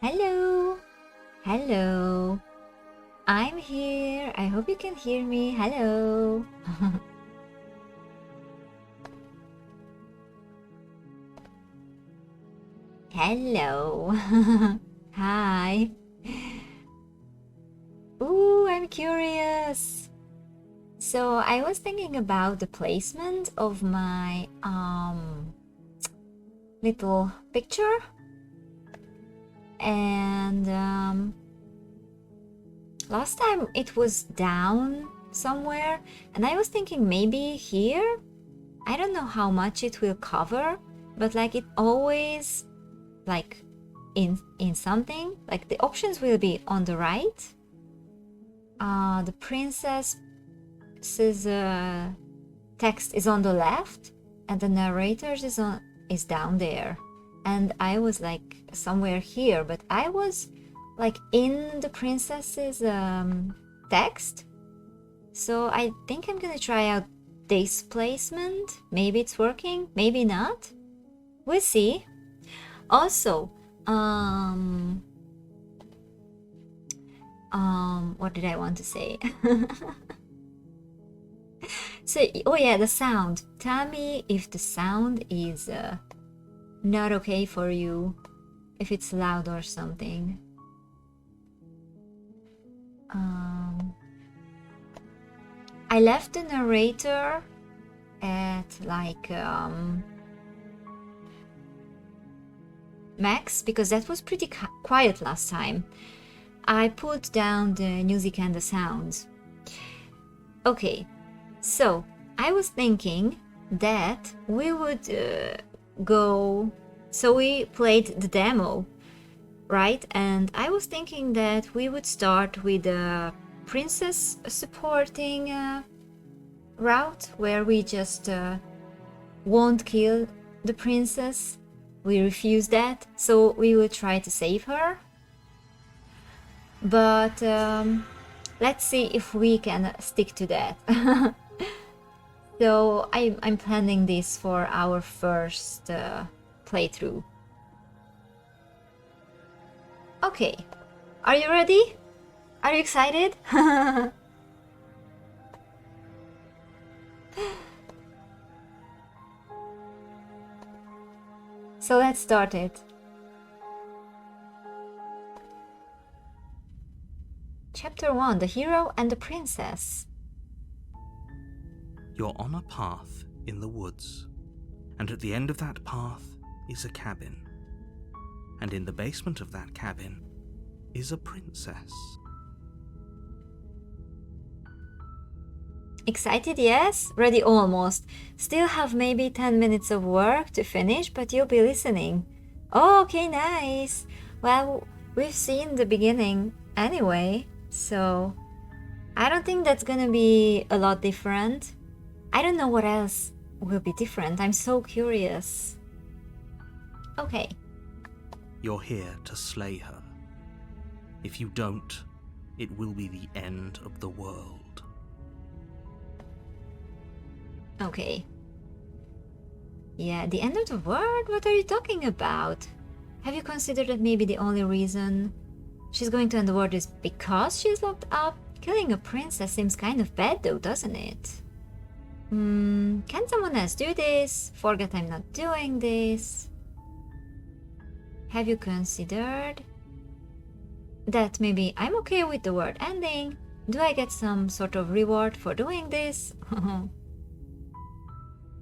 Hello. Hello. I'm here. I hope you can hear me. Hello. Hello. Hi. Ooh, I'm curious. So I was thinking about the placement of my little picture, and last time it was down somewhere, and I was thinking maybe here. I don't know how much it will cover, but like it always like in something, like the options will be on the right. The princess's text is on the left, and the narrator's is down there. And I was like somewhere here, but I was like in the princess's text. So I think I'm gonna try out this placement. Maybe it's working, maybe not. We'll see. Also, what did I want to say? So, oh yeah, the sound. Tell me if the sound is not okay for you, if it's loud or something. I left the narrator at like max, because that was pretty quiet last time. I put down the music and the sounds. Okay, so I was thinking that we would go. So we played the demo, right? And I was thinking that we would start with the princess supporting route, where we just won't kill the princess. We refuse that, so we will try to save her. But let's see if we can stick to that. So I'm planning this for our first playthrough. Okay, are you ready? Are you excited? So let's start it. Chapter 1, The Hero and the Princess. You're on a path in the woods, and at the end of that path is a cabin. And in the basement of that cabin is a princess. Excited, yes? Ready almost. Still have maybe 10 minutes of work to finish, but you'll be listening. Oh, okay, nice. Well, we've seen the beginning anyway, so I don't think that's gonna be a lot different. I don't know what else will be different. I'm so curious. Okay. You're here to slay her. If you don't, it will be the end of the world. Okay. Yeah, the end of the world? What are you talking about? Have you considered that maybe the only reason she's going to end the world is because she's locked up? Killing a princess seems kind of bad though, doesn't it? Can someone else do this? Forget I'm not doing this. Have you considered that maybe I'm okay with the world ending? Do I get some sort of reward for doing this?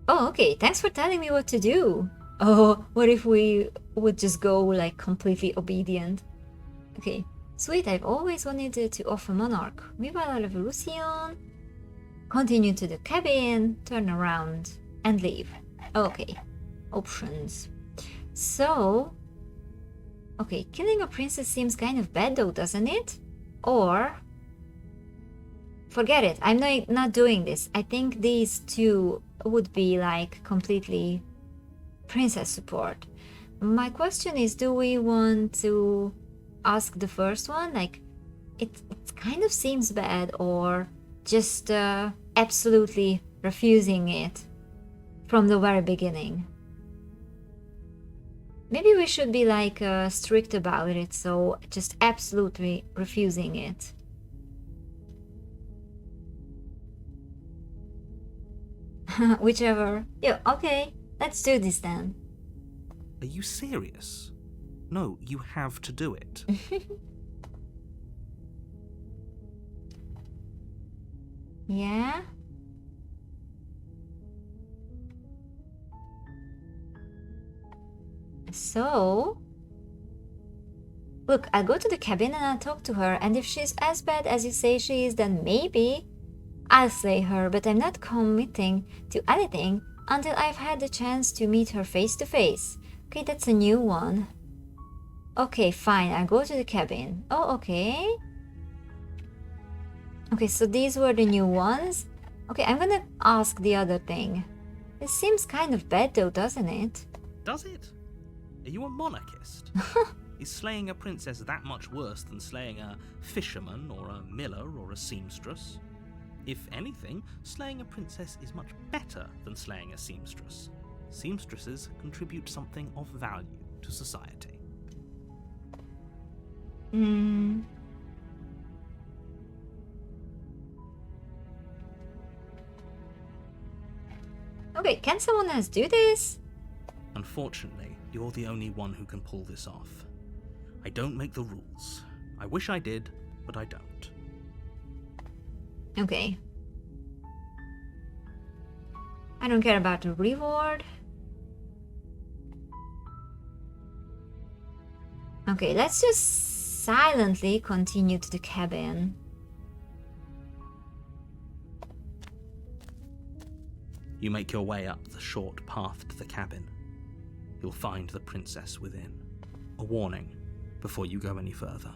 Oh, okay, thanks for telling me what to do. Oh, what if we would just go like completely obedient? Okay, sweet, I've always wanted to offer Monarch. Viva la revolution. Continue to the cabin, turn around, and leave. Okay, options. So, okay, killing a princess seems kind of bad though, doesn't it? Or, forget it, I'm not doing this. I think these two would be like completely princess support. My question is, do we want to ask the first one? Like, it kind of seems bad, or just absolutely refusing it from the very beginning? Maybe we should be like strict about it, so just absolutely refusing it. Whichever. Yeah, okay, let's do this then. Are you serious? No, you have to do it. Yeah? So... Look, I'll go to the cabin and I'll talk to her, and if she's as bad as you say she is, then maybe I'll slay her, but I'm not committing to anything until I've had the chance to meet her face to face. Okay, that's a new one. Okay, fine, I'll go to the cabin. Oh, okay. Okay, so these were the new ones. Okay, I'm gonna ask the other thing. It seems kind of bad though, doesn't it? Does it? Are you a monarchist? Is slaying a princess that much worse than slaying a fisherman or a miller or a seamstress? If anything, slaying a princess is much better than slaying a seamstress. Seamstresses contribute something of value to society. Okay, can someone else do this? Unfortunately, you're the only one who can pull this off. I don't make the rules. I wish I did, but I don't. Okay. I don't care about the reward. Okay, let's just silently continue to the cabin. You make your way up the short path to the cabin. You'll find the princess within. A warning before you go any further.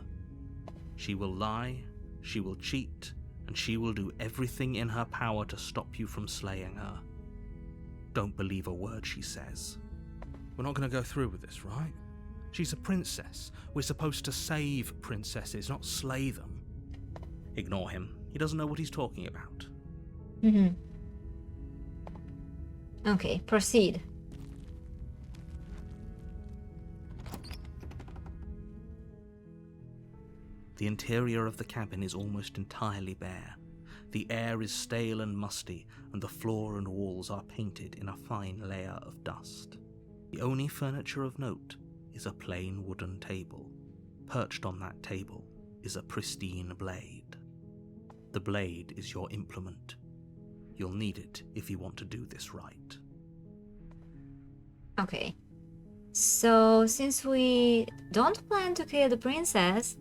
She will lie, she will cheat, and she will do everything in her power to stop you from slaying her. Don't believe a word she says. We're not going to go through with this, right? She's a princess. We're supposed to save princesses, not slay them. Ignore him. He doesn't know what he's talking about. Okay, proceed. The interior of the cabin is almost entirely bare. The air is stale and musty, and the floor and walls are painted in a fine layer of dust. The only furniture of note is a plain wooden table. Perched on that table is a pristine blade. The blade is your implement. You'll need it if you want to do this right. Okay. So, since we don't plan to kill the princess,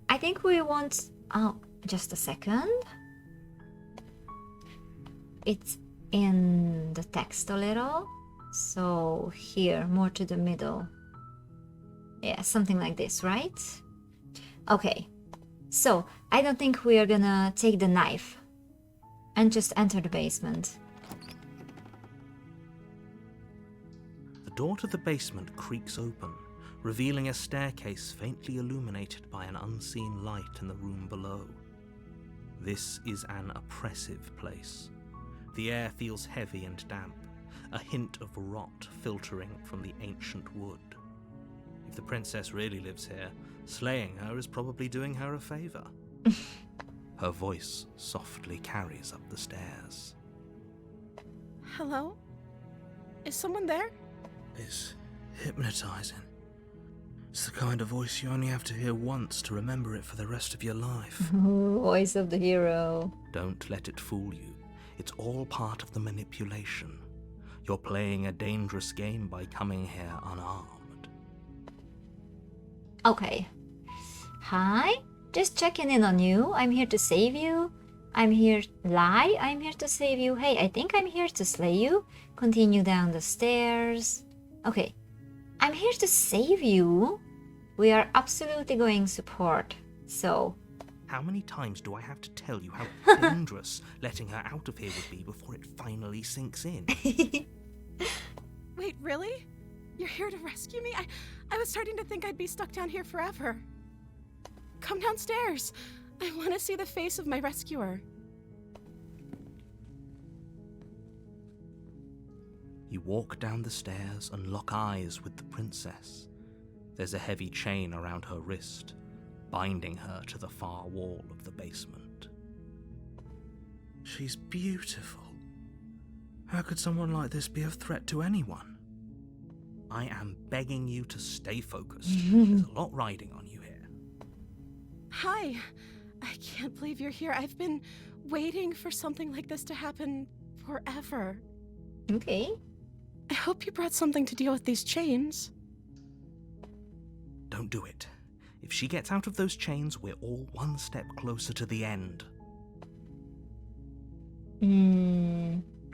I think we want... Oh, just a second. It's in the text a little. So, here, more to the middle. Yeah, something like this, right? Okay. So, I don't think we are gonna take the knife and just enter the basement. The door to the basement creaks open, revealing a staircase faintly illuminated by an unseen light in the room below. This is an oppressive place. The air feels heavy and damp, a hint of rot filtering from the ancient wood. If the princess really lives here, slaying her is probably doing her a favor. Her voice softly carries up the stairs. Hello? Is someone there? It's hypnotizing. It's the kind of voice you only have to hear once to remember it for the rest of your life. Voice of the hero. Don't let it fool you. It's all part of the manipulation. You're playing a dangerous game by coming here unarmed. Okay. Hi, just checking in on you. I'm here to save you. I'm here... Lie, I'm here to save you. Hey, I think I'm here to slay you. Continue down the stairs. Okay. I'm here to save you. We are absolutely going support. So... How many times do I have to tell you how dangerous letting her out of here would be before it finally sinks in? Wait, really? You're here to rescue me? I was starting to think I'd be stuck down here forever. Come downstairs. I want to see the face of my rescuer. You walk down the stairs and lock eyes with the princess. There's a heavy chain around her wrist, binding her to the far wall of the basement. She's beautiful. How could someone like this be a threat to anyone? I am begging you to stay focused. There's a lot riding on you here. Hi. I can't believe you're here. I've been waiting for something like this to happen forever. Okay. I hope you brought something to deal with these chains. Don't do it. If she gets out of those chains, we're all one step closer to the end.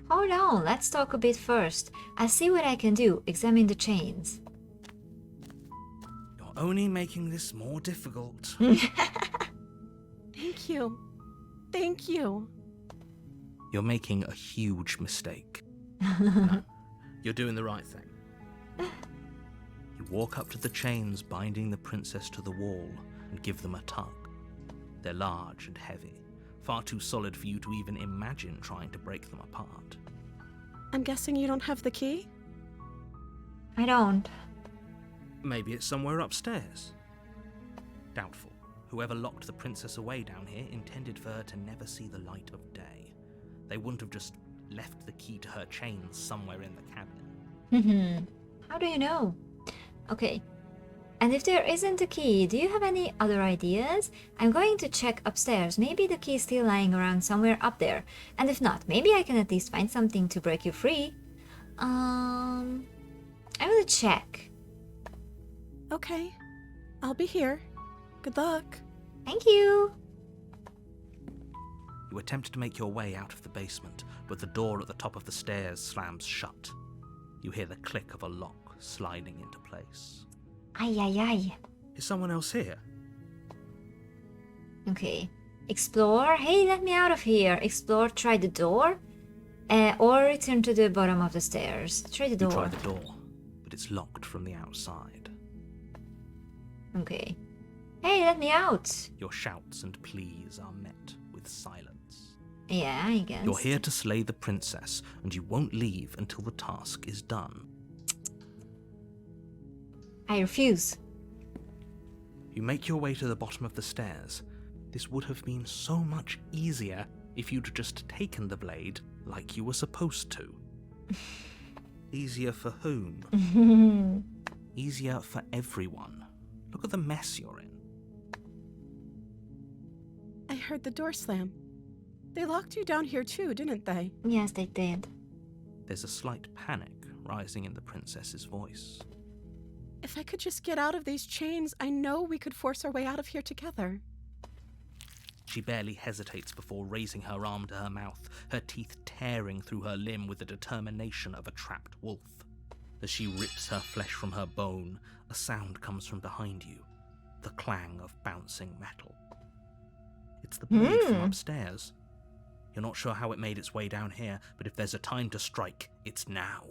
Hold on, let's talk a bit first. I'll see what I can do. Examine the chains. You're only making this more difficult. Thank you. Thank you. You're making a huge mistake. No, you're doing the right thing. You walk up to the chains binding the princess to the wall and give them a tug. They're large and heavy, far too solid for you to even imagine trying to break them apart. I'm guessing you don't have the key? I don't. Maybe it's somewhere upstairs. Doubtful. Whoever locked the princess away down here intended for her to never see the light of day. They wouldn't have just left the key to her chains somewhere in the cabin. How do you know? Okay. And if there isn't a key, do you have any other ideas? I'm going to check upstairs. Maybe the key is still lying around somewhere up there. And if not, maybe I can at least find something to break you free. I'm gonna check. Okay. I'll be here. Good luck. Thank you. You attempt to make your way out of the basement, but the door at the top of the stairs slams shut. You hear the click of a lock sliding into place. Ay, ay, ay. Is someone else here? Okay. Explore. Hey, let me out of here. Explore, try the door. Or return to the bottom of the stairs. Try the door. You try the door, but it's locked from the outside. Okay. Hey, let me out. Your shouts and pleas are met with silence. Yeah, I guess. You're here to slay the princess, and you won't leave until the task is done. I refuse. You make your way to the bottom of the stairs. This would have been so much easier if you'd just taken the blade like you were supposed to. Easier for whom? Easier for everyone. Look at the mess you're in. I heard the door slam. They locked you down here too, didn't they? Yes, they did. There's a slight panic rising in the princess's voice. If I could just get out of these chains, I know we could force our way out of here together. She barely hesitates before raising her arm to her mouth, her teeth tearing through her limb with the determination of a trapped wolf. As she rips her flesh from her bone, a sound comes from behind you, the clang of bouncing metal. It's the blade from upstairs. You're not sure how it made its way down here, but if there's a time to strike, it's now.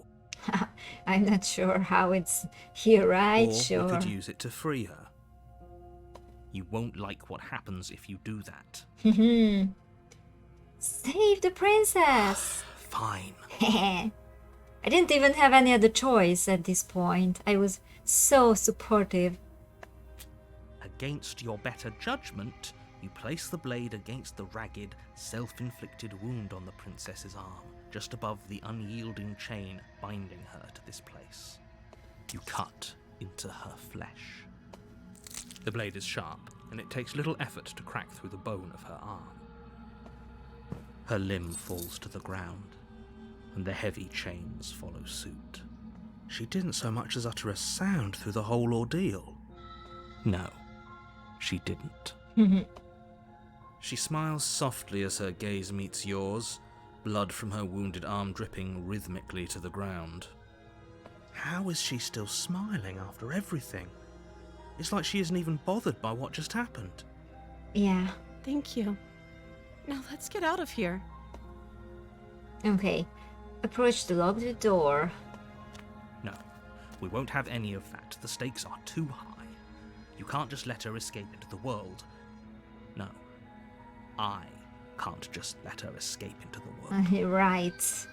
I'm not sure how it's here, right? Or Sure. we could use it to free her. You won't like what happens if you do that. Save the princess! Fine. I didn't even have any other choice at this point. I was so supportive. Against your better judgment, you place the blade against the ragged, self-inflicted wound on the princess's arm, just above the unyielding chain binding her to this place. You cut into her flesh. The blade is sharp, and it takes little effort to crack through the bone of her arm. Her limb falls to the ground, and the heavy chains follow suit. She didn't so much as utter a sound through the whole ordeal. No, she didn't. She smiles softly as her gaze meets yours, blood from her wounded arm dripping rhythmically to the ground. How is she still smiling after everything? It's like she isn't even bothered by what just happened. Yeah. Thank you. Now let's get out of here. Okay. Approach the locked door. No, we won't have any of that. The stakes are too high. You can't just let her escape into the world. No, I can't just let her escape into the world. Right.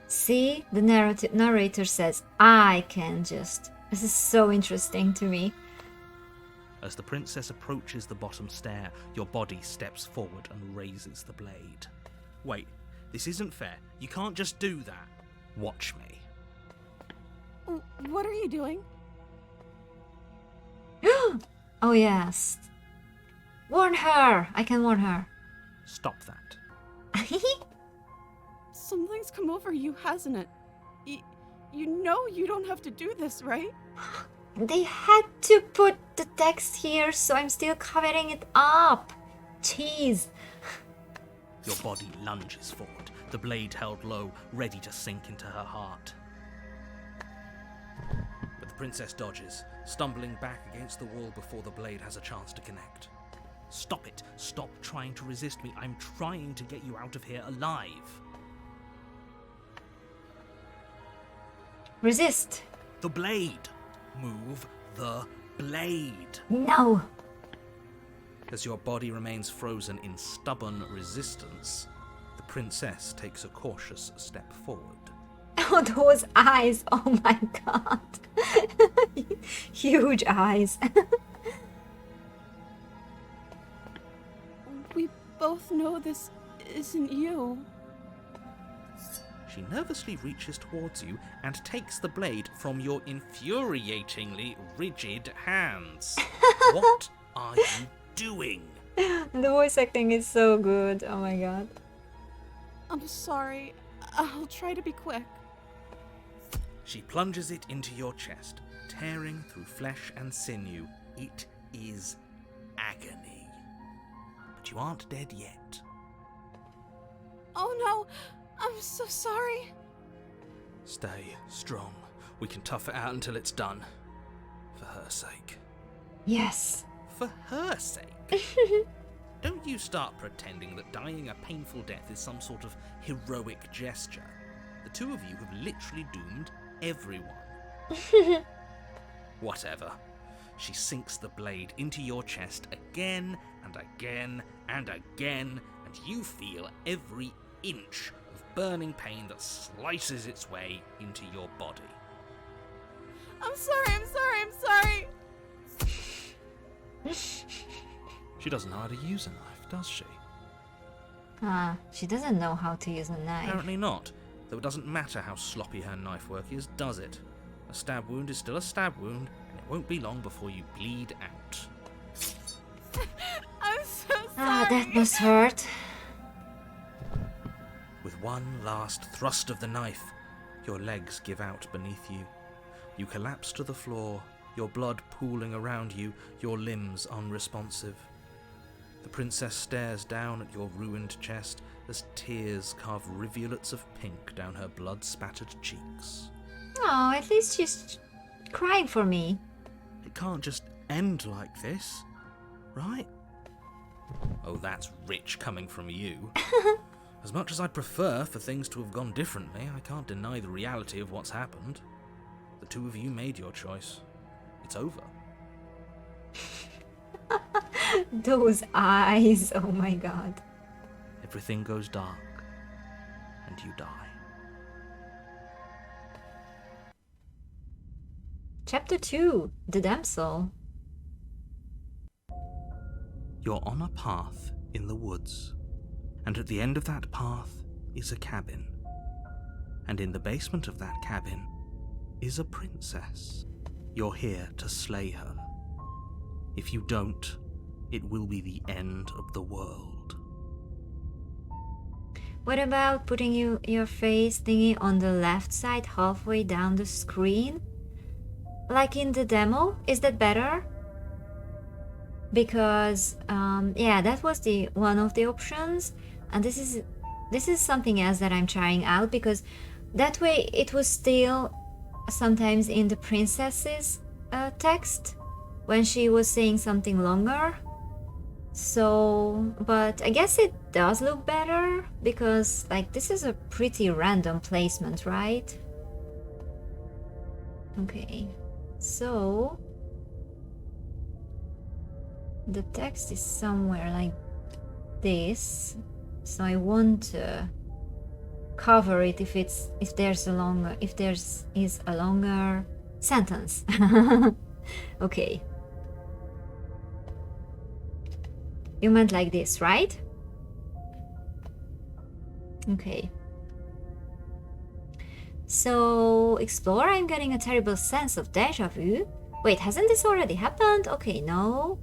See, the narrator says, I can just. This is so interesting to me. As the princess approaches the bottom stair, your body steps forward and raises the blade. Wait, this isn't fair. You can't just do that. Watch me. What are you doing? Oh yes. Warn her! I can warn her. Stop that. Something's come over you, hasn't it? You know you don't have to do this, right? They had to put the text here, so I'm still covering it up. Jeez. Your body lunges forward, the blade held low, ready to sink into her heart. But the princess dodges, stumbling back against the wall before the blade has a chance to connect. Stop it! Stop trying to resist me. I'm trying to get you out of here alive. Resist. The blade! Move the blade! No. As your body remains frozen in stubborn resistance, the princess takes a cautious step forward. Oh, those eyes. Oh my god. Huge eyes. We both know this isn't you. She nervously reaches towards you and takes the blade from your infuriatingly rigid hands. What are you doing? The voice acting is so good. Oh my god. I'm sorry. I'll try to be quick. She plunges it into your chest, tearing through flesh and sinew. It is agony. But you aren't dead yet. Oh no! I'm so sorry. Stay strong. We can tough it out until it's done. For her sake. Yes. For her sake? Don't you start pretending that dying a painful death is some sort of heroic gesture. The two of you have literally doomed everyone. Whatever. She sinks the blade into your chest again and again and again, and you feel every inch of burning pain that slices its way into your body. I'm sorry. She doesn't know how to use a knife, does she? She doesn't know how to use a knife. Apparently not, though it doesn't matter how sloppy her knife work is, does it? A stab wound is still a stab wound, and it won't be long before you bleed out. I'm so sorry. That must hurt. With one last thrust of the knife, your legs give out beneath you. You collapse to the floor, your blood pooling around you, your limbs unresponsive. The princess stares down at your ruined chest as tears carve rivulets of pink down her blood-spattered cheeks. Oh, at least she's crying for me. It can't just end like this, right? Oh, that's rich coming from you. As much as I'd prefer for things to have gone differently, I can't deny the reality of what's happened. The two of you made your choice. It's over. Those eyes. Oh my god. Everything goes dark, and you die. Chapter 2. The Damsel. You're on a path in the woods, and at the end of that path is a cabin. And in the basement of that cabin is a princess. You're here to slay her. If you don't, it will be the end of the world. What about putting your face thingy on the left side halfway down the screen? Like in the demo? Is that better? Because yeah, that was the one of the options, and this is something else that I'm trying out, because that way it was still sometimes in the princess's text when she was saying something longer. So, but I guess it does look better, because like this is a pretty random placement, right? Okay, so the text is somewhere like this, so I want to cover it if there's a longer sentence. Okay. You meant like this, right? Okay. So, explore, I'm getting a terrible sense of deja vu. Wait, hasn't this already happened? Okay, no.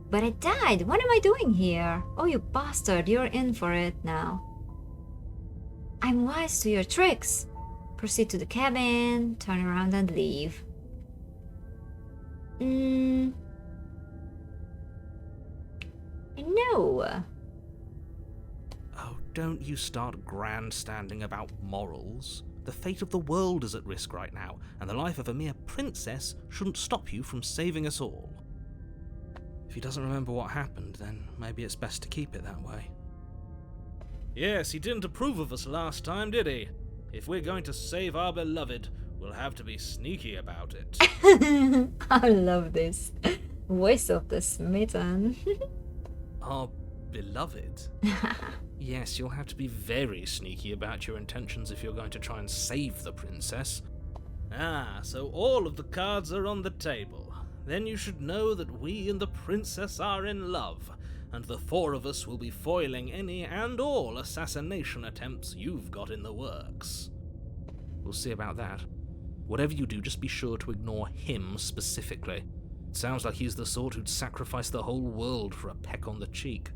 But I died. What am I doing here? Oh, you bastard, you're in for it now. I'm wise to your tricks. Proceed to the cabin, turn around and leave. No. Oh, don't you start grandstanding about morals. The fate of the world is at risk right now, and the life of a mere princess shouldn't stop you from saving us all. If he doesn't remember what happened, then maybe it's best to keep it that way. Yes, he didn't approve of us last time, did he? If we're going to save our beloved, we'll have to be sneaky about it. I love this. Voice of the smitten. Our beloved? Yes, you'll have to be very sneaky about your intentions if you're going to try and save the princess. Ah, so all of the cards are on the table. Then you should know that we and the princess are in love, and the four of us will be foiling any and all assassination attempts you've got in the works. We'll see about that. Whatever you do, just be sure to ignore him specifically. It sounds like he's the sort who'd sacrifice the whole world for a peck on the cheek.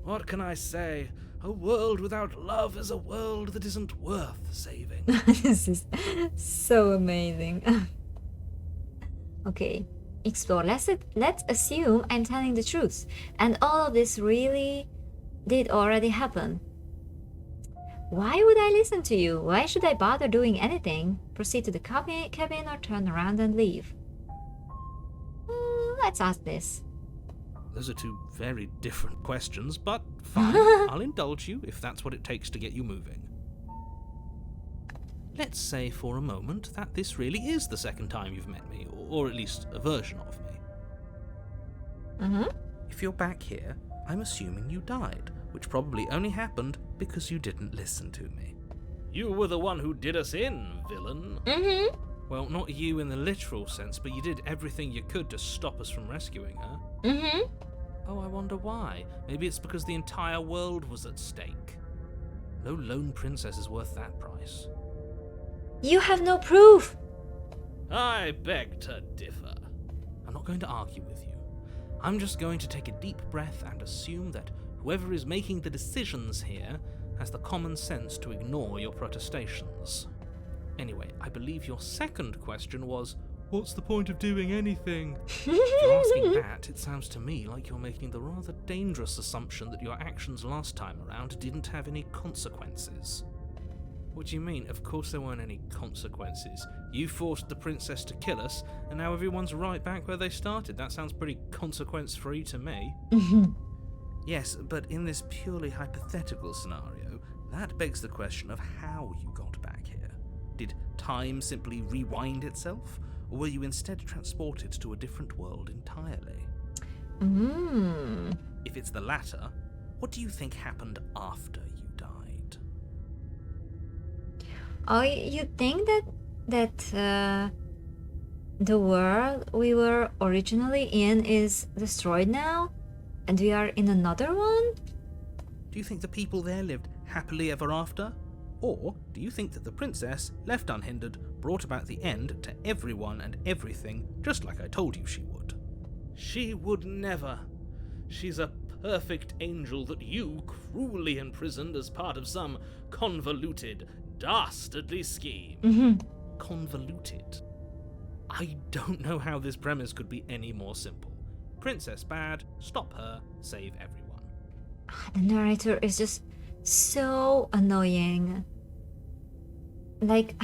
What can I say? A world without love is a world that isn't worth saving. This is so amazing. Okay, explore. Let's assume I'm telling the truth, and all of this really did already happen. Why would I listen to you? Why should I bother doing anything? Proceed to the cabin or turn around and leave? Let's ask this. Those are two very different questions, but fine, I'll indulge you if that's what it takes to get you moving. Let's say for a moment that this really is the second time you've met me, or at least a version of me. If you're back here, I'm assuming you died, which probably only happened because you didn't listen to me. You were the one who did us in, villain. Well, not you in the literal sense, but you did everything you could to stop us from rescuing her. Oh, I wonder why. Maybe it's because the entire world was at stake. No lone princess is worth that price. You have no proof! I beg to differ. I'm not going to argue with you. I'm just going to take a deep breath and assume that whoever is making the decisions here has the common sense to ignore your protestations. Anyway, I believe your second question was, what's the point of doing anything? If you're asking that, it sounds to me like you're making the rather dangerous assumption that your actions last time around didn't have any consequences. What do you mean? Of course there weren't any consequences. You forced the princess to kill us, and now everyone's right back where they started. That sounds pretty consequence-free to me. Yes, but in this purely hypothetical scenario, that begs the question of how you got back here. Did time simply rewind itself, or were you instead transported to a different world entirely? If it's the latter, what do you think happened after you died? Oh, you think that the world we were originally in is destroyed now, and we are in another one? Do you think the people there lived happily ever after? Or do you think that the princess, left unhindered, brought about the end to everyone and everything, just like I told you she would? She would never. She's a perfect angel that you cruelly imprisoned as part of some convoluted, dastardly scheme. Convoluted? I don't know how this premise could be any more simple. Princess bad, stop her, save everyone. The narrator is just so annoying. Like,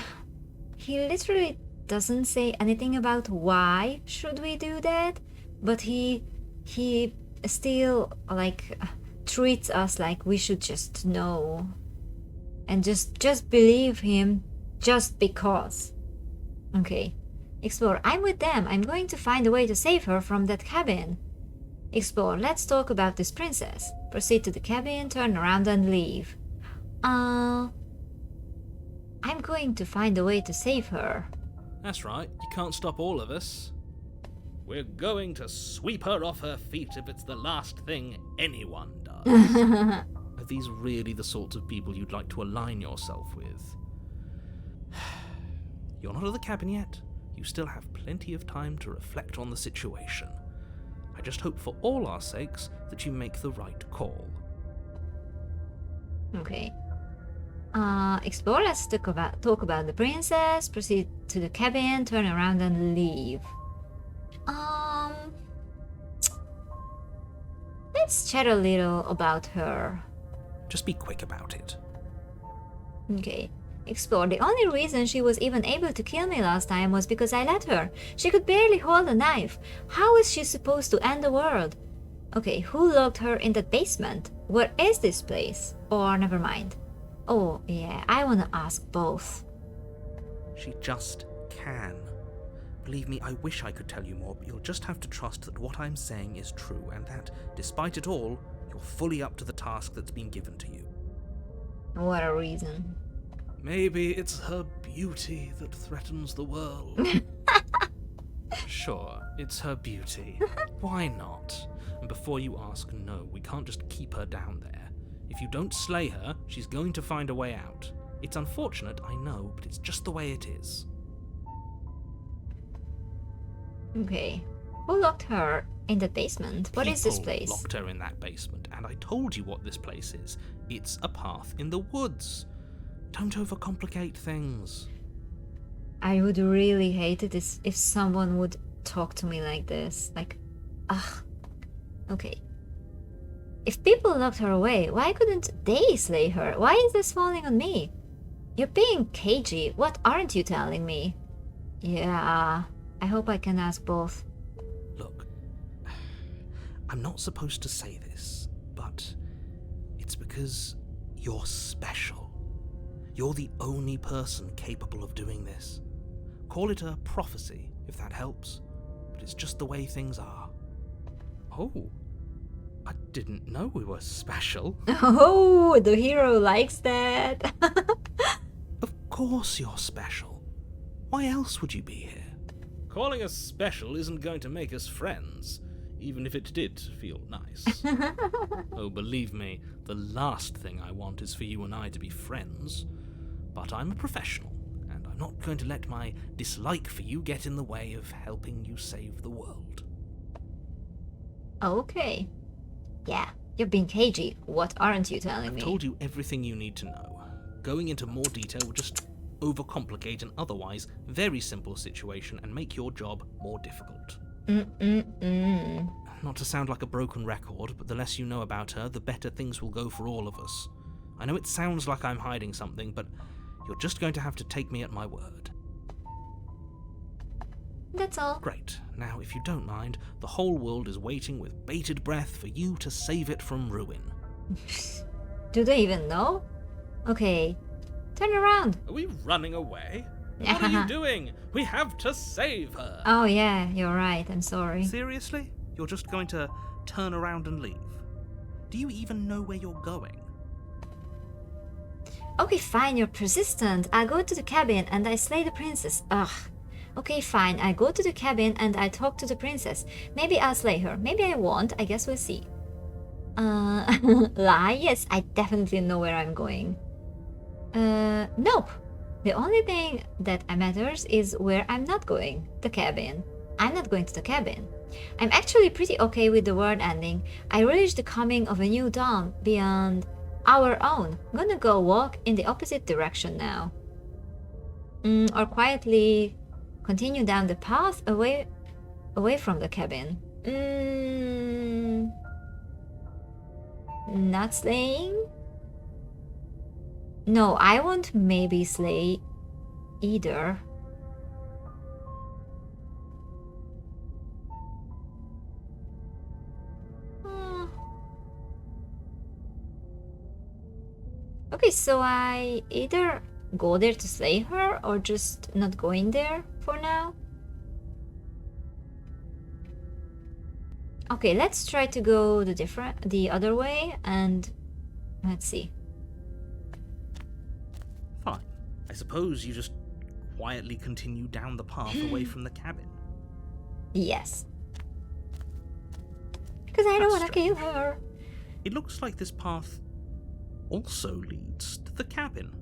he literally doesn't say anything about why should we do that, but he still like treats us like we should just know and just believe him just because. Okay, explore. I'm with them. I'm going to find a way to save her from that cabin. Explore. Let's talk about this princess. Proceed to the cabin, turn around and leave. I'm going to find a way to save her. That's right, you can't stop all of us. We're going to sweep her off her feet if it's the last thing anyone does. Are these really the sorts of people you'd like to align yourself with? You're not at the cabin yet. You still have plenty of time to reflect on the situation. I just hope for all our sakes that you make the right call. Okay. Explore. Let's talk about the princess. Proceed to the cabin, turn around and leave. Let's chat a little about her. Just be quick about it. Okay. Explore. The only reason she was even able to kill me last time was because I let her. She could barely hold a knife. How is she supposed to end the world? Okay, who locked her in that basement? Where is this place? Or never mind. Oh, yeah, I wanna ask both. She just can. Believe me, I wish I could tell you more, but you'll just have to trust that what I'm saying is true, and that, despite it all, you're fully up to the task that's been given to you. What a reason. Maybe it's her beauty that threatens the world. Sure, it's her beauty. Why not? And before you ask, no, we can't just keep her down there. If you don't slay her, she's going to find a way out. It's unfortunate, I know, but it's just the way it is. Okay. Who locked her in the basement? What is this People place? locked her in that basement, and I told you what this place is. It's a path in the woods. Don't overcomplicate things. I would really hate it if someone would talk to me like this. Like, ugh. Okay. If people locked her away, why couldn't they slay her? Why is this falling on me? You're being cagey. What aren't you telling me? Yeah, I hope I can ask both. Look, I'm not supposed to say this, but it's because you're special. You're the only person capable of doing this. Call it a prophecy, if that helps, but it's just the way things are. Oh, I didn't know we were special. Oh, the hero likes that. Of course you're special. Why else would you be here? Calling us special isn't going to make us friends, even if it did feel nice. Oh, believe me, the last thing I want is for you and I to be friends. But I'm a professional, and I'm not going to let my dislike for you get in the way of helping you save the world. Okay. Yeah, you're being cagey. What aren't you telling me? I've told you everything you need to know. Going into more detail will just overcomplicate an otherwise very simple situation and make your job more difficult. Not to sound like a broken record, but the less you know about her, the better things will go for all of us. I know it sounds like I'm hiding something, but you're just going to have to take me at my word. That's all. Great. Now, if you don't mind, the whole world is waiting with bated breath for you to save it from ruin. Do they even know? Okay. Turn around. Are we running away? What are you doing? We have to save her. Oh yeah, you're right. I'm sorry. Seriously? You're just going to turn around and leave? Do you even know where you're going? Okay, fine, you're persistent. I go to the cabin and I slay the princess. Ugh. Okay, fine, I go to the cabin and I talk to the princess. Maybe I'll slay her. Maybe I won't. I guess we'll see. Lie? Yes, I definitely know where I'm going. Nope. The only thing that matters is where I'm not going. The cabin. I'm not going to the cabin. I'm actually pretty okay with the world ending. I relish the coming of a new dawn beyond our own. I'm gonna go walk in the opposite direction now. Or quietly continue down the path away from the cabin. Not slaying? No, I won't maybe slay either. Okay, so I either go there to slay her or just not going there for now. Okay, let's try to go the other way, and let's see. Fine. I suppose you just quietly continue down the path away from the cabin. Yes. Because I don't That's want to kill strange. her. It looks like this path also leads to the cabin.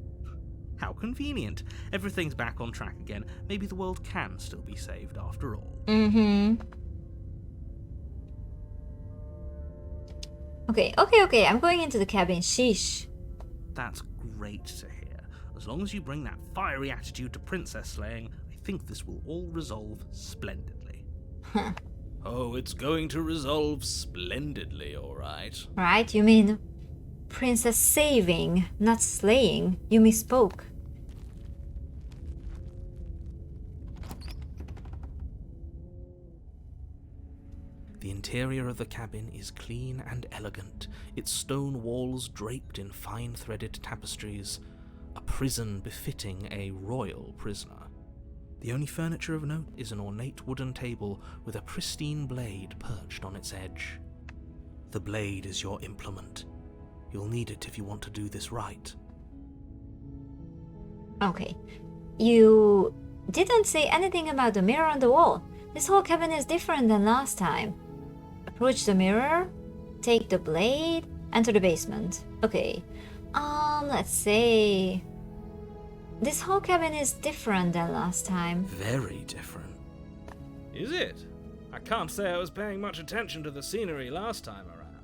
How convenient. Everything's back on track again. Maybe the world can still be saved after all. Mm-hmm. Okay, I'm going into the cabin. Sheesh. That's great to hear. As long as you bring that fiery attitude to princess slaying, I think this will all resolve splendidly. Huh. Oh, it's going to resolve splendidly, all right. Right? You mean princess saving, not slaying. You misspoke. The interior of the cabin is clean and elegant, its stone walls draped in fine-threaded tapestries, a prison befitting a royal prisoner. The only furniture of note is an ornate wooden table with a pristine blade perched on its edge. The blade is your implement. You'll need it if you want to do this right. Okay. You didn't say anything about the mirror on the wall. This whole cabin is different than last time. Approach the mirror, take the blade, enter the basement. Okay. Let's say... This whole cabin is different than last time. Very different. Is it? I can't say I was paying much attention to the scenery last time around.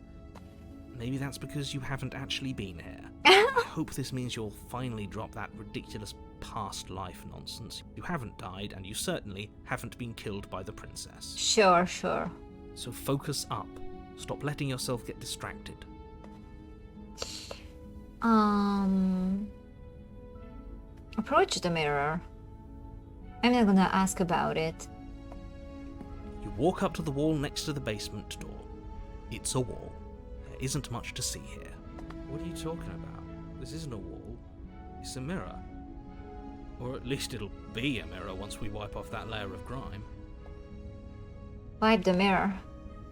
Maybe that's because you haven't actually been here. I hope this means you'll finally drop that ridiculous past life nonsense. You haven't died, and you certainly haven't been killed by the princess. Sure. So focus up. Stop letting yourself get distracted. Approach the mirror. I'm not gonna ask about it. You walk up to the wall next to the basement door. It's a wall. There isn't much to see here. What are you talking about? This isn't a wall. It's a mirror. Or at least it'll be a mirror once we wipe off that layer of grime. Wipe the mirror.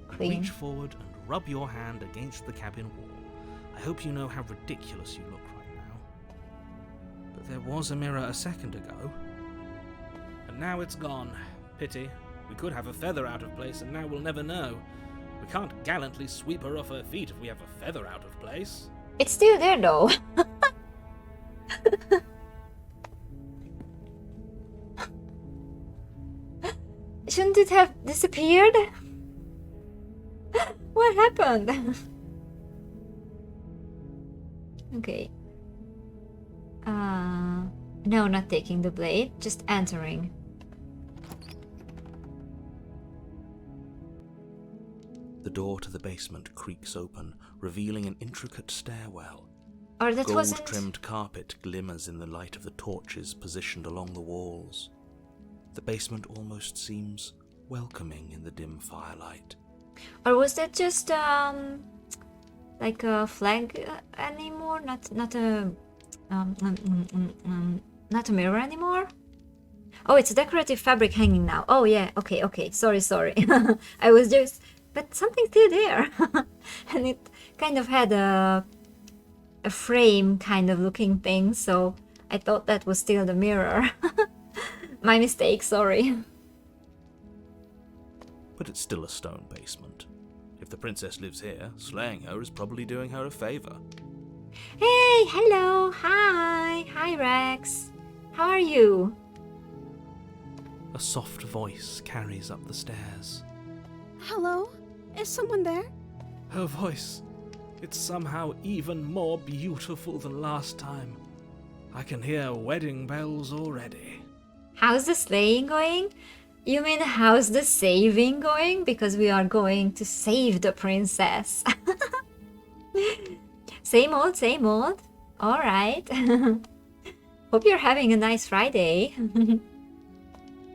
Clean. Reach forward and rub your hand against the cabin wall. I hope you know how ridiculous you look right now. But there was a mirror a second ago. And now it's gone. Pity. We could have a feather out of place, and now we'll never know. We can't gallantly sweep her off her feet if we have a feather out of place. It's still there though. Shouldn't it have disappeared? What happened? Okay. No, not taking the blade, just entering. The door to the basement creaks open, revealing an intricate stairwell. Or that wasn't... Gold-trimmed carpet glimmers in the light of the torches positioned along the walls. The basement almost seems welcoming in the dim firelight. Or was that just like a flag anymore? Not a mirror anymore? Oh, it's a decorative fabric hanging now. Oh yeah, okay. Sorry. I was just... But something's still there. And it kind of had a frame kind of looking thing, so I thought that was still the mirror. My mistake, sorry. But it's still a stone basement. If the princess lives here, slaying her is probably doing her a favor. Hey, hello, hi Rex. How are you? A soft voice carries up the stairs. Hello? Is someone there? Her voice, it's somehow even more beautiful than last time. I can hear wedding bells already. How's the slaying going? You mean how's the saving going? Because we are going to save the princess. Same old. Alright. Hope you're having a nice Friday.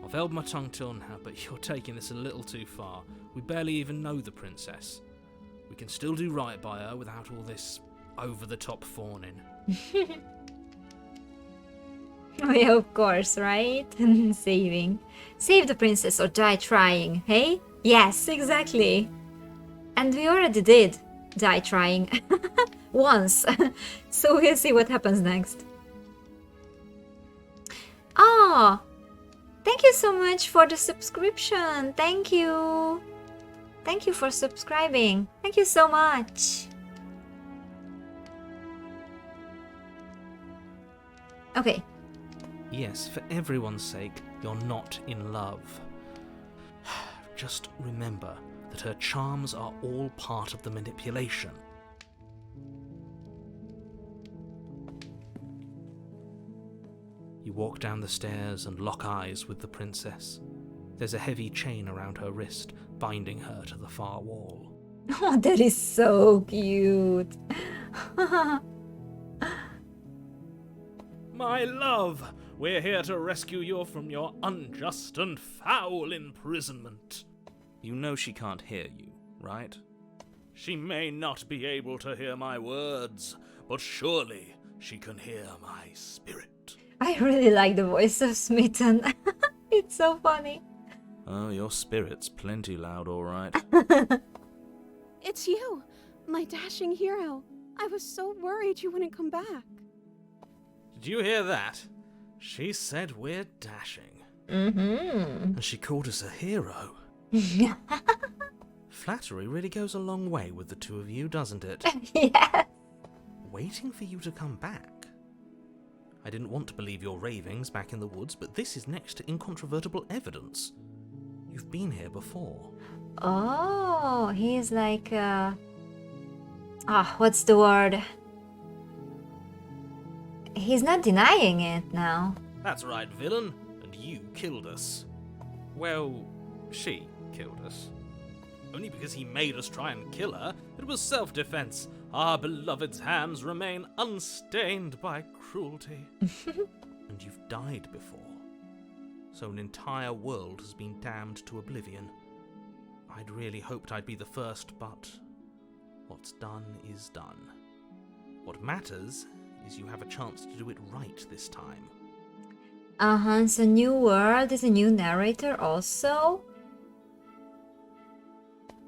I've held my tongue till now, but you're taking this a little too far. We barely even know the princess. We can still do right by her without all this over-the-top fawning. Oh yeah, of course, right? Saving. Save the princess or die trying, hey? Yes, exactly. And we already did die trying once. So we'll see what happens next. Oh, thank you so much for the subscription. Thank you. Thank you for subscribing. Thank you so much. Okay. Yes, for everyone's sake, you're not in love. Just remember that her charms are all part of the manipulation. You walk down the stairs and lock eyes with the princess. There's a heavy chain around her wrist, binding her to the far wall. Oh, that is so cute. My love, we're here to rescue you from your unjust and foul imprisonment. You know she can't hear you, right? She may not be able to hear my words, but surely she can hear my spirit. I really like the voice of Smitten. It's so funny. Oh, your spirit's plenty loud, all right. It's you, my dashing hero. I was so worried you wouldn't come back. Did you hear that? She said we're dashing. Mm-hmm. And she called us a hero. Flattery really goes a long way with the two of you, doesn't it? Yes. Waiting for you to come back. I didn't want to believe your ravings back in the woods, but this is next to incontrovertible evidence. You've been here before. Oh, he's like, what's the word? He's not denying it now. That's right, villain. And you killed us. Well, she killed us. Only because he made us try and kill her. It was self-defense. Our beloved's hands remain unstained by cruelty. And you've died before. So an entire world has been damned to oblivion. I'd really hoped I'd be the first, but what's done is done. What matters is you have a chance to do it right this time. It's a new world. Is a new narrator also?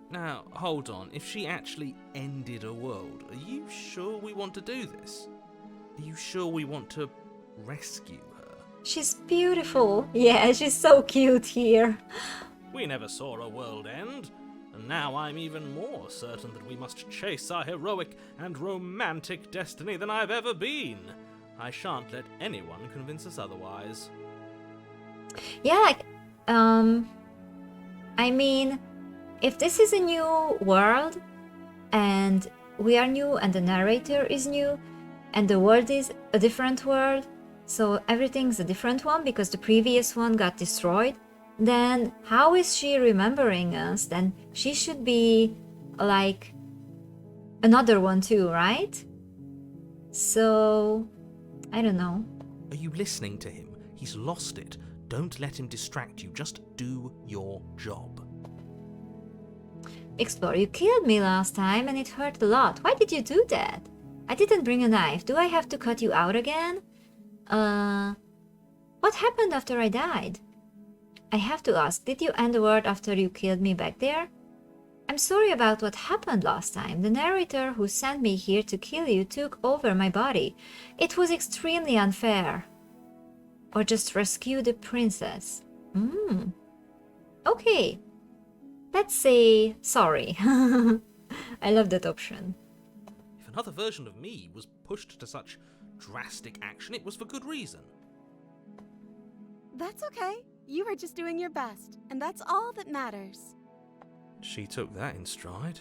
Now, hold on. If she actually ended a world, are you sure we want to do this? Are you sure we want to rescue her? She's beautiful. Yeah, she's so cute here. We never saw a world end, and now I'm even more certain that we must chase our heroic and romantic destiny than I've ever been. I shan't let anyone convince us otherwise. Yeah, like, I mean, if this is a new world, and we are new, and the narrator is new, and the world is a different world, so everything's a different one because the previous one got destroyed, then how is she remembering us? Then she should be like another one too, right? So, I don't know. Are you listening to him? He's lost it. Don't let him distract you. Just do your job. Explorer, you killed me last time and it hurt a lot. Why did you do that? I didn't bring a knife. Do I have to cut you out again? What happened after I died? I have to ask, did you end the world after you killed me back there? I'm sorry about what happened last time. The narrator who sent me here to kill you took over my body. It was extremely unfair. Or just rescue the princess. Okay. Let's say sorry. I love that option. If another version of me was pushed to such drastic action, it was for good reason. That's okay. You were just doing your best, and that's all that matters. She took that in stride.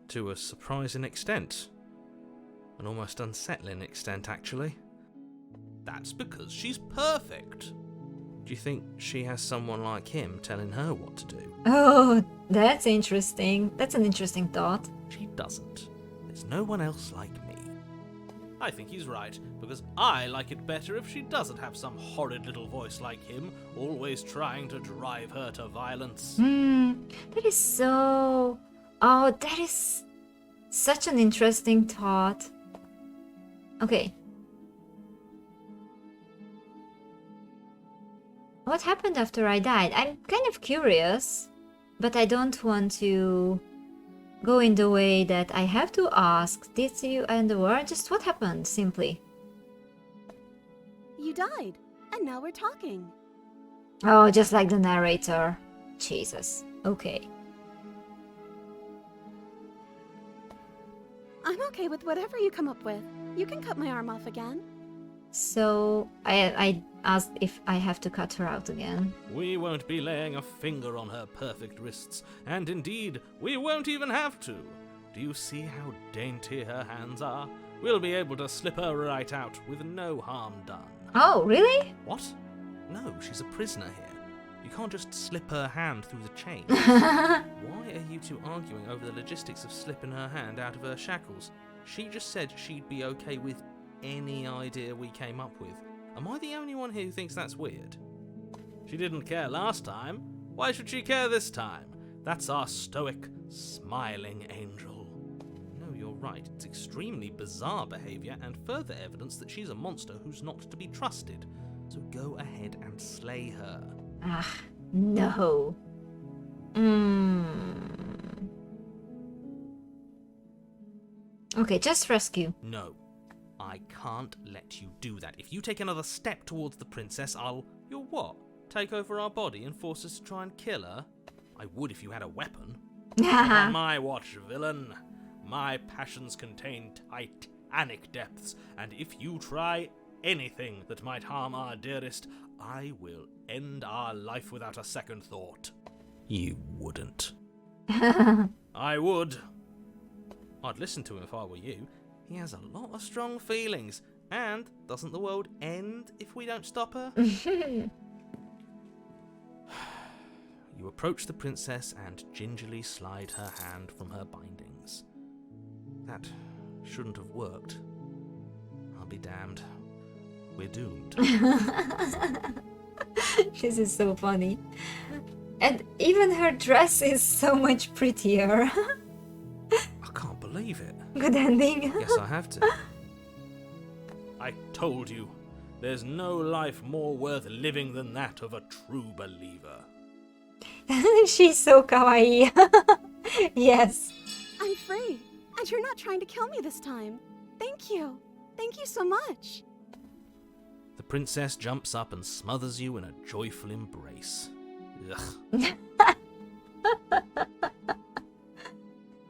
To a surprising extent. An almost unsettling extent, actually. That's because she's perfect. Do you think she has someone like him telling her what to do? Oh, that's interesting. That's an interesting thought. She doesn't. There's no one else like me. I think he's right, because I like it better if she doesn't have some horrid little voice like him, always trying to drive her to violence. That is so... Oh, that is such an interesting thought. Okay. What happened after I died? I'm kind of curious, but I don't want to go in the way that I have to ask, did you end the war? Just what happened, simply? You died, and now we're talking. Oh, just like the narrator. Jesus. Okay. I'm okay with whatever you come up with. You can cut my arm off again. So, I asked if I have to cut her out again. We won't be laying a finger on her perfect wrists, and indeed, we won't even have to. Do you see how dainty her hands are? We'll be able to slip her right out with no harm done. Oh, really? What? No, she's a prisoner here. You can't just slip her hand through the chains. Why are you two arguing over the logistics of slipping her hand out of her shackles? She just said she'd be okay with any idea we came up with. Am I the only one here who thinks that's weird? She didn't care last time. Why should she care this time? That's our stoic, smiling angel. No, you're right. It's extremely bizarre behavior and further evidence that she's a monster who's not to be trusted. So go ahead and slay her. Ah, no. Okay, just rescue. No, I can't let you do that. If you take another step towards the princess, You'll what? Take over our body and force us to try and kill her? I would if you had a weapon. On my watch, villain. My passions contain titanic depths, and if you try anything that might harm our dearest, I will end our life without a second thought. You wouldn't. I would. I'd listen to him if I were you. He has a lot of strong feelings. And doesn't the world end if we don't stop her? You approach the princess and gingerly slide her hand from her bindings. That shouldn't have worked. I'll be damned. We're doomed. This is so funny. And even her dress is so much prettier. I can't believe it. Good ending. Guess I have to. I told you, there's no life more worth living than that of a true believer. She's so kawaii. Yes. I'm free, and you're not trying to kill me this time. Thank you. Thank you so much. The princess jumps up and smothers you in a joyful embrace. Ugh.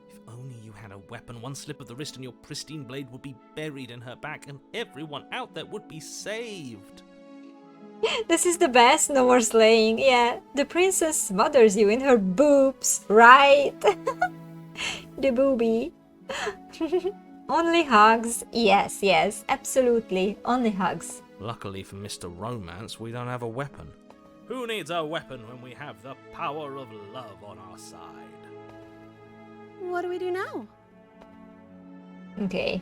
If only you had a weapon, one slip of the wrist and your pristine blade would be buried in her back and everyone out there would be saved. This is the best, no more slaying. Yeah, the princess smothers you in her boobs, right? The boobie. Only hugs. Yes, yes, absolutely. Only hugs. Luckily for Mr. Romance, we don't have a weapon. Who needs a weapon when we have the power of love on our side? What do we do now? Okay.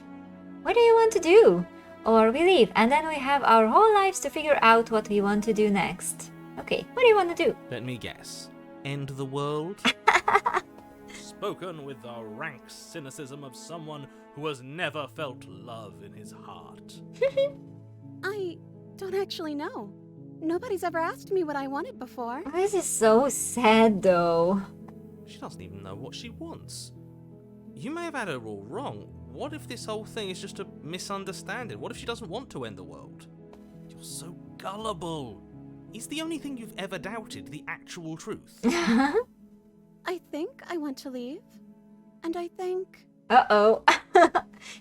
What do you want to do? Or we leave and then we have our whole lives to figure out what we want to do next. Okay, what do you want to do? Let me guess. End the world? Spoken with the rank cynicism of someone who has never felt love in his heart. I don't actually know. Nobody's ever asked me what I wanted before. This is so sad though. She doesn't even know what she wants. You may have had her all wrong. What if this whole thing is just a misunderstanding? What if she doesn't want to end the world? You're so gullible. Is the only thing you've ever doubted the actual truth? I think I want to leave. And I think... Uh-oh.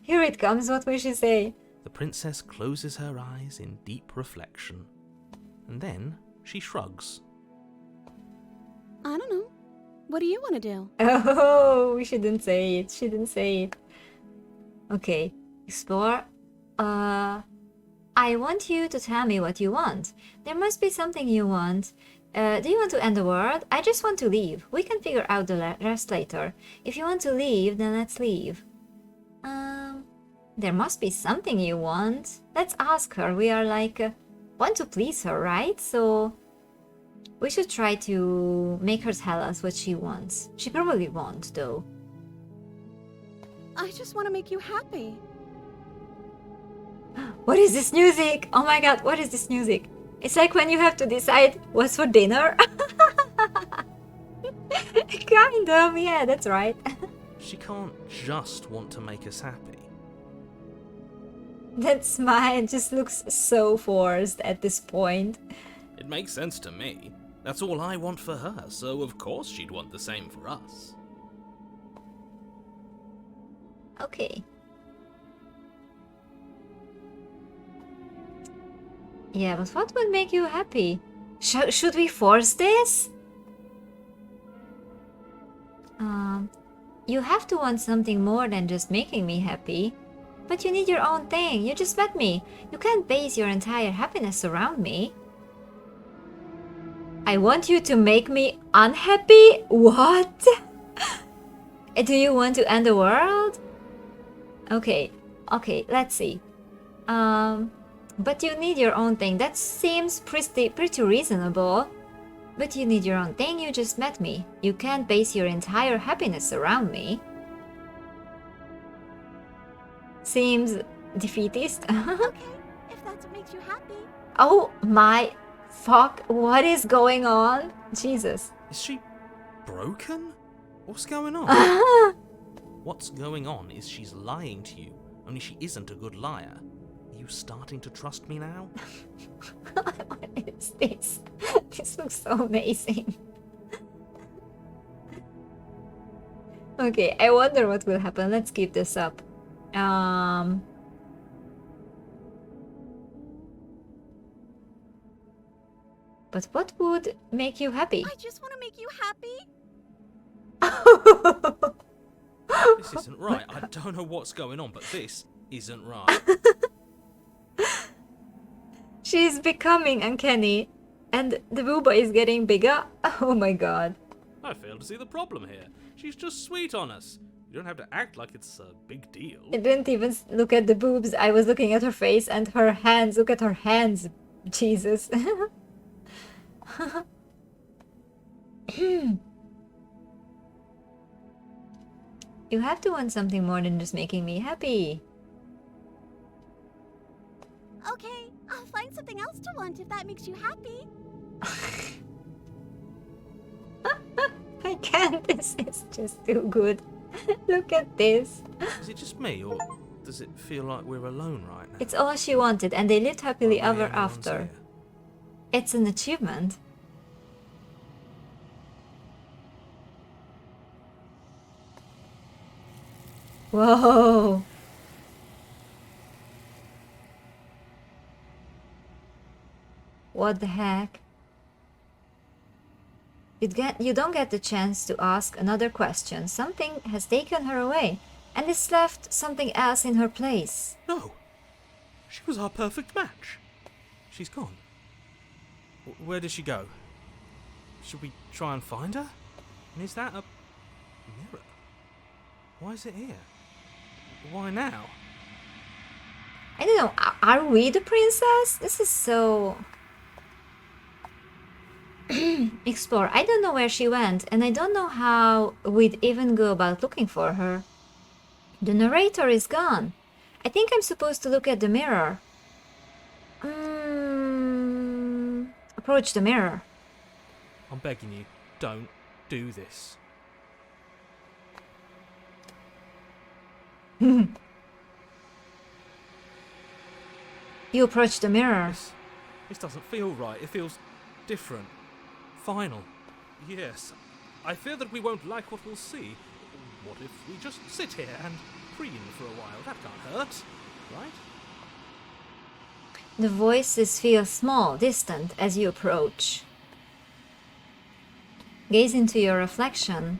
Here it comes, what will she say? The princess closes her eyes in deep reflection. And then she shrugs. I don't know. What do you want to do? Oh, we shouldn't say it. Shouldn't say it. Okay. Explore. I want you to tell me what you want. There must be something you want. Do you want to end the world? I just want to leave. We can figure out the rest later. If you want to leave, then let's leave. There must be something you want. Let's ask her. We are like, want to please her, right? So we should try to make her tell us what she wants. She probably won't, though. I just want to make you happy. What is this music? Oh my god, what is this music? It's like when you have to decide what's for dinner. Kind of, yeah, that's right. She can't just want to make us happy. That smile just looks so forced at this point. It makes sense to me. That's all I want for her, so of course she'd want the same for us. Okay. Yeah, but what would make you happy? Should we force this? You have to want something more than just making me happy. But you need your own thing. You just met me. You can't base your entire happiness around me. I want you to make me unhappy? What? Do you want to end the world? Okay, let's see. But you need your own thing. That seems pretty reasonable. But you need your own thing, you just met me. You can't base your entire happiness around me. Seems defeatist. Okay, if that's what makes you happy. Oh my fuck, what is going on? Jesus. Is she broken? What's going on? What's going on is she's lying to you, only she isn't a good liar. Are you starting to trust me now? What is this? This looks so amazing. Okay, I wonder what will happen. Let's keep this up. But what would make you happy? I just want to make you happy. This isn't right. I don't know what's going on, but this isn't right. She's becoming uncanny, and the booba is getting bigger. Oh my god. I fail to see the problem here. She's just sweet on us. You don't have to act like it's a big deal. I didn't even look at the boobs. I was looking at her face and her hands. Look at her hands. Jesus. You have to want something more than just making me happy. Okay, I'll find something else to want if that makes you happy. I can't. This is just too good. Look at this. Is it just me, or does it feel like we're alone right now? It's all she wanted, and they lived happily Hardly ever anyone's after. here. It's an achievement. Whoa. What the heck? You don't get the chance to ask another question. Something has taken her away, and it's left something else in her place. No! She was our perfect match. She's gone. Where did she go? Should we try and find her? And is that a mirror? Why is it here? Why now? I don't know, are we the princess? This is so... Explore. I don't know where she went, and I don't know how we'd even go about looking for her. The narrator is gone. I think I'm supposed to look at the mirror. Approach the mirror. I'm begging you, don't do this. You approach the mirror. This doesn't feel right. It feels different. Final. Yes. I fear that we won't like what we'll see. What if we just sit here and preen for a while? That can't hurt, right? The voices feel small, distant as you approach. Gaze into your reflection.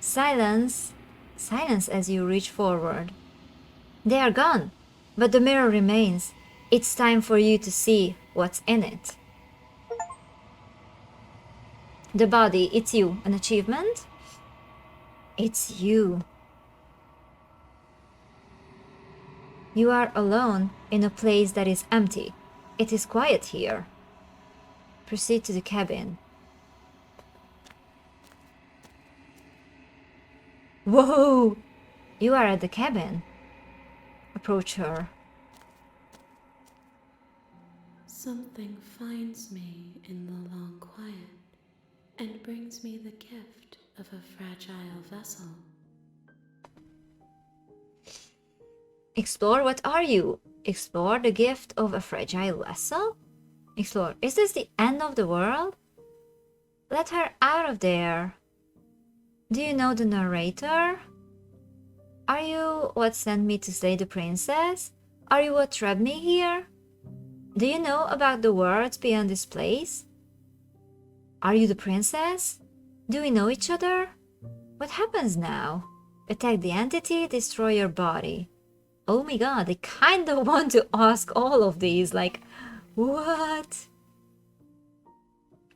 Silence. Silence as you reach forward. They are gone, but the mirror remains. It's time for you to see what's in it. The body, it's you. An achievement? It's you. You are alone in a place that is empty. It is quiet here. Proceed to the cabin. Whoa! You are at the cabin. Approach her. Something finds me in the long quiet and brings me the gift of a fragile vessel. Explore? What are you? Explore the gift of a fragile vessel? Explore. Is this the end of the world? Let her out of there. Do you know the narrator? Are you what sent me to slay the princess? Are you what trapped me here? Do you know about the worlds beyond this place? Are you the princess? Do we know each other? What happens now? Attack the entity, destroy your body. Oh my god, I kind of want to ask all of these, like, what?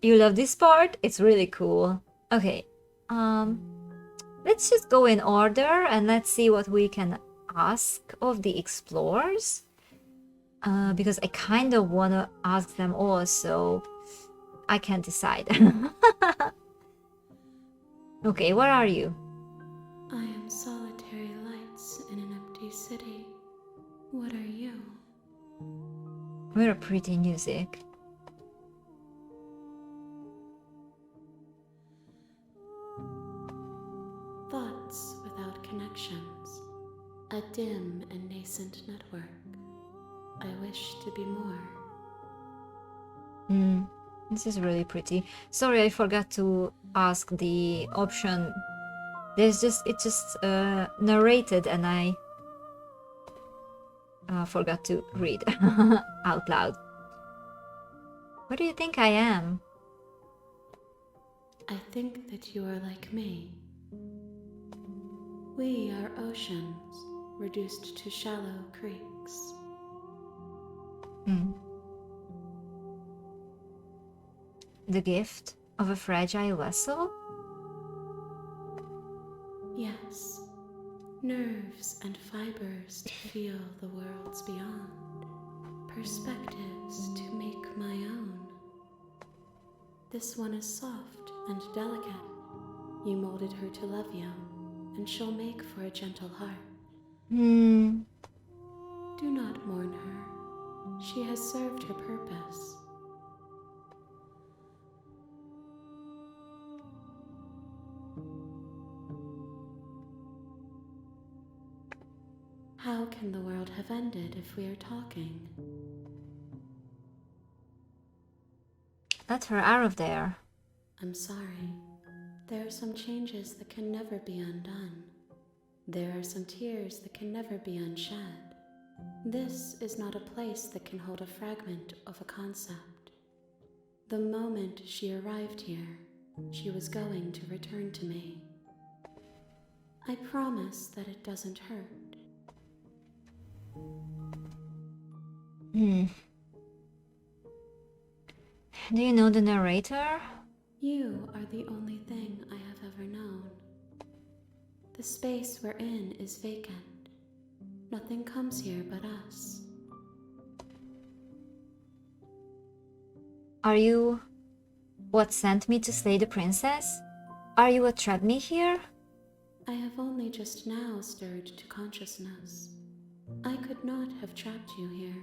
You love this part? It's really cool. Okay, let's just go in order and let's see what we can ask of the explorers. Because I kind of want to ask them all, so I can't decide. Okay, what are you? I am solitary lights in an empty city. What are you? Very pretty music. Thoughts without connections. A dim and nascent network. I wish to be more. This is really pretty. Sorry, I forgot to ask the option. It just narrated and I forgot to read out loud. What do you think I am? I think that you are like me. We are oceans, reduced to shallow creeks. The gift of a fragile vessel? Yes, nerves and fibers to feel the worlds beyond, perspectives to make my own. This one is soft and delicate. You molded her to love you, and she'll make for a gentle heart. Do not mourn her. She has served her purpose. How can the world have ended if we are talking? Let her out of there. I'm sorry. There are some changes that can never be undone. There are some tears that can never be unshed. This is not a place that can hold a fragment of a concept. The moment she arrived here, she was going to return to me. I promise that it doesn't hurt. Do you know the narrator? You are the only thing I have ever known. The space we're in is vacant. Nothing comes here but us. Are you what sent me to slay the princess? Are you what trapped me here? I have only just now stirred to consciousness. I could not have trapped you here,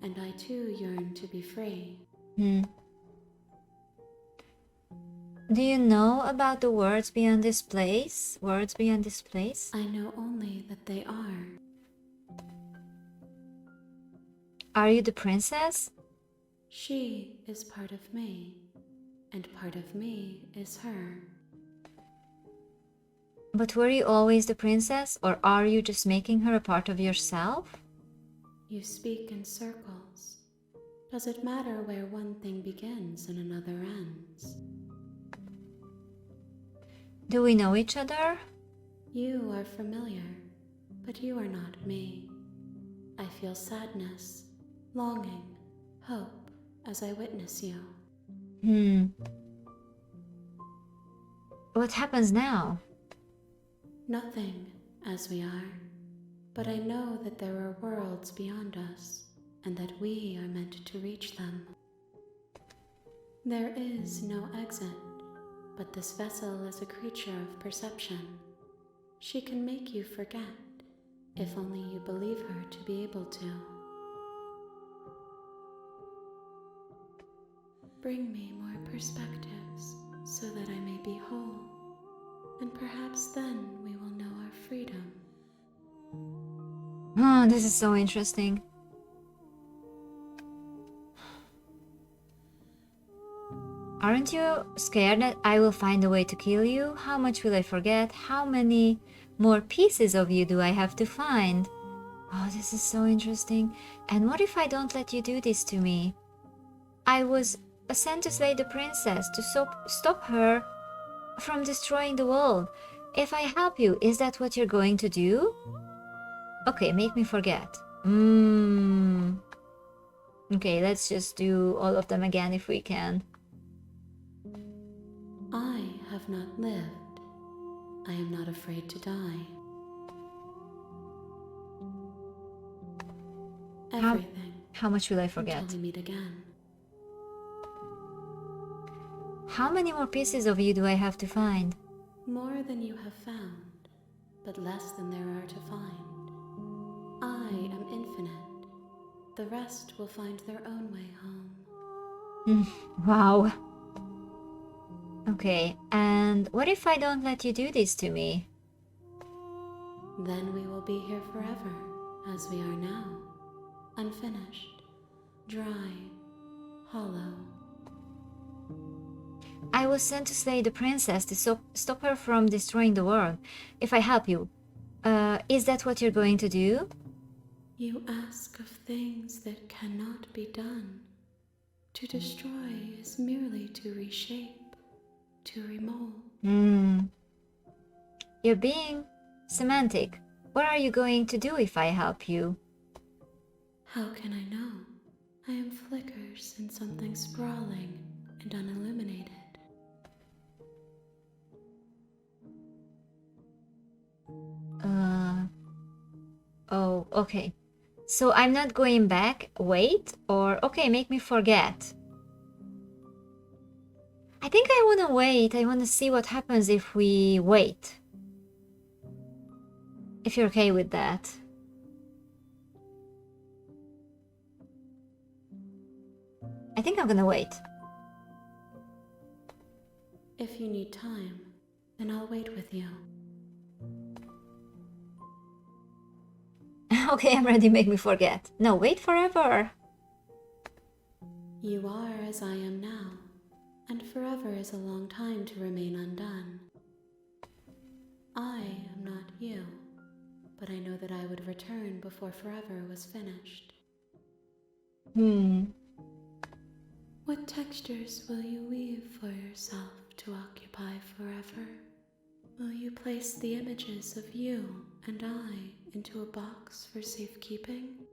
and I too yearn to be free. Do you know about the words beyond this place? Words beyond this place? I know only that they are. Are you the princess? She is part of me, and part of me is her. But were you always the princess, or are you just making her a part of yourself? You speak in circles. Does it matter where one thing begins and another ends? Do we know each other? You are familiar, but you are not me. I feel sadness, longing, hope as I witness you. What happens now? Nothing, as we are, but I know that there are worlds beyond us, and that we are meant to reach them. There is no exit, but this vessel is a creature of perception. She can make you forget, if only you believe her to be able to. Bring me more perspectives, so that I may be whole. and perhaps then we will know our freedom. Oh, this is so interesting. Aren't you scared that I will find a way to kill you? How much will I forget? How many more pieces of you do I have to find? Oh, this is so interesting. And what if I don't let you do this to me? I was sent to slay the princess, to stop her from destroying the world. If I help you, is that what you're going to do? Okay, make me forget. Okay, let's just do all of them again if we can. I have not lived. I am not afraid to die. Everything. How much will I forget? Until we meet again. How many more pieces of you do I have to find? More than you have found, but less than there are to find. I am infinite. The rest will find their own way home. Wow. Okay, and what if I don't let you do this to me? Then we will be here forever, as we are now. Unfinished, dry, hollow. I was sent to slay the princess to stop her from destroying the world. If I help you, is that what you're going to do? You ask of things that cannot be done. To destroy is merely to reshape, to remold. You're being semantic. What are you going to do if I help you? How can I know? I am flickers in something sprawling and unilluminated. Oh, okay. So I'm not going back, wait, or okay, make me forget. I think I want to wait. I want to see what happens if we wait. If you're okay with that. I think I'm gonna wait. If you need time, then I'll wait with you. Okay, I'm ready, make me forget. No, wait forever. You are as I am now, and forever is a long time to remain undone. I am not you, but I know that I would return before forever was finished. What textures will you weave for yourself to occupy forever? Will you place the images of you and I into a box for safekeeping?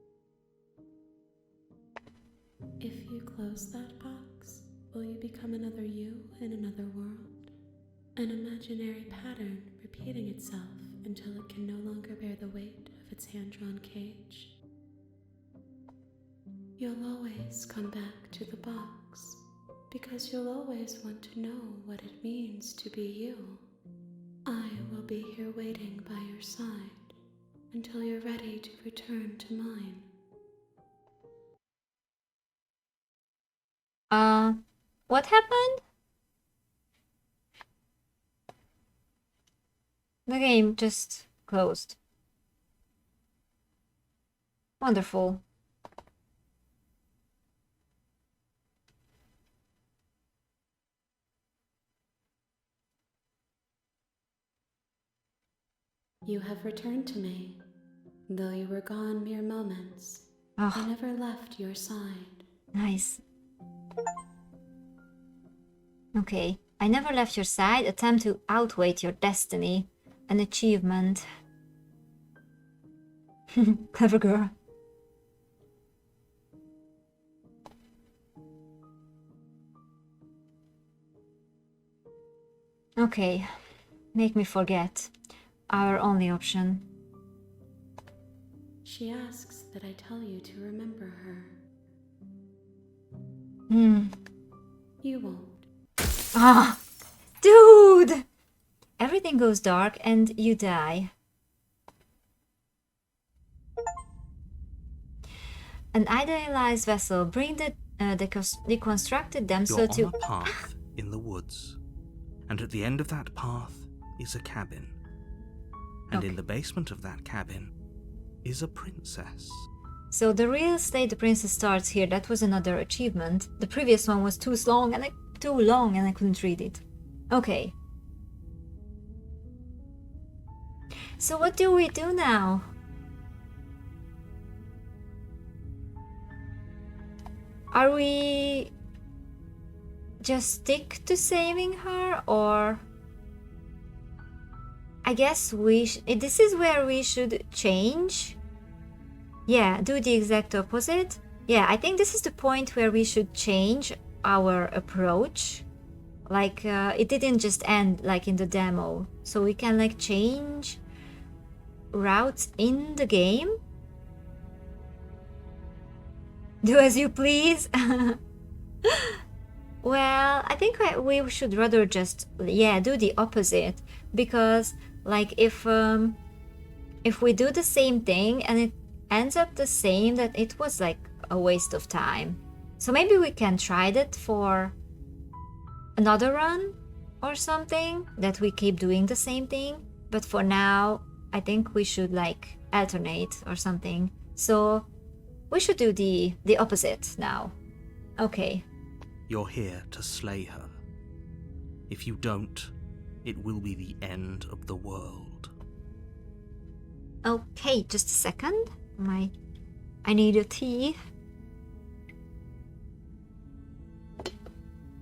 If you close that box, will you become another you in another world? An imaginary pattern repeating itself until it can no longer bear the weight of its hand-drawn cage? You'll always come back to the box, because you'll always want to know what it means to be you. I will be here waiting by your side until you're ready to return to mine. What happened? The game just closed. Wonderful. You have returned to me. Though you were gone mere moments, Oh, I never left your side. nice. Okay, I never left your side. Attempt to outweigh your destiny. An achievement. Clever girl. Okay, make me forget. Our only option. She asks that I tell you to remember her. You won't. Ah, dude! Everything goes dark and you die. An idealized vessel. Bring the deconstructed damsel You're to... on a path in the woods, and at the end of that path is a cabin. And in Okay. the basement of that cabin is a princess. So the real Slay the Princess starts here. That was another achievement. The previous one was too long and I couldn't read it. Okay. So what do we do now? Are we just stick to saving her, or I guess this is where we should change? Yeah, do the exact opposite. Yeah, I think this is the point where we should change our approach. Like, it didn't just end like in the demo. So we can like change routes in the game. Do as you please. Well, I think we should rather just, do the opposite. Because like if we do the same thing and it ends up the same, that it was like a waste of time. So maybe we can try that for another run or something, that we keep doing the same thing. But for now, I think we should like alternate or something. So we should do the opposite now. Okay. You're here to slay her. If you don't, it will be the end of the world. Okay, just a second. I need a tea.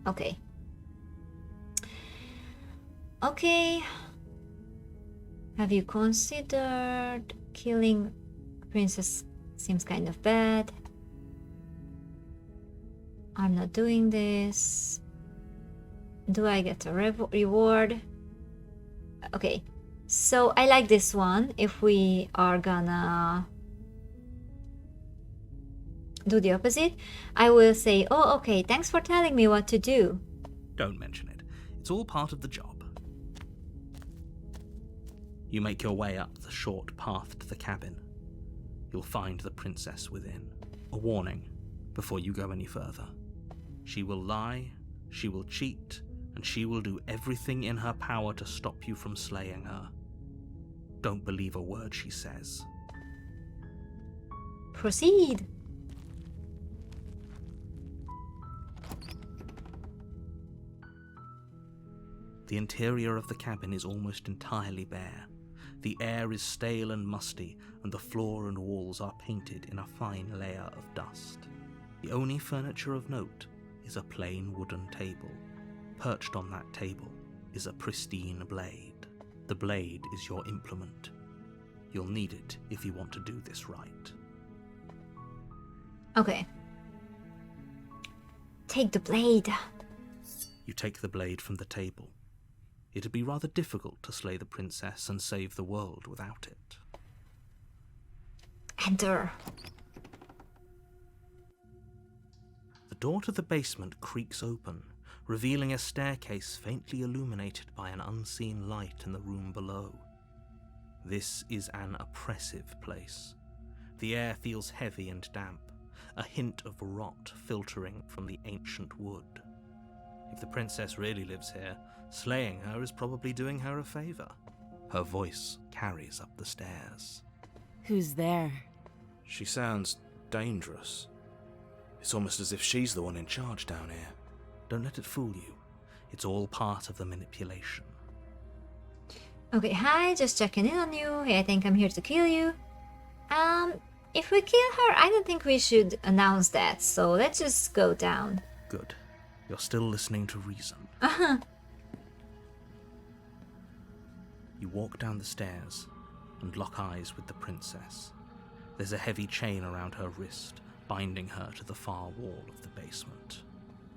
Okay. Okay. Have you considered killing Princess? Seems kind of bad. I'm not doing this. Do I get a reward? Okay. So I like this one. If we are gonna do the opposite, I will say, oh, okay, thanks for telling me what to do. Don't mention it. It's all part of the job. You make your way up the short path to the cabin. You'll find the princess within. A warning before you go any further. She will lie, she will cheat, and she will do everything in her power to stop you from slaying her. Don't believe a word she says. Proceed. The interior of the cabin is almost entirely bare. The air is stale and musty, and the floor and walls are painted in a fine layer of dust. The only furniture of note is a plain wooden table. Perched on that table is a pristine blade. The blade is your implement. You'll need it if you want to do this right. Okay. Take the blade. You take the blade from the table. It'd be rather difficult to slay the princess and save the world without it. Enter. The door to the basement creaks open, revealing a staircase faintly illuminated by an unseen light in the room below. This is an oppressive place. The air feels heavy and damp, a hint of rot filtering from the ancient wood. If the princess really lives here, slaying her is probably doing her a favor. Her voice carries up the stairs. Who's there? She sounds dangerous. It's almost as if she's the one in charge down here. Don't let it fool you. It's all part of the manipulation. Okay, hi, just checking in on you. Hey, I think I'm here to kill you. If we kill her, I don't think we should announce that, so let's just go down. Good. You're still listening to reason. Uh-huh. You walk down the stairs and lock eyes with the princess. There's a heavy chain around her wrist, binding her to the far wall of the basement.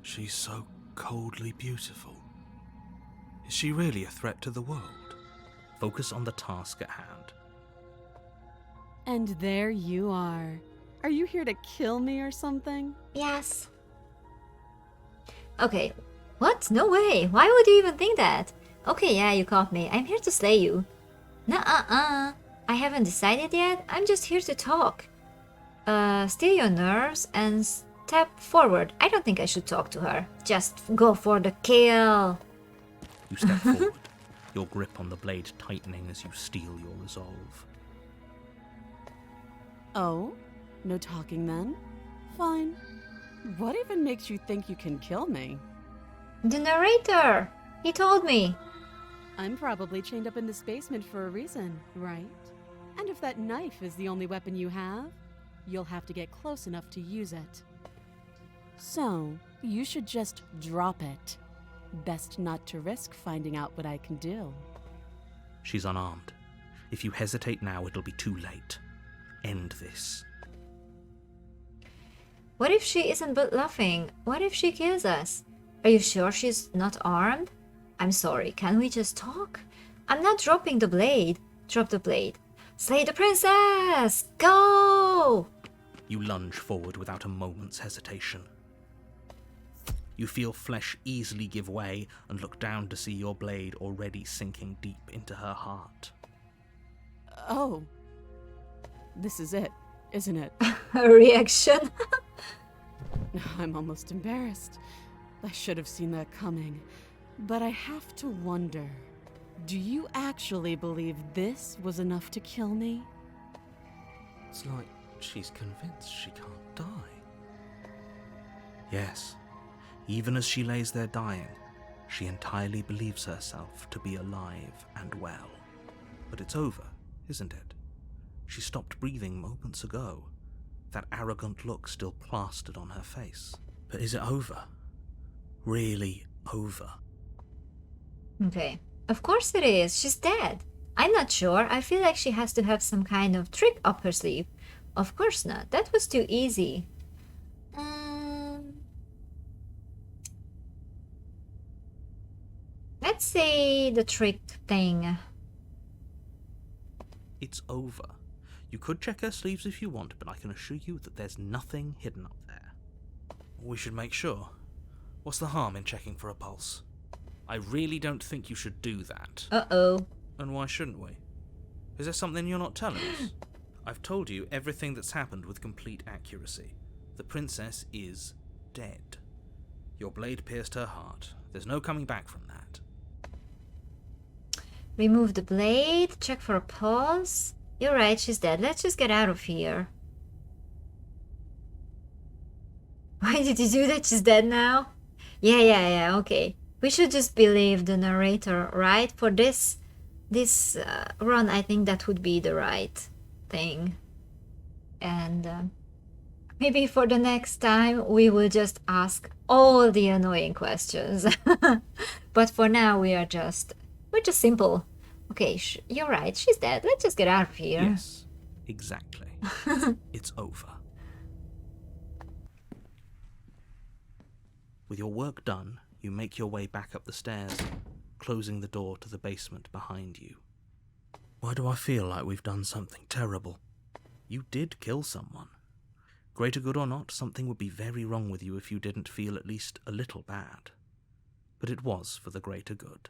She's so coldly beautiful. Is she really a threat to the world? Focus on the task at hand. And there you are. Are you here to kill me or something? Yes. Okay. What? No way. Why would you even think that? Okay, yeah, you caught me. I'm here to slay you. Nuh-uh-uh. I haven't decided yet. I'm just here to talk. Still your nerves and step forward. I don't think I should talk to her. Just go for the kill. You step forward. your grip on the blade tightening as you steel your resolve. Oh? No talking then? Fine. What even makes you think you can kill me? The narrator! He told me! I'm probably chained up in this basement for a reason, right? And if that knife is the only weapon you have, you'll have to get close enough to use it. So, you should just drop it. Best not to risk finding out what I can do. She's unarmed. If you hesitate now, it'll be too late. End this. What if she isn't bluffing? What if she kills us? Are you sure she's not armed? I'm sorry, can we just talk? I'm not dropping the blade. Drop the blade. Slay the princess! Go! You lunge forward without a moment's hesitation. You feel flesh easily give way and look down to see your blade already sinking deep into her heart. Oh. This is it, isn't it? Her reaction. I'm almost embarrassed. I should have seen that coming. But I have to wonder, do you actually believe this was enough to kill me? It's like she's convinced she can't die. Yes, even as she lays there dying, she entirely believes herself to be alive and well. But it's over, isn't it? She stopped breathing moments ago, that arrogant look still plastered on her face. But is it over? Really over? Okay. Of course it is. She's dead. I'm not sure. I feel like she has to have some kind of trick up her sleeve. Of course not. That was too easy. Let's say the trick thing. It's over. You could check her sleeves if you want, but I can assure you that there's nothing hidden up there. We should make sure. What's the harm in checking for a pulse? I really don't think you should do that. Uh-oh. And why shouldn't we? Is there something you're not telling us? I've told you everything that's happened with complete accuracy. The princess is dead. Your blade pierced her heart. There's no coming back from that. Remove the blade. Check for a pulse. You're right, she's dead. Let's just get out of here. Why did you do that? She's dead now? Yeah, okay. We should just believe the narrator, right? For this run, I think that would be the right thing. And maybe for the next time, we will just ask all the annoying questions. But for now, we're just simple. Okay, you're right, she's dead. Let's just get out of here. Yes, exactly. It's over. With your work done, you make your way back up the stairs, closing the door to the basement behind you. Why do I feel like we've done something terrible? You did kill someone. Greater good or not, something would be very wrong with you if you didn't feel at least a little bad. But it was for the greater good.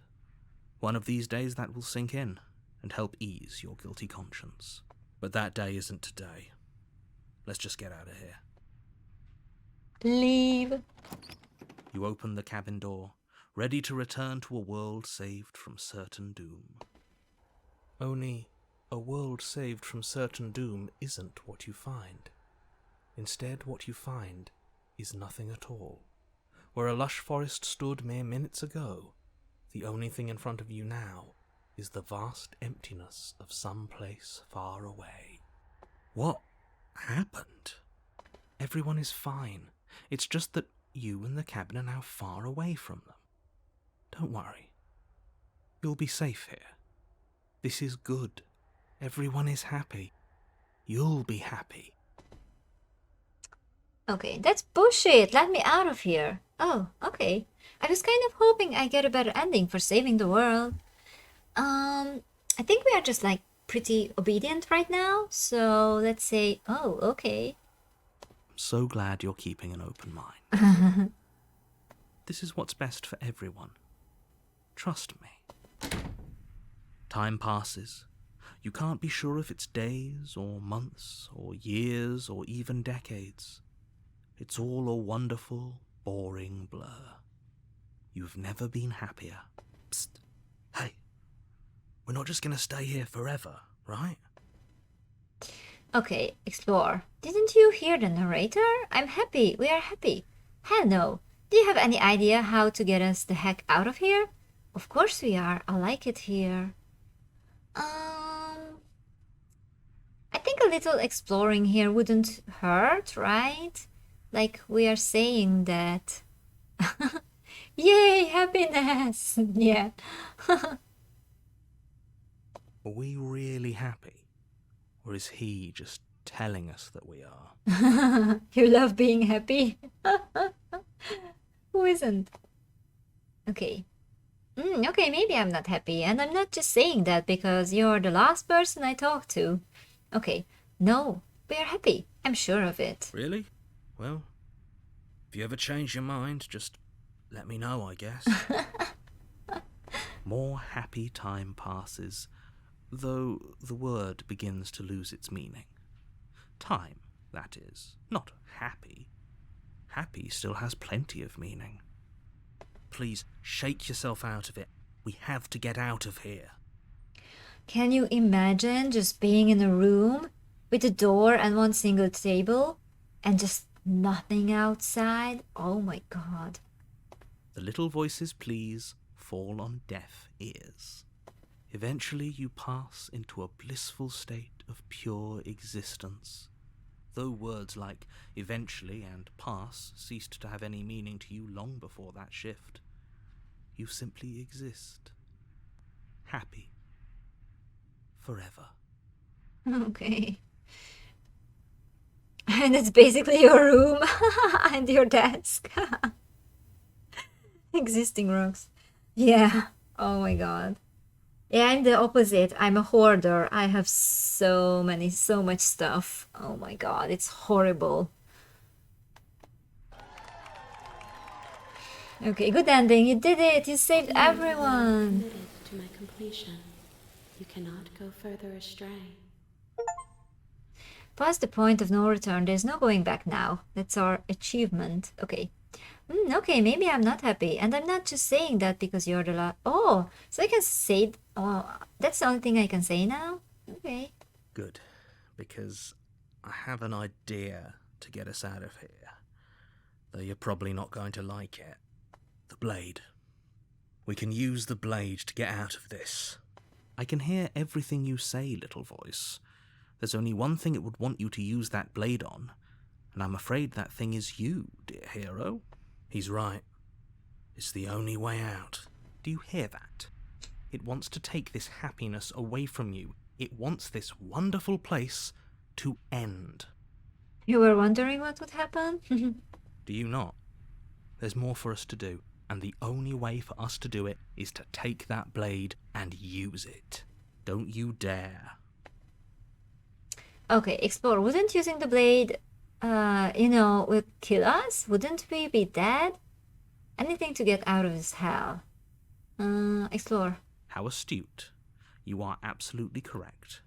One of these days that will sink in and help ease your guilty conscience. But that day isn't today. Let's just get out of here. Leave. You open the cabin door, ready to return to a world saved from certain doom. Only a world saved from certain doom isn't what you find. Instead, what you find is nothing at all. Where a lush forest stood mere minutes ago, the only thing in front of you now is the vast emptiness of some place far away. What happened? Everyone is fine. It's just that you and the cabin are now far away from them. Don't worry. You'll be safe here. This is good. Everyone is happy. You'll be happy. Okay, that's bullshit. Let me out of here. Oh, okay. I was kind of hoping I get a better ending for saving the world. I think we are just like pretty obedient right now. So let's say, oh, okay. I'm so glad you're keeping an open mind. This is what's best for everyone. Trust me. Time passes. You can't be sure if it's days or months or years or even decades. It's all a wonderful, boring blur. You've never been happier. Psst. Hey, We're not just gonna stay here forever, right? Okay, explore. Didn't you hear the narrator? I'm happy. We are happy. Hell no. Do you have any idea how to get us the heck out of here? Of course we are. I like it here. I think a little exploring here wouldn't hurt, right? Like we are saying that. Yay, happiness! Yeah. Are we really happy? Or is he just telling us that we are? You love being happy? Who isn't? Okay. Okay, maybe I'm not happy, and I'm not just saying that because you're the last person I talked to. Okay, no, we are happy. I'm sure of it. Really? Well, if you ever change your mind, just let me know, I guess. More happy time passes, though the word begins to lose its meaning. Time, that is, not happy. Happy still has plenty of meaning. Please, shake yourself out of it. We have to get out of here. Can you imagine just being in a room with a door and one single table and just nothing outside? Oh my god. The little voice's pleas fall on deaf ears. Eventually you pass into a blissful state of pure existence. Though words like eventually and pass ceased to have any meaning to you long before that shift, you simply exist. Happy. Forever. Okay. And it's basically your room and your desk. Existing rocks. Yeah. Oh my god. Yeah, I'm the opposite. I'm a hoarder. I have so much stuff. Oh my god, it's horrible. Okay, good ending. You did it. You saved You are everyone. committed to my completion. You cannot go further astray. Past the point of no return. There's no going back now. That's our achievement. Okay. Okay, maybe I'm not happy. And I'm not just saying that because you're the last. Oh, so I can say... Oh, that's the only thing I can say now? Okay. Good, because I have an idea to get us out of here. Though you're probably not going to like it. The blade. We can use the blade to get out of this. I can hear everything you say, little voice. There's only one thing it would want you to use that blade on, and I'm afraid that thing is you, dear hero. He's right. It's the only way out. Do you hear that? It wants to take this happiness away from you. It wants this wonderful place to end. You were wondering what would happen? Do you not? There's more for us to do, and the only way for us to do it is to take that blade and use it. Don't you dare. Okay, explore. Wouldn't using the blade, would kill us? Wouldn't we be dead? Anything to get out of this hell. Explore. How astute. You are absolutely correct.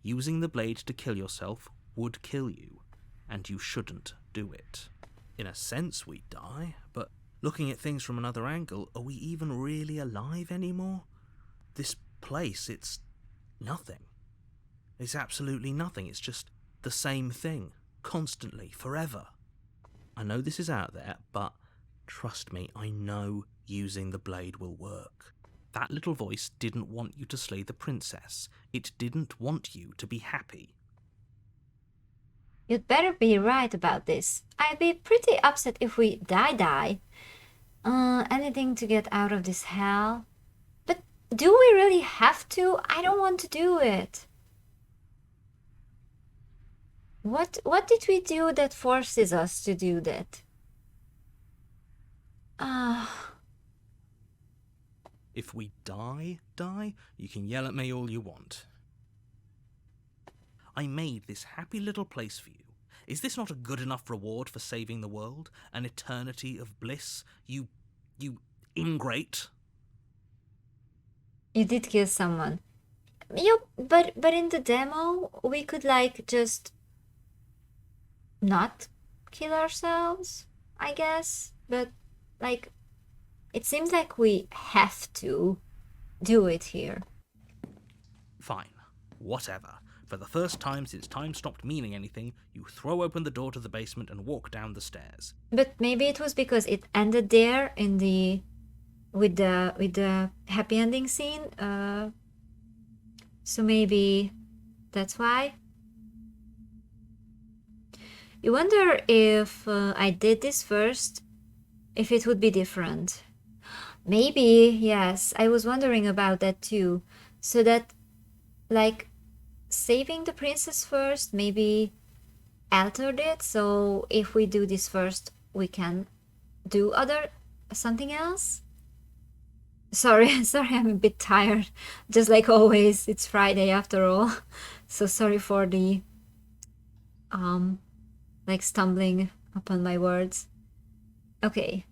Using the blade to kill yourself would kill you, and you shouldn't do it. In a sense, we die, but looking at things from another angle, are we even really alive anymore? This place, it's nothing. It's absolutely nothing. It's just the same thing, constantly, forever. I know this is out there, but trust me, I know using the blade will work. That little voice didn't want you to slay the princess. It didn't want you to be happy. You'd better be right about this. I'd be pretty upset if we die. Anything to get out of this hell. But do we really have to? I don't want to do it. What did we do that forces us to do that? If we die, you can yell at me all you want. I made this happy little place for you. Is this not a good enough reward for saving the world? An eternity of bliss? You ingrate. You did kill someone. But in the demo, we could just not kill ourselves, I guess. But it seems like we have to do it here. Fine. Whatever. For the first time since time stopped meaning anything, you throw open the door to the basement and walk down the stairs. But maybe it was because it ended there in the with the happy ending scene. So maybe that's why. You wonder if I did this first, if it would be different. Maybe, yes, I was wondering about that too. So that, like, saving the princess first maybe altered it. So if we do this first, we can do something else. Sorry, I'm a bit tired. Just like always, it's Friday after all. So sorry for the like stumbling upon my words. Okay.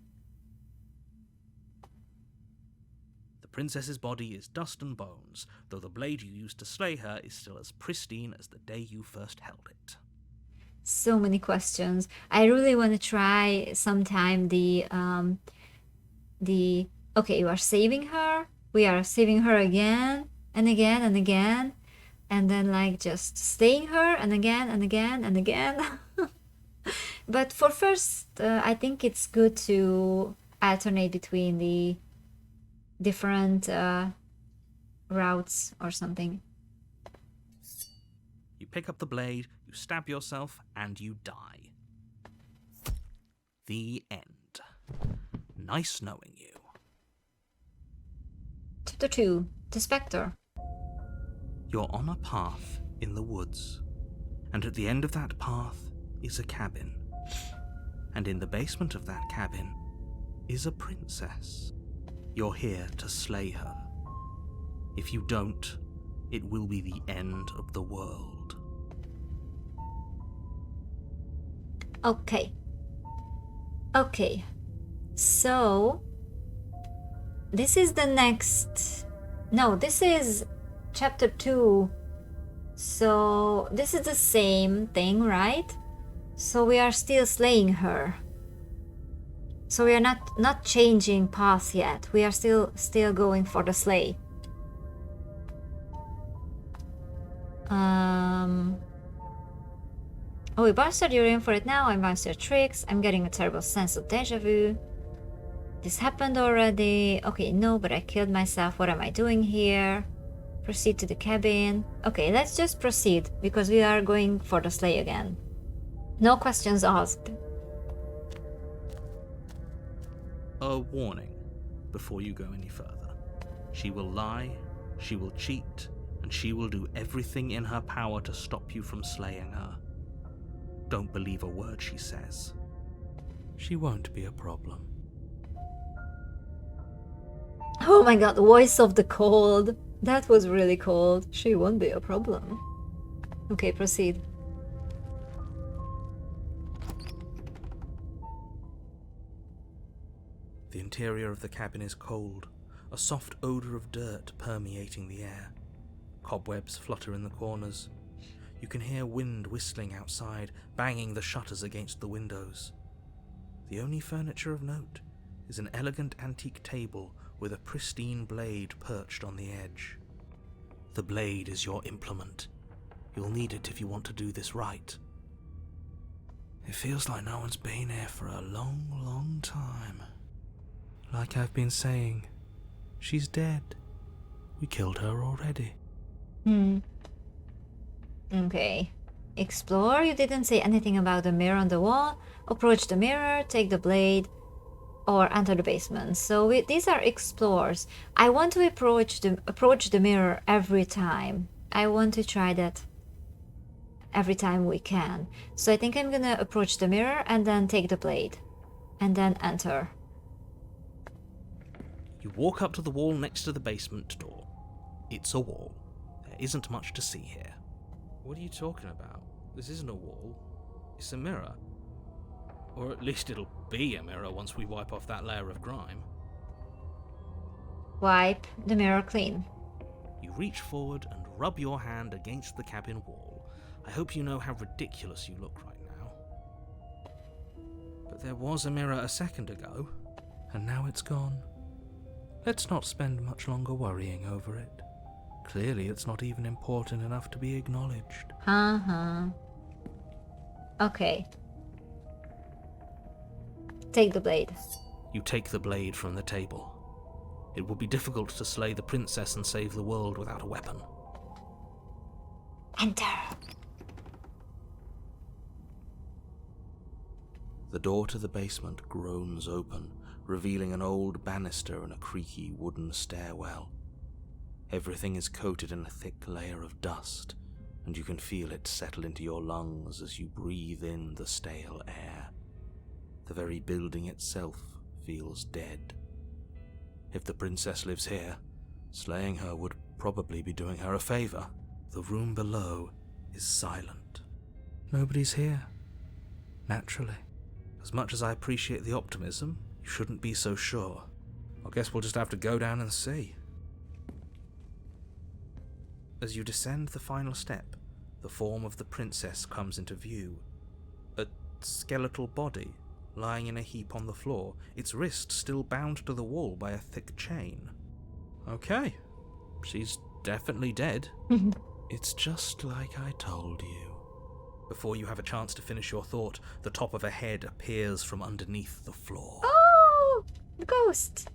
The princess's body is dust and bones, though the blade you used to slay her is still as pristine as the day you first held it. So many questions. I really want to try sometime the okay, you are saving her, we are saving her again and again and again, and then like just slaying her and again and again and again. But for first, I think it's good to alternate between the different routes or something. You pick up the blade, you stab yourself, and you die. The end. Nice knowing you. Chapter 2. The Spectre. You're on a path in the woods, and at the end of that path is a cabin. And in the basement of that cabin is a princess. You're here to slay her. If you don't, it will be the end of the world. Okay. So this is the next. No, this is chapter 2. So this is the same thing, right? So we are still slaying her. So we are not changing path yet. We are still going for the slay. Oh, we bastard, you're in for it now. I mastered tricks. I'm getting a terrible sense of deja vu. This happened already. Okay, no, but I killed myself. What am I doing here? Proceed to the cabin. Okay, let's just proceed, because we are going for the slay again. No questions asked. A warning before you go any further. She will lie, she will cheat, and she will do everything in her power to stop you from slaying her. Don't believe a word she says. She won't be a problem. Oh my god, voice of the cold. That was really cold. She won't be a problem. Okay, proceed. The interior of the cabin is cold, a soft odour of dirt permeating the air. Cobwebs flutter in the corners. You can hear wind whistling outside, banging the shutters against the windows. The only furniture of note is an elegant antique table with a pristine blade perched on the edge. The blade is your implement. You'll need it if you want to do this right. It feels like no one's been here for a long, long time. Like I've been saying, she's dead. We killed her already. Okay. Explore. You didn't say anything about the mirror on the wall. Approach the mirror, take the blade, or enter the basement. So these are explores. I want to approach the mirror every time. I want to try that every time we can. So I think I'm gonna approach the mirror and then take the blade. And then enter. You walk up to the wall next to the basement door. It's a wall. There isn't much to see here. What are you talking about? This isn't a wall. It's a mirror. Or at least it'll be a mirror once we wipe off that layer of grime. Wipe the mirror clean. You reach forward and rub your hand against the cabin wall. I hope you know how ridiculous you look right now. But there was a mirror a second ago, and now it's gone. Let's not spend much longer worrying over it. Clearly it's not even important enough to be acknowledged. Uh-huh. Okay. Take the blade. You take the blade from the table. It would be difficult to slay the princess and save the world without a weapon. Enter. The door to the basement groans open, revealing an old banister and a creaky wooden stairwell. Everything is coated in a thick layer of dust, and you can feel it settle into your lungs as you breathe in the stale air. The very building itself feels dead. If the princess lives here, slaying her would probably be doing her a favor. The room below is silent. Nobody's here. Naturally. As much as I appreciate the optimism, you shouldn't be so sure. I guess we'll just have to go down and see. As you descend the final step, the form of the princess comes into view. A skeletal body, lying in a heap on the floor, its wrist still bound to the wall by a thick chain. Okay, she's definitely dead. It's just like I told you. Before you have a chance to finish your thought, the top of a head appears from underneath the floor. Oh! The ghost!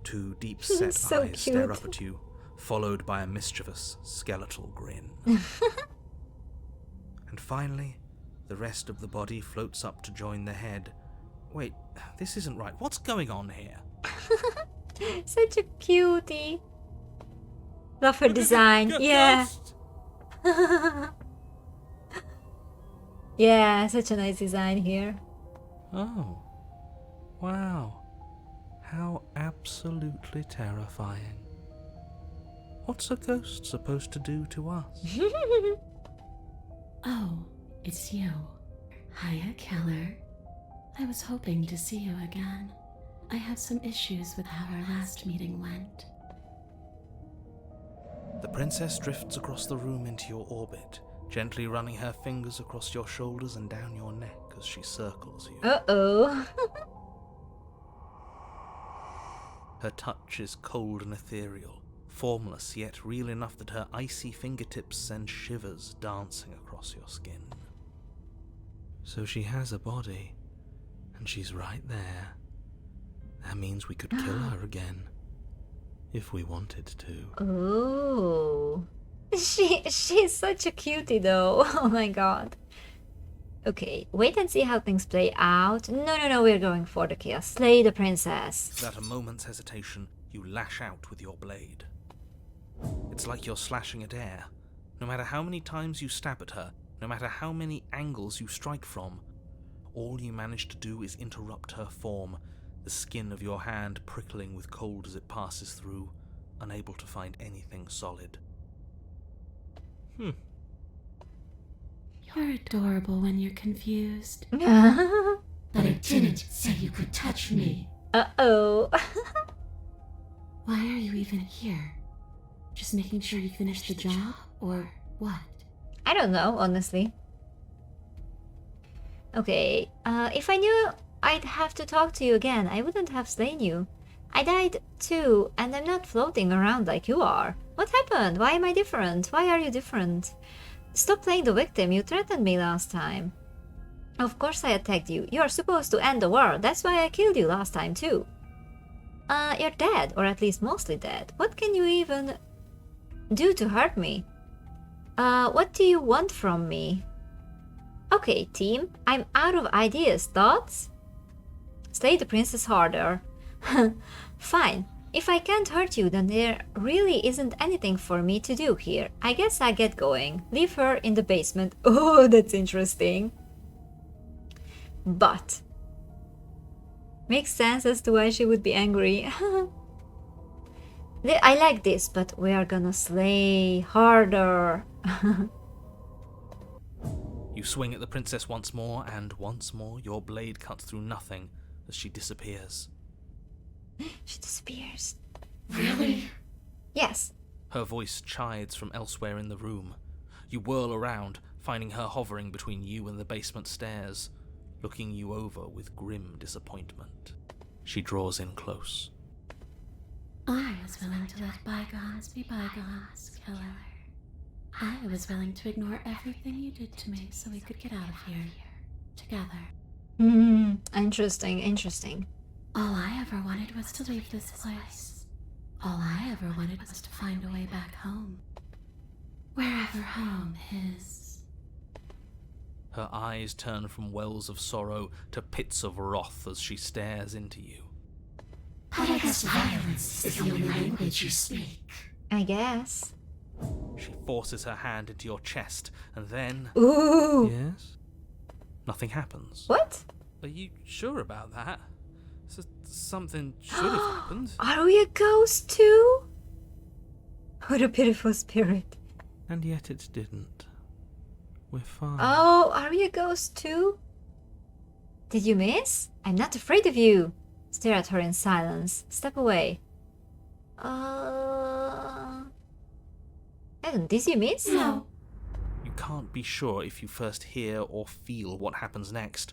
Two deep-set So eyes stare cute. up at you, followed by a mischievous skeletal grin. And finally, the rest of the body floats up to join the head. Wait, this isn't right. What's going on here? Such a cutie. Love her design. Yeah. Yeah, such a nice design here. Oh. Wow. How absolutely terrifying. What's a ghost supposed to do to us? Oh, it's you. Hiya, Keller. I was hoping to see you again. I had some issues with how our last meeting went. The princess drifts across the room into your orbit, gently running her fingers across your shoulders and down your neck as she circles you. Uh-oh. Her touch is cold and ethereal, formless yet real enough that her icy fingertips send shivers dancing across your skin. So she has a body, and she's right there. That means we could kill her again, if we wanted to. Oh. She's such a cutie though. Oh my god. Okay, wait and see how things play out. No, we're going for the kill. Slay the princess. Without a moment's hesitation, you lash out with your blade. It's like you're slashing at air. No matter how many times you stab at her, no matter how many angles you strike from, all you manage to do is interrupt her form, the skin of your hand prickling with cold as it passes through, unable to find anything solid. You're adorable when you're confused. Uh-oh. But I didn't say you could touch me. Why are you even here? Just making sure you finish the job, or what? I don't know, honestly. Okay, if I knew I'd have to talk to you again, I wouldn't have slain you. I died too, and I'm not floating around like you are. What happened? Why am I different? Why are you different? Stop playing the victim, you threatened me last time. Of course I attacked you. You're supposed to end the world, that's why I killed you last time too. You're dead, or at least mostly dead. What can you even do to hurt me? What do you want from me? Okay, team, I'm out of ideas. Thoughts? Slay the princess harder. Fine. If I can't hurt you, then there really isn't anything for me to do here. I guess I get going. Leave her in the basement. Oh, that's interesting. But makes sense as to why she would be angry. I like this, but we are gonna slay harder. You swing at the princess once more, and once more your blade cuts through nothing as she disappears. She disappears. Really? Yes. Her voice chides from elsewhere in the room. You whirl around, finding her hovering between you and the basement stairs, looking you over with grim disappointment. She draws in close. I was willing to let bygones be bygones, killer. I was willing to ignore everything you did to me so we could get out of here. Together. Interesting, interesting. All I ever wanted was to leave this place. All I ever wanted was to find a way back home. Wherever home is. Her eyes turn from wells of sorrow to pits of wrath as she stares into you. But I guess violence is the only language you speak. I guess. She forces her hand into your chest, and then... Ooh! Yes? Nothing happens. What? Are you sure about that? Something should have happened. Are we a ghost too? What a pitiful spirit. And yet it didn't. We're fine. Oh, are we a ghost too? Did you miss? I'm not afraid of you. Stare at her in silence. Step away. Adam, did you miss? No. You can't be sure if you first hear or feel what happens next,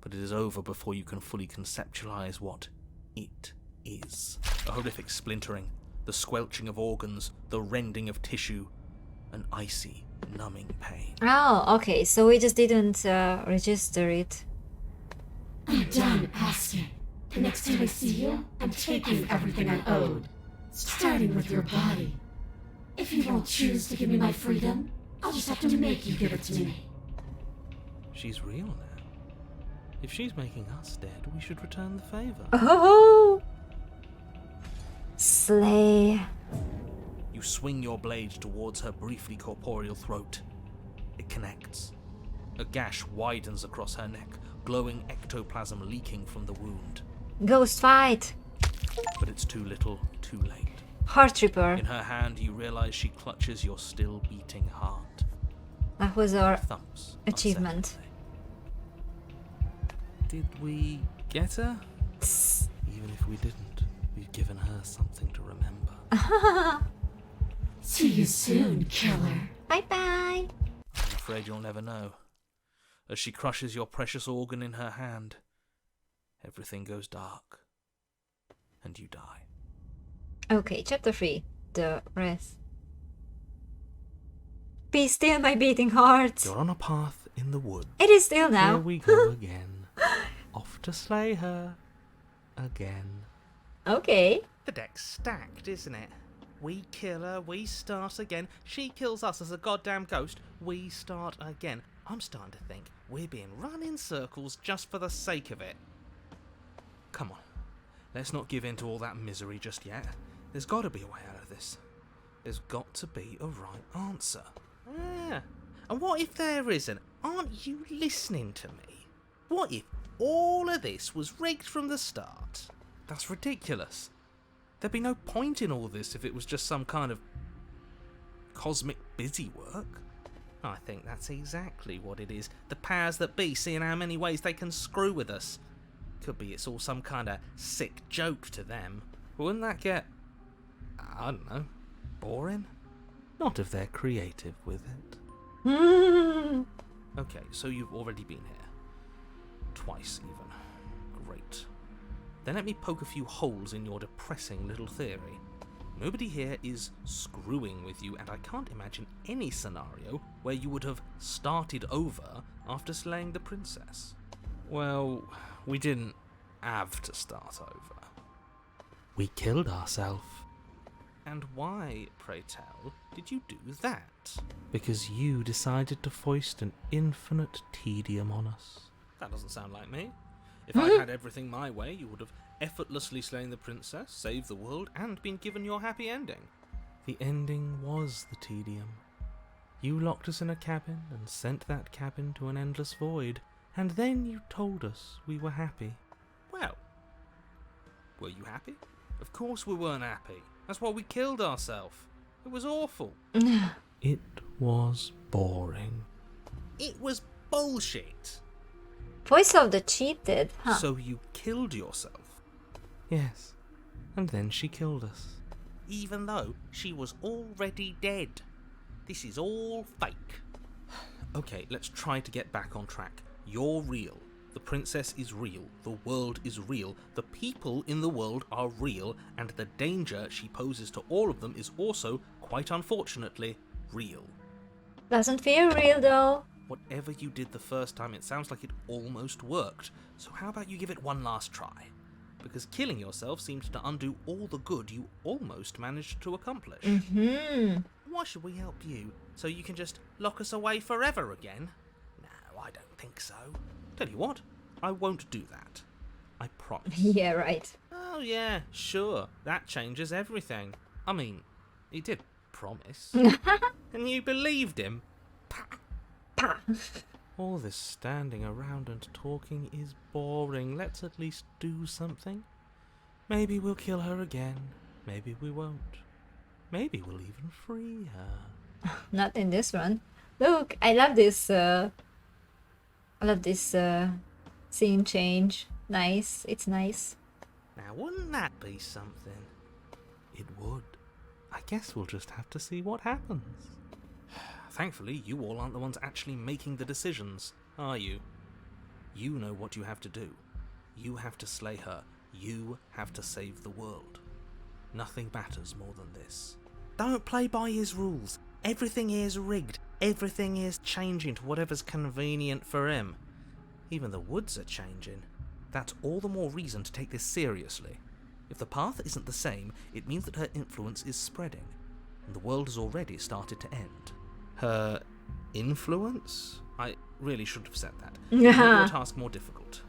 but it is over before you can fully conceptualize what it is. A horrific splintering, the squelching of organs, the rending of tissue, an icy, numbing pain. Oh, okay, so we just didn't register it. I'm done asking. The next time I see you, I'm taking everything I owed. Starting with your body. If you won't choose to give me my freedom, I'll just have to make you give it to me. She's real now. If she's making us dead, we should return the favor. Oh! Slay. You swing your blade towards her briefly corporeal throat. It connects. A gash widens across her neck, glowing ectoplasm leaking from the wound. Ghost fight. But it's too little, too late. Heart Ripper. In her hand, you realize she clutches your still beating heart. That was our Thumps achievement. unsettlingly. Did we get her? Tss. Even if we didn't, we've given her something to remember. See you soon, killer. Bye-bye. I'm afraid you'll never know. As she crushes your precious organ in her hand, everything goes dark, and you die. Okay, chapter 3. The rest. Be still, my beating heart. You're on a path in the woods. It is still Here now. we go again. Off to slay her. Again. Okay. The deck's stacked, isn't it? We kill her, we start again. She kills us as a goddamn ghost, we start again. I'm starting to think we're being run in circles just for the sake of it. Come on, let's not give in to all that misery just yet. There's got to be a way out of this. There's got to be a right answer. Yeah. And what if there isn't? Aren't you listening to me? What if all of this was rigged from the start? That's ridiculous. There'd be no point in all this if it was just some kind of cosmic busy work. I think that's exactly what it is. The powers that be seeing how many ways they can screw with us. Could be it's all some kind of sick joke to them. Wouldn't that get, I don't know, boring? Not if they're creative with it. Okay, so you've already been here. Twice even. Great. Then let me poke a few holes in your depressing little theory. Nobody here is screwing with you, and I can't imagine any scenario where you would have started over after slaying the princess. Well, we didn't have to start over. We killed ourselves. And why, pray tell, did you do that? Because you decided to foist an infinite tedium on us. That doesn't sound like me. If I'd had everything my way, you would have effortlessly slain the princess, saved the world, and been given your happy ending. The ending was the tedium. You locked us in a cabin and sent that cabin to an endless void, and then you told us we were happy. Well, were you happy? Of course we weren't happy. That's why we killed ourselves. It was awful. It was boring. It was bullshit. Voice of the cheated, huh? So you killed yourself, Yes, and then she killed us. even though she was already dead. This is all fake. Okay, let's try to get back on track. You're real. The princess is real, the world is real, the people in the world are real, and the danger she poses to all of them is also, quite unfortunately, real. Doesn't feel real though. Whatever you did the first time, it sounds like it almost worked. So how about you give it one last try? Because killing yourself seems to undo all the good you almost managed to accomplish. Why should we help you? So you can just lock us away forever again? No, I don't think so. Tell you what, I won't do that. I promise. Yeah, right. Oh yeah, sure. That changes everything. I mean, he did promise. And you believed him? All this standing around and talking is boring. Let's at least do something. Maybe we'll kill her again. Maybe we won't. Maybe we'll even free her. Not in this one. Look, I love this. Scene change. Nice. It's nice. Now, wouldn't that be something? It would. I guess we'll just have to see what happens. Thankfully, you all aren't the ones actually making the decisions, are you? You know what you have to do. You have to slay her. You have to save the world. Nothing matters more than this. Don't play by his rules. Everything is rigged. Everything is changing to whatever's convenient for him. Even the woods are changing. That's all the more reason to take this seriously. If the path isn't the same, it means that her influence is spreading, and the world has already started to end. Her influence? I really shouldn't have said that. It made your task more difficult.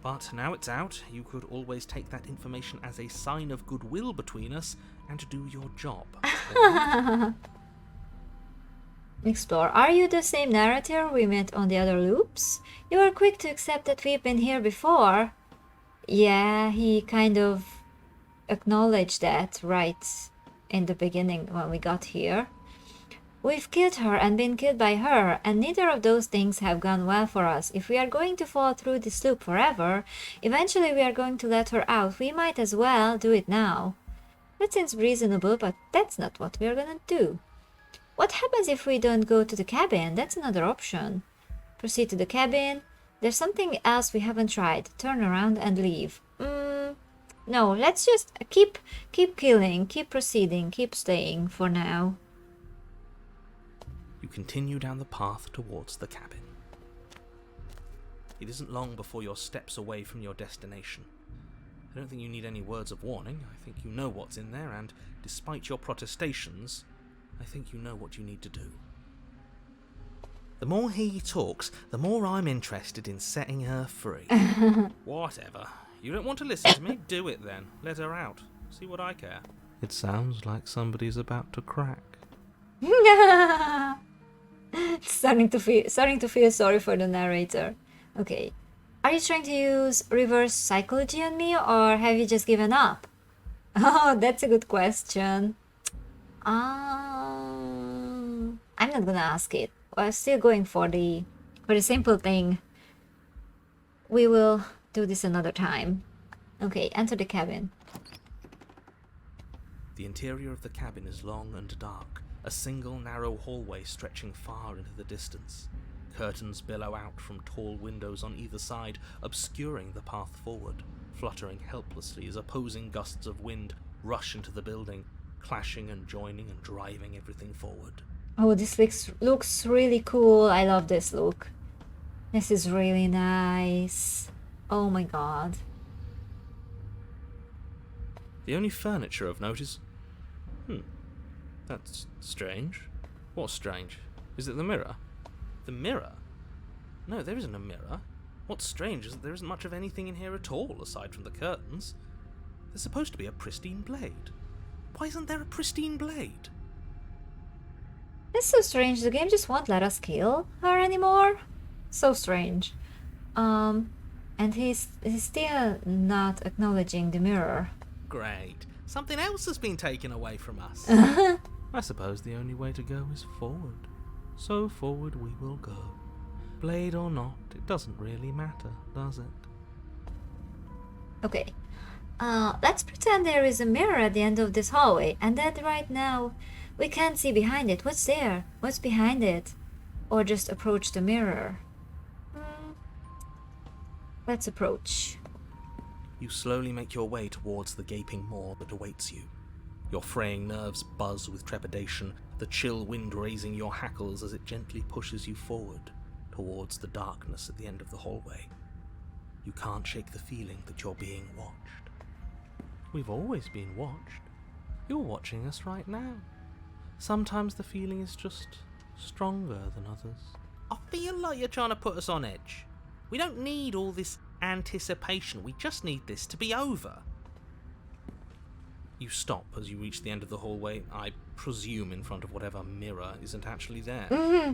But now it's out, you could always take that information as a sign of goodwill between us and do your job. Explore. Are you the same narrator we met on the other loops? You are quick to accept that we've been here before. Yeah, he kind of acknowledged that right in the beginning when we got here. We've killed her and been killed by her, and neither of those things have gone well for us. If we are going to follow through this loop forever, eventually we are going to let her out. We might as well do it now. That seems reasonable, but that's not what we are gonna do. What happens if we don't go to the cabin? That's another option. Proceed to the cabin. There's something else we haven't tried. Turn around and leave. No, let's just keep killing, keep proceeding, keep staying for now. You continue down the path towards the cabin. It isn't long before you're steps away from your destination. I don't think you need any words of warning. I think you know what's in there, and despite your protestations, I think you know what you need to do. The more he talks, the more I'm interested in setting her free. Whatever. You don't want to listen to me? Do it then. Let her out. See what I care. It sounds like somebody's about to crack. starting to feel sorry for the narrator. Okay. Are you trying to use reverse psychology on me, or have you just given up? Oh, that's a good question. I'm not gonna ask it. We're still going for the simple thing. We will do this another time. Okay, enter the cabin. The interior of the cabin is long and dark, a single narrow hallway stretching far into the distance. Curtains billow out from tall windows on either side, obscuring the path forward, fluttering helplessly as opposing gusts of wind rush into the building, clashing and joining and driving everything forward. Oh, this looks really cool. I love this look. This is really nice. Oh my god. The only furniture of note is... That's strange. What's strange? Is it the mirror? The mirror? No, there isn't a mirror. What's strange is that there isn't much of anything in here at all, aside from the curtains. There's supposed to be a pristine blade. Why isn't there a pristine blade? That's so strange. The game just won't let us kill her anymore. So strange. And he's still not acknowledging the mirror. Great. Something else has been taken away from us. I suppose the only way to go is forward. So forward we will go. Blade or not, it doesn't really matter, does it? Okay. Let's pretend there is a mirror at the end of this hallway, and that right now we can't see behind it. What's there? What's behind it? Or just approach the mirror. Let's approach. You slowly make your way towards the gaping maw that awaits you. Your fraying nerves buzz with trepidation, the chill wind raising your hackles as it gently pushes you forward towards the darkness at the end of the hallway. You can't shake the feeling that you're being watched. We've always been watched. You're watching us right now. Sometimes the feeling is just stronger than others. I feel like you're trying to put us on edge. We don't need all this anticipation. We just need this to be over. You stop as you reach the end of the hallway, I presume in front of whatever mirror isn't actually there. Mm-hmm.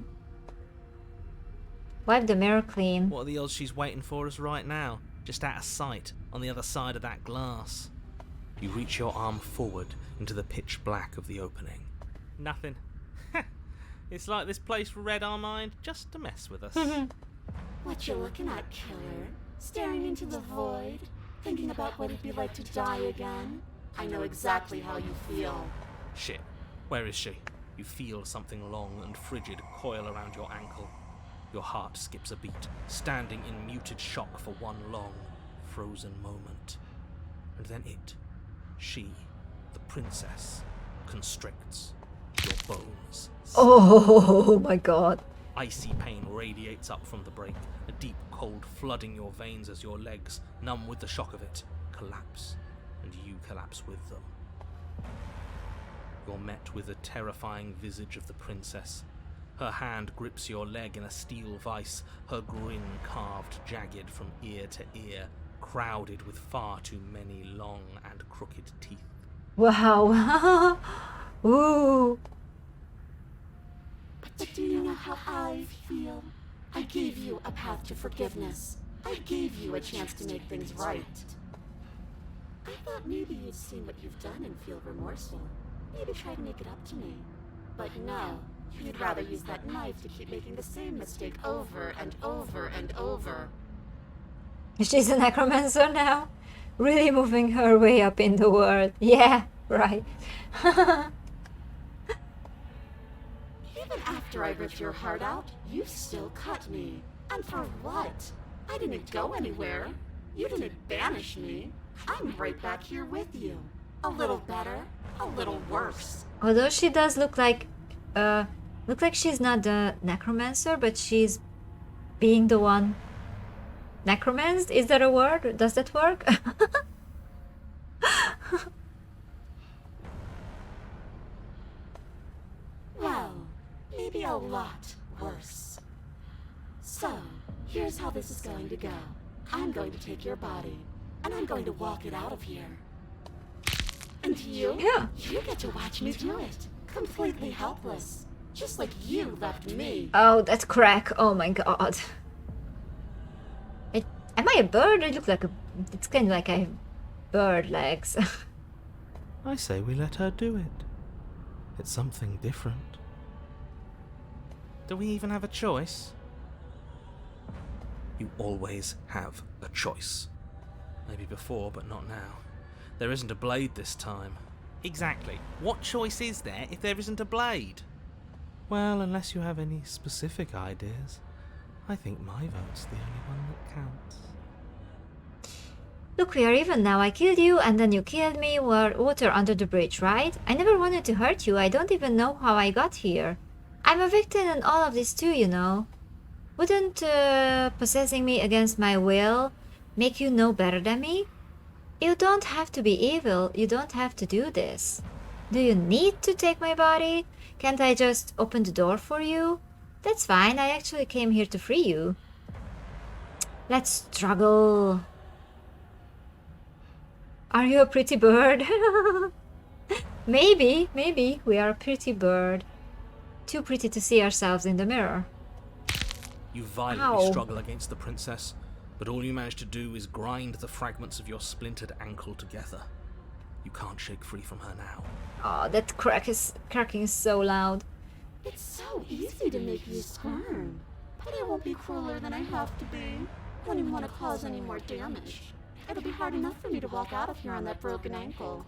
Wipe the mirror clean. What are the odds she's waiting for us right now? Just out of sight, on the other side of that glass. You reach your arm forward into the pitch black of the opening. Nothing. It's like this place read our mind just to mess with us. What you looking at, killer? Staring into the void? Thinking about what it'd be like to die again? I know exactly how you feel. Shit, where is she? You feel something long and frigid coil around your ankle. Your heart skips a beat, standing in muted shock for one long, frozen moment. And then she, the princess, constricts your bones. Oh my god. Icy pain radiates up from the break, a deep cold flooding your veins as your legs, numb with the shock of it, collapse, and you collapse with them. You're met with the terrifying visage of the princess. Her hand grips your leg in a steel vice, her grin carved jagged from ear to ear, crowded with far too many long and crooked teeth. Wow. Ooh. But do you know how I feel? I gave you a path to forgiveness. I gave you a chance to make things right. I thought maybe you'd seen what you've done and feel remorseful. Maybe try to make it up to me. But no, you'd rather use that knife to keep making the same mistake over and over and over. She's a necromancer now? Really moving her way up in the world. Yeah, right. Even after I ripped your heart out, you still cut me. And for what? I didn't go anywhere. You didn't banish me. I'm right back here with you. A little better, a little worse. Although she does look like she's not the necromancer, but she's being the one necromanced. Is that a word? Does that work? Well, maybe a lot worse. So, here's how this is going to go. I'm going to take your body, and I'm going to walk it out of here. And you? Yeah. You get to watch me do it. Completely helpless. Just like you left me. Oh, that crack. Oh my god. Am I a bird? I look like a... It's kind of like I have bird legs. I say we let her do it. It's something different. Do we even have a choice? You always have a choice. Maybe before, but not now. There isn't a blade this time. Exactly. What choice is there if there isn't a blade? Well, unless you have any specific ideas, I think my vote's the only one that counts. Look, we are even now. I killed you and then you killed me. We're water under the bridge, right? I never wanted to hurt you. I don't even know how I got here. I'm a victim in all of this too, you know. Wouldn't possessing me against my will make you know better than me? You don't have to be evil. You don't have to do this. Do you need to take my body? Can't I just open the door for you? That's fine. I actually came here to free you. Let's struggle. Are you a pretty bird? Maybe we are a pretty bird. Too pretty to see ourselves in the mirror. You violently Ow. struggle against the princess, but all you manage to do is grind the fragments of your splintered ankle together. You can't shake free from her now. Oh, that cracking is so loud. It's so easy to make you squirm. But I won't be crueler than I have to be. I don't even want to cause any more damage. It'll be hard enough for me to walk out of here on that broken ankle.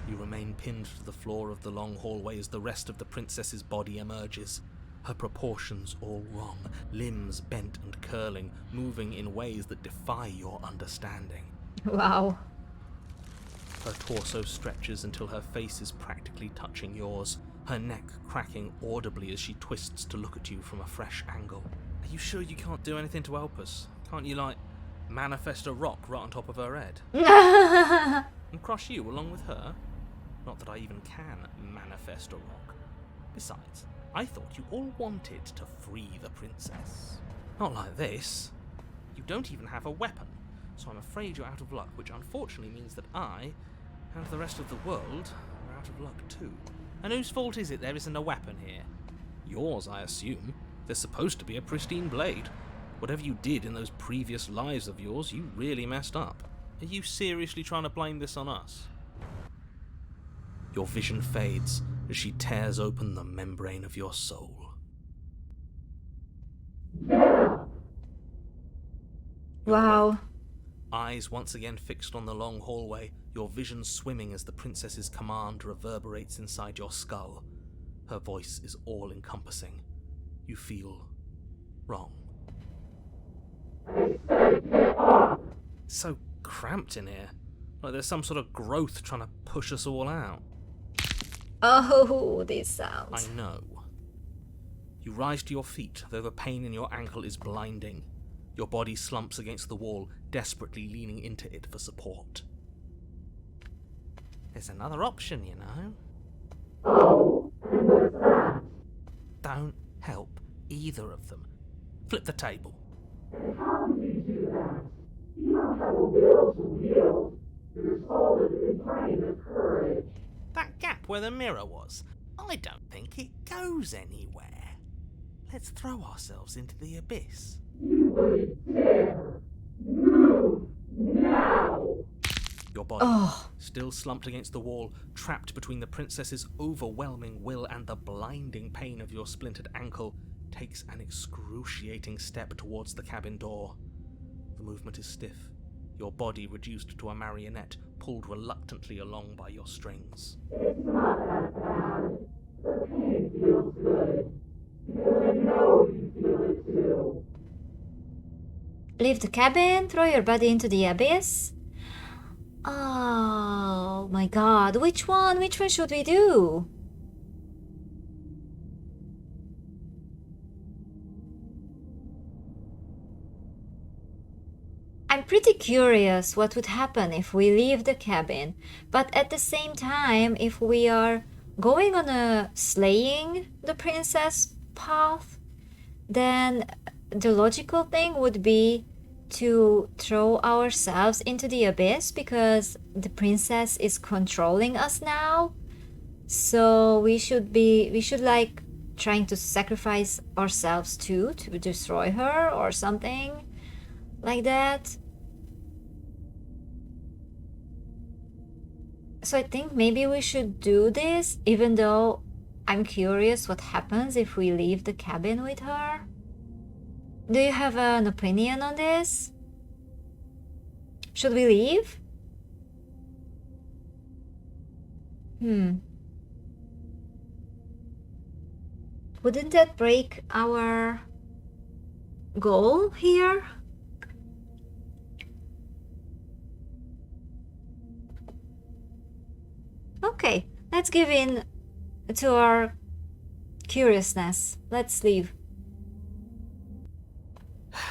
You remain pinned to the floor of the long hallway as the rest of the princess's body emerges. her proportions all wrong, limbs bent and curling, moving in ways that defy your understanding. Wow. Her torso stretches until her face is practically touching yours, her neck cracking audibly as she twists to look at you from a fresh angle. Are you sure you can't do anything to help us? Can't you, manifest a rock right on top of her head? And crush you along with her? Not that I even can manifest a rock. Besides, I thought you all wanted to free the princess. Not like this. You don't even have a weapon, so I'm afraid you're out of luck, which unfortunately means that I, and the rest of the world, are out of luck too. And whose fault is it there isn't a weapon here? Yours, I assume. There's supposed to be a pristine blade. Whatever you did in those previous lives of yours, you really messed up. Are you seriously trying to blame this on us? Your vision fades as she tears open the membrane of your soul. Wow. Eyes once again fixed on the long hallway, your vision swimming as the princess's command reverberates inside your skull. Her voice is all-encompassing. You feel wrong. It's so cramped in here. Like there's some sort of growth trying to push us all out. Oh, these sounds. I know. You rise to your feet, though the pain in your ankle is blinding. Your body slumps against the wall, desperately leaning into it for support. There's another option, you know. Oh, and what's that? Don't help either of them. Flip the table. And how do you do that? You don't have a will to wield. Your soul is betraying the courage. That gap where the mirror was, I don't think it goes anywhere. Let's throw ourselves into the abyss. You wouldn't dare. Move now. Your body, Oh. still slumped against the wall, trapped between the princess's overwhelming will and the blinding pain of your splintered ankle, takes an excruciating step towards the cabin door. The movement is stiff, your body reduced to a marionette, pulled reluctantly along by your strings. It's not that bad. The pain feels good. Because I know you feel it too. Leave the cabin, throw your body into the abyss. Oh my god, which one? Which one should we do? I'm pretty curious what would happen if we leave the cabin, but at the same time, if we are going on a slaying the princess path, then the logical thing would be to throw ourselves into the abyss because the princess is controlling us now. So we should like trying to sacrifice ourselves too to destroy her or something like that. So I think maybe we should do this, even though I'm curious what happens if we leave the cabin with her. Do you have an opinion on this? Should we leave? Wouldn't that break our goal here? Okay, let's give in to our curiousness. Let's leave.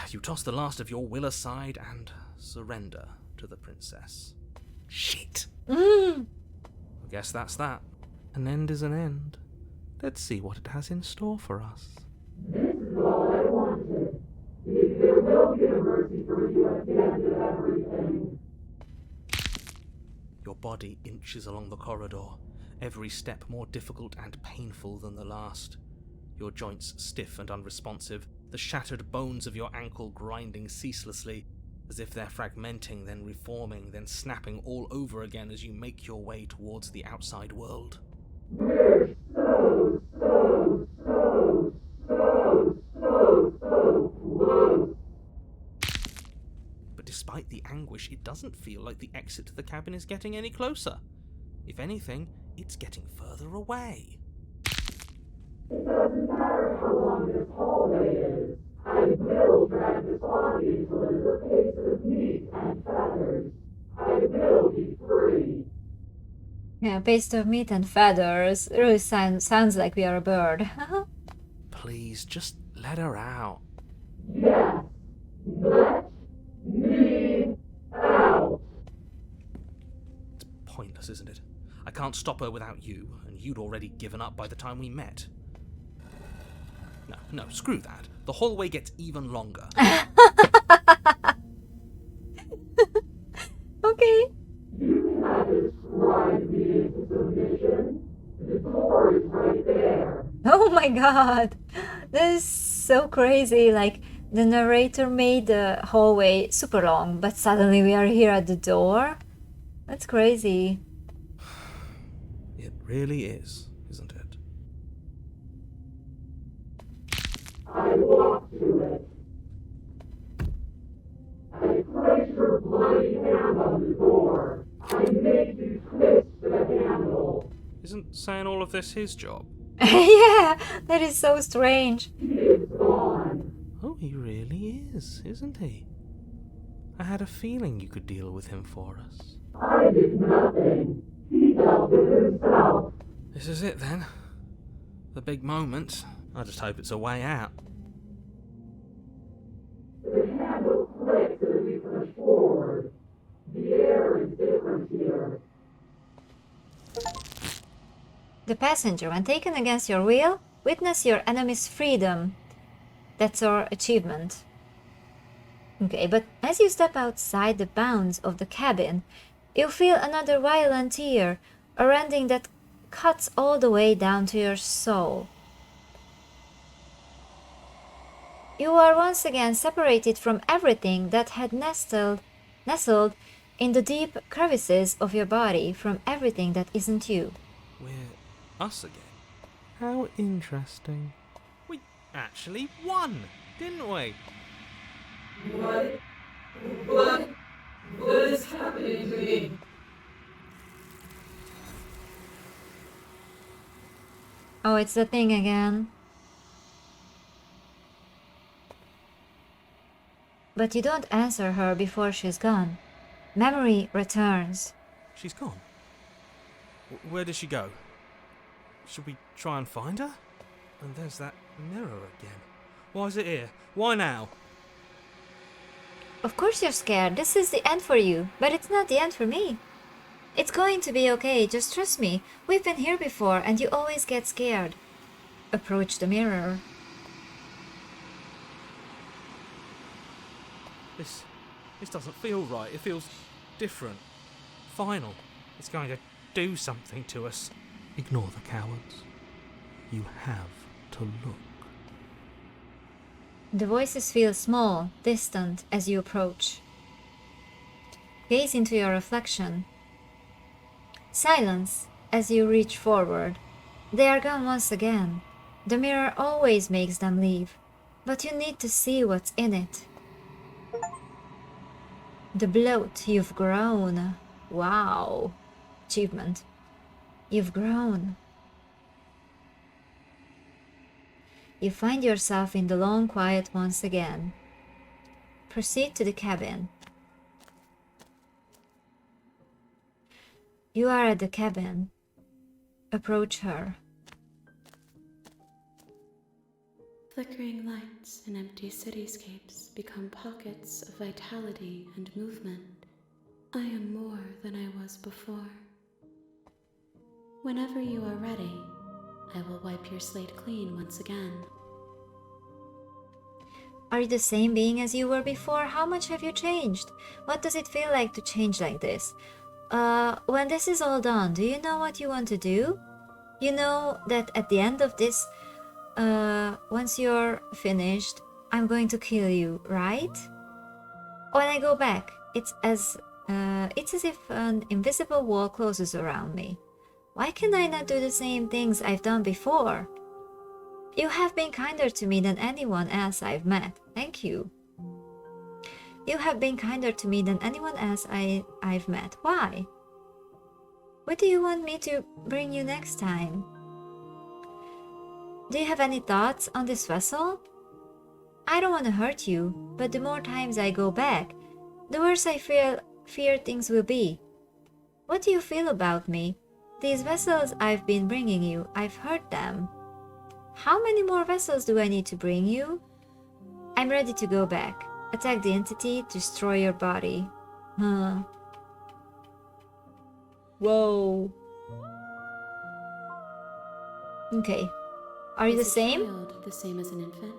You toss the last of your will aside and surrender to the princess. Shit! I guess that's that. An end is an end. Let's see what it has in store for us. This is all I wanted. There will be a mercy for you at the end of everything. Your body inches along the corridor, every step more difficult and painful than the last. Your joints stiff and unresponsive, the shattered bones of your ankle grinding ceaselessly, as if they're fragmenting, then reforming, then snapping all over again as you make your way towards the outside world. We're so close. But despite the anguish, it doesn't feel like the exit to the cabin is getting any closer. If anything, it's getting further away. It doesn't matter how hallway is. I will drag this body until it is a piece of meat and feathers. I will be free. Yeah, paste of meat and feathers. It really sounds like we are a bird. Please, just let her out. Yes, let me out. It's pointless, isn't it? I can't stop her without you, and you'd already given up by the time we met. No, screw that. The hallway gets even longer. Okay. You cannot describe me into submission. The door is right there. Oh my god. This is so crazy. Like, the narrator made the hallway super long, but suddenly we are here at the door. That's crazy. It really is, isn't it? I walk to it. I place your bloody hand on the door. I make you twist the handle. Isn't saying all of this his job? Yeah, that is so strange. He is gone. Oh, he really is, isn't he? I had a feeling you could deal with him for us. I did nothing. He dealt with himself. This is it then. The big moment. I just hope it's a way out. The handle clicks as we push forward. The air is different here. The passenger, when taken against your will, witness your enemy's freedom. That's our achievement. Okay, but as you step outside the bounds of the cabin, you feel another violent tear, a rending that cuts all the way down to your soul. You are once again separated from everything that had nestled in the deep crevices of your body, from everything that isn't you. We're us again. How interesting. We actually won, didn't we? What is happening to me? Oh, it's the thing again. But you don't answer her before she's gone. Memory returns. She's gone. Where did she go? Should we try and find her? And there's that mirror again. Why is it here? Why now? Of course you're scared. This is the end for you. But it's not the end for me. It's going to be okay. Just trust me. We've been here before and you always get scared. Approach the mirror. This doesn't feel right. It feels different. Final. It's going to do something to us. Ignore the cowards. You have to look. The voices feel small, distant as you approach. Gaze into your reflection. Silence as you reach forward. They are gone once again. The mirror always makes them leave, but you need to see what's in it. The bloat, you've grown. Wow. Achievement. You've grown. You find yourself in the long quiet once again. Proceed to the cabin. You are at the cabin. Approach her. Flickering lights in empty cityscapes become pockets of vitality and movement. I am more than I was before. Whenever you are ready, I will wipe your slate clean once again. Are you the same being as you were before? How much have you changed? What does it feel like to change like this? When this is all done, do you know what you want to do? You know that at the end of this, once you're finished, I'm going to kill you, right? When I go back, it's as if an invisible wall closes around me. Why can I not do the same things I've done before? You have been kinder to me than anyone else I've met. Thank you. You have been kinder to me than anyone else I've met. Why? What do you want me to bring you next time? Do you have any thoughts on this vessel? I don't want to hurt you, but the more times I go back, the worse I fear things will be. What do you feel about me? These vessels I've been bringing you, I've hurt them. How many more vessels do I need to bring you? I'm ready to go back. Attack the entity, destroy your body. Huh. Whoa. Okay. Are you the Is a same? child the same as an infant?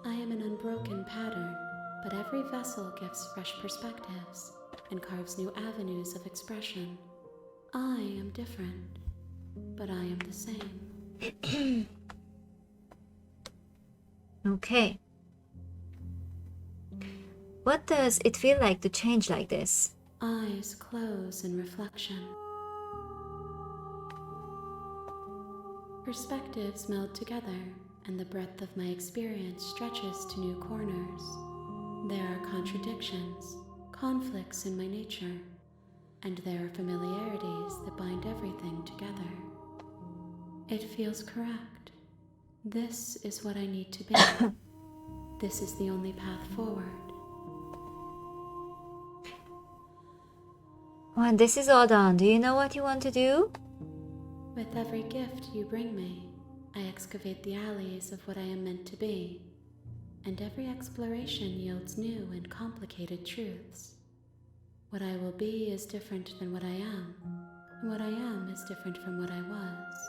I am an unbroken pattern, but every vessel gives fresh perspectives and carves new avenues of expression. I am different, but I am the same. Okay. What does it feel like to change like this? Eyes close in reflection. Perspectives meld together, and the breadth of my experience stretches to new corners. There are contradictions, conflicts in my nature, and there are familiarities that bind everything together. It feels correct. This is what I need to be. This is the only path forward. When this is all done, do you know what you want to do? With every gift you bring me, I excavate the alleys of what I am meant to be, and every exploration yields new and complicated truths. What I will be is different than what I am, and what I am is different from what I was.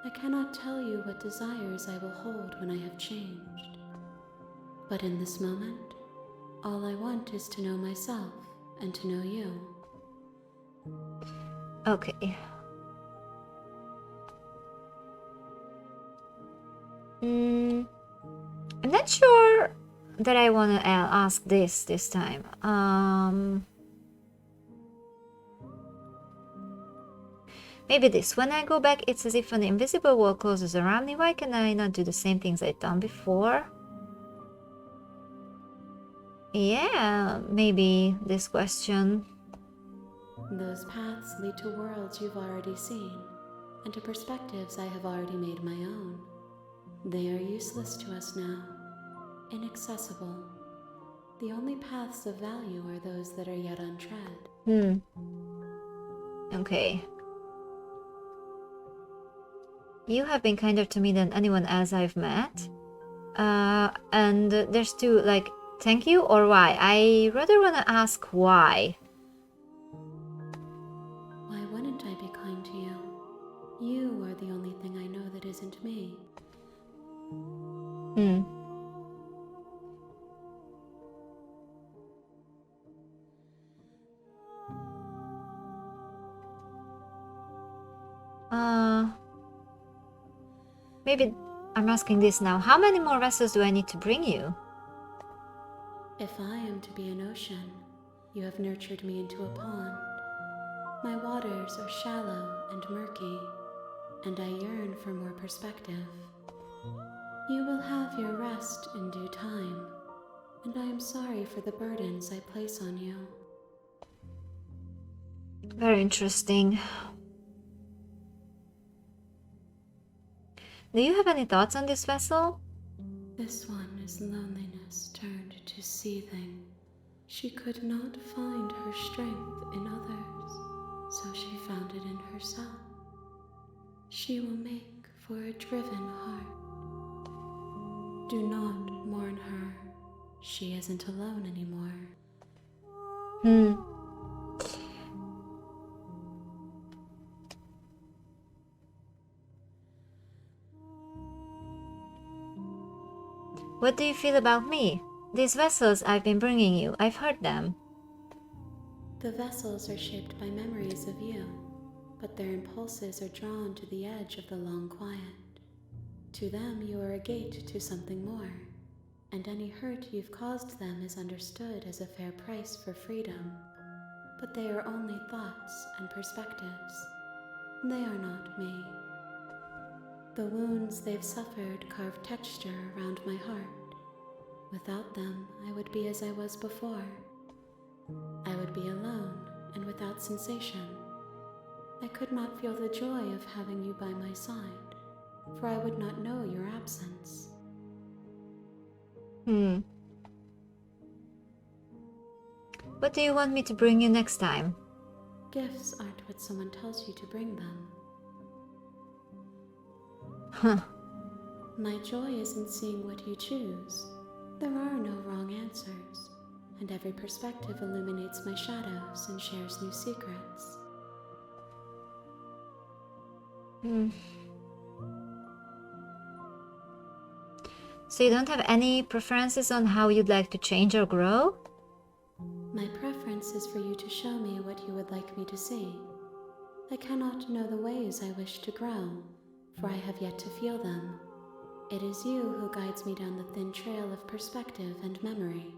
I cannot tell you what desires I will hold when I have changed. But in this moment, all I want is to know myself and to know you. Okay. I'm not sure that I want to ask this time. Maybe this. When I go back, it's as if an invisible wall closes around me. Why can I not do the same things I've done before? Yeah, maybe this question. Those paths lead to worlds you've already seen, and to perspectives I have already made my own. They are useless to us now, inaccessible. The only paths of value are those that are yet untread. Okay. You have been kinder to me than anyone else I've met. And there's two, like, thank you or why? I rather want to ask why. Why wouldn't I be kind to you? You are the only thing I know that isn't me. Maybe I'm asking this now. How many more vessels do I need to bring you? If I am to be an ocean, you have nurtured me into a pond. My waters are shallow and murky, and I yearn for more perspective. You will have your rest in due time, and I am sorry for the burdens I place on you. Very interesting. Do you have any thoughts on this vessel? This one is loneliness turned to seething. She could not find her strength in others, so she found it in herself. She will make for a driven heart. Do not mourn her. She isn't alone anymore. What do you feel about me? These vessels I've been bringing you, I've heard them. The vessels are shaped by memories of you, but their impulses are drawn to the edge of the long quiet. To them, you are a gate to something more, and any hurt you've caused them is understood as a fair price for freedom. But they are only thoughts and perspectives. They are not me. The wounds they've suffered carve texture around my heart. Without them, I would be as I was before. I would be alone and without sensation. I could not feel the joy of having you by my side, for I would not know your absence. What do you want me to bring you next time? Gifts aren't what someone tells you to bring them. Huh. My joy is in seeing what you choose. There are no wrong answers, and every perspective illuminates my shadows and shares new secrets. So you don't have any preferences on how you'd like to change or grow? My preference is for you to show me what you would like me to see. I cannot know the ways I wish to grow, for I have yet to feel them. It is you who guides me down the thin trail of perspective and memory.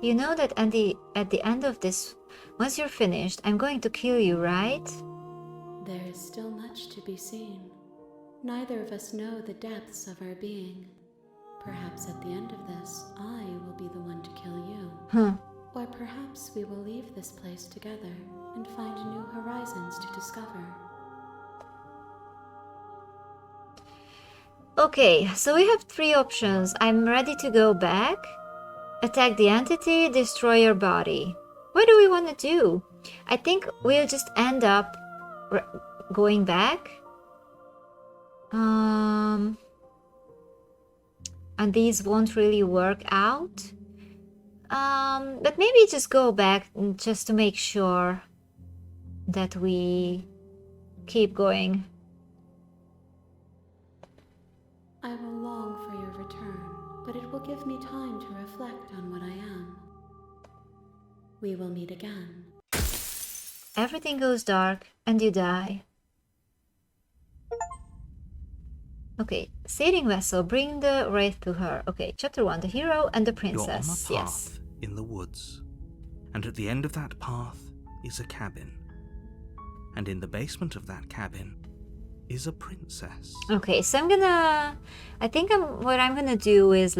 You know that at the end of this, once you're finished, I'm going to kill you, right? There is still much to be seen. Neither of us know the depths of our being. Perhaps at the end of this, I will be the one to kill you. Huh. Or perhaps we will leave this place together and find new horizons to discover. Okay, so we have 3 options. I'm ready to go back. Attack the entity, destroy your body. What do we want to do? I think we'll just end up going back. And these won't really work out. But maybe just go back just to make sure that we keep going. I will long for your return, but it will give me time to reflect on what I am. We will meet again. Everything goes dark and you die. Okay, sailing vessel, bring the wraith to her. Okay, chapter 1, the hero and the princess. You're on a Yes. path in the woods, and at the end of that path is a cabin. And in the basement of that cabin is a princess. Okay, so what I'm gonna do is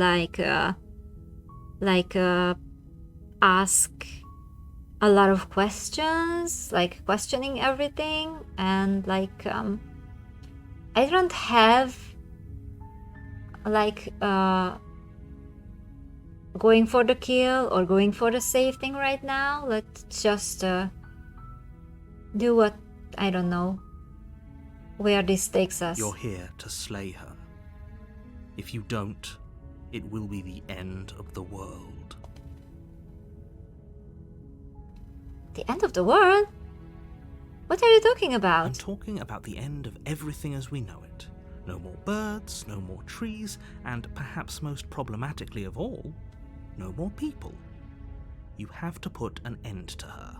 ask a lot of questions, like questioning everything, and I don't have going for the kill or going for the save thing right now. Let's just do what, I don't know, where this takes us. You're here to slay her. If you don't, it will be the end of the world. The end of the world? What are you talking I'm about? talking about the end of everything as we know it. No more birds, no more trees, and perhaps most problematically of all, no more people. You have to put an end to her.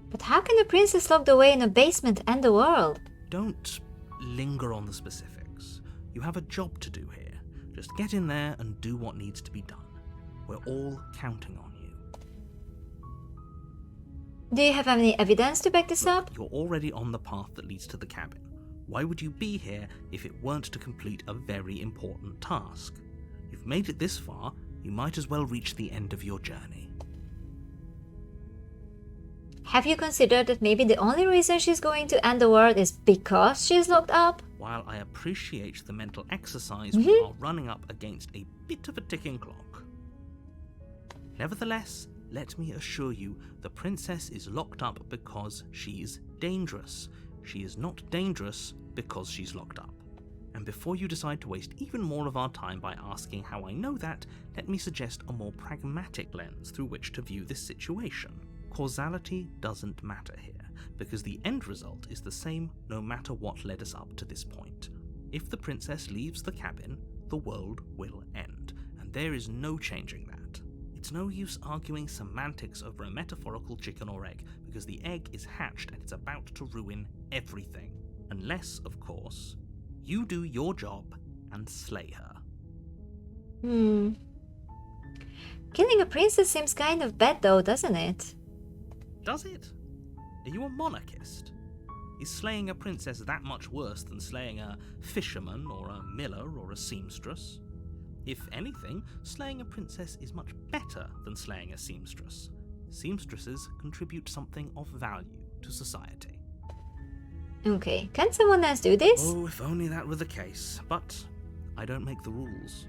But how can a princess locked away in a basement end the world? Don't linger on the specifics. You have a job to do here. Just get in there and do what needs to be done. We're all counting on you. Do you have any evidence to back this up? You're already on the path that leads to the cabin. Why would you be here if it weren't to complete a very important task? You've made it this far, you might as well reach the end of your journey. Have you considered that maybe the only reason she's going to end the world is because she's locked up? While I appreciate the mental exercise, we are running up against a bit of a ticking clock. Nevertheless, let me assure you, the princess is locked up because she's dangerous. She is not dangerous because she's locked up. And before you decide to waste even more of our time by asking how I know that, let me suggest a more pragmatic lens through which to view this situation. Causality doesn't matter here, because the end result is the same no matter what led us up to this point. If the princess leaves the cabin, the world will end, and there is no changing that. It's no use arguing semantics over a metaphorical chicken or egg, because the egg is hatched and it's about to ruin everything. Unless, of course, you do your job and slay her. Killing a princess seems kind of bad though, doesn't it? Does it? Are you a monarchist? Is slaying a princess that much worse than slaying a fisherman or a miller or a seamstress? If anything, slaying a princess is much better than slaying a seamstress. Seamstresses contribute something of value to society. Okay, can someone else do this? Oh, if only that were the case. But I don't make the rules.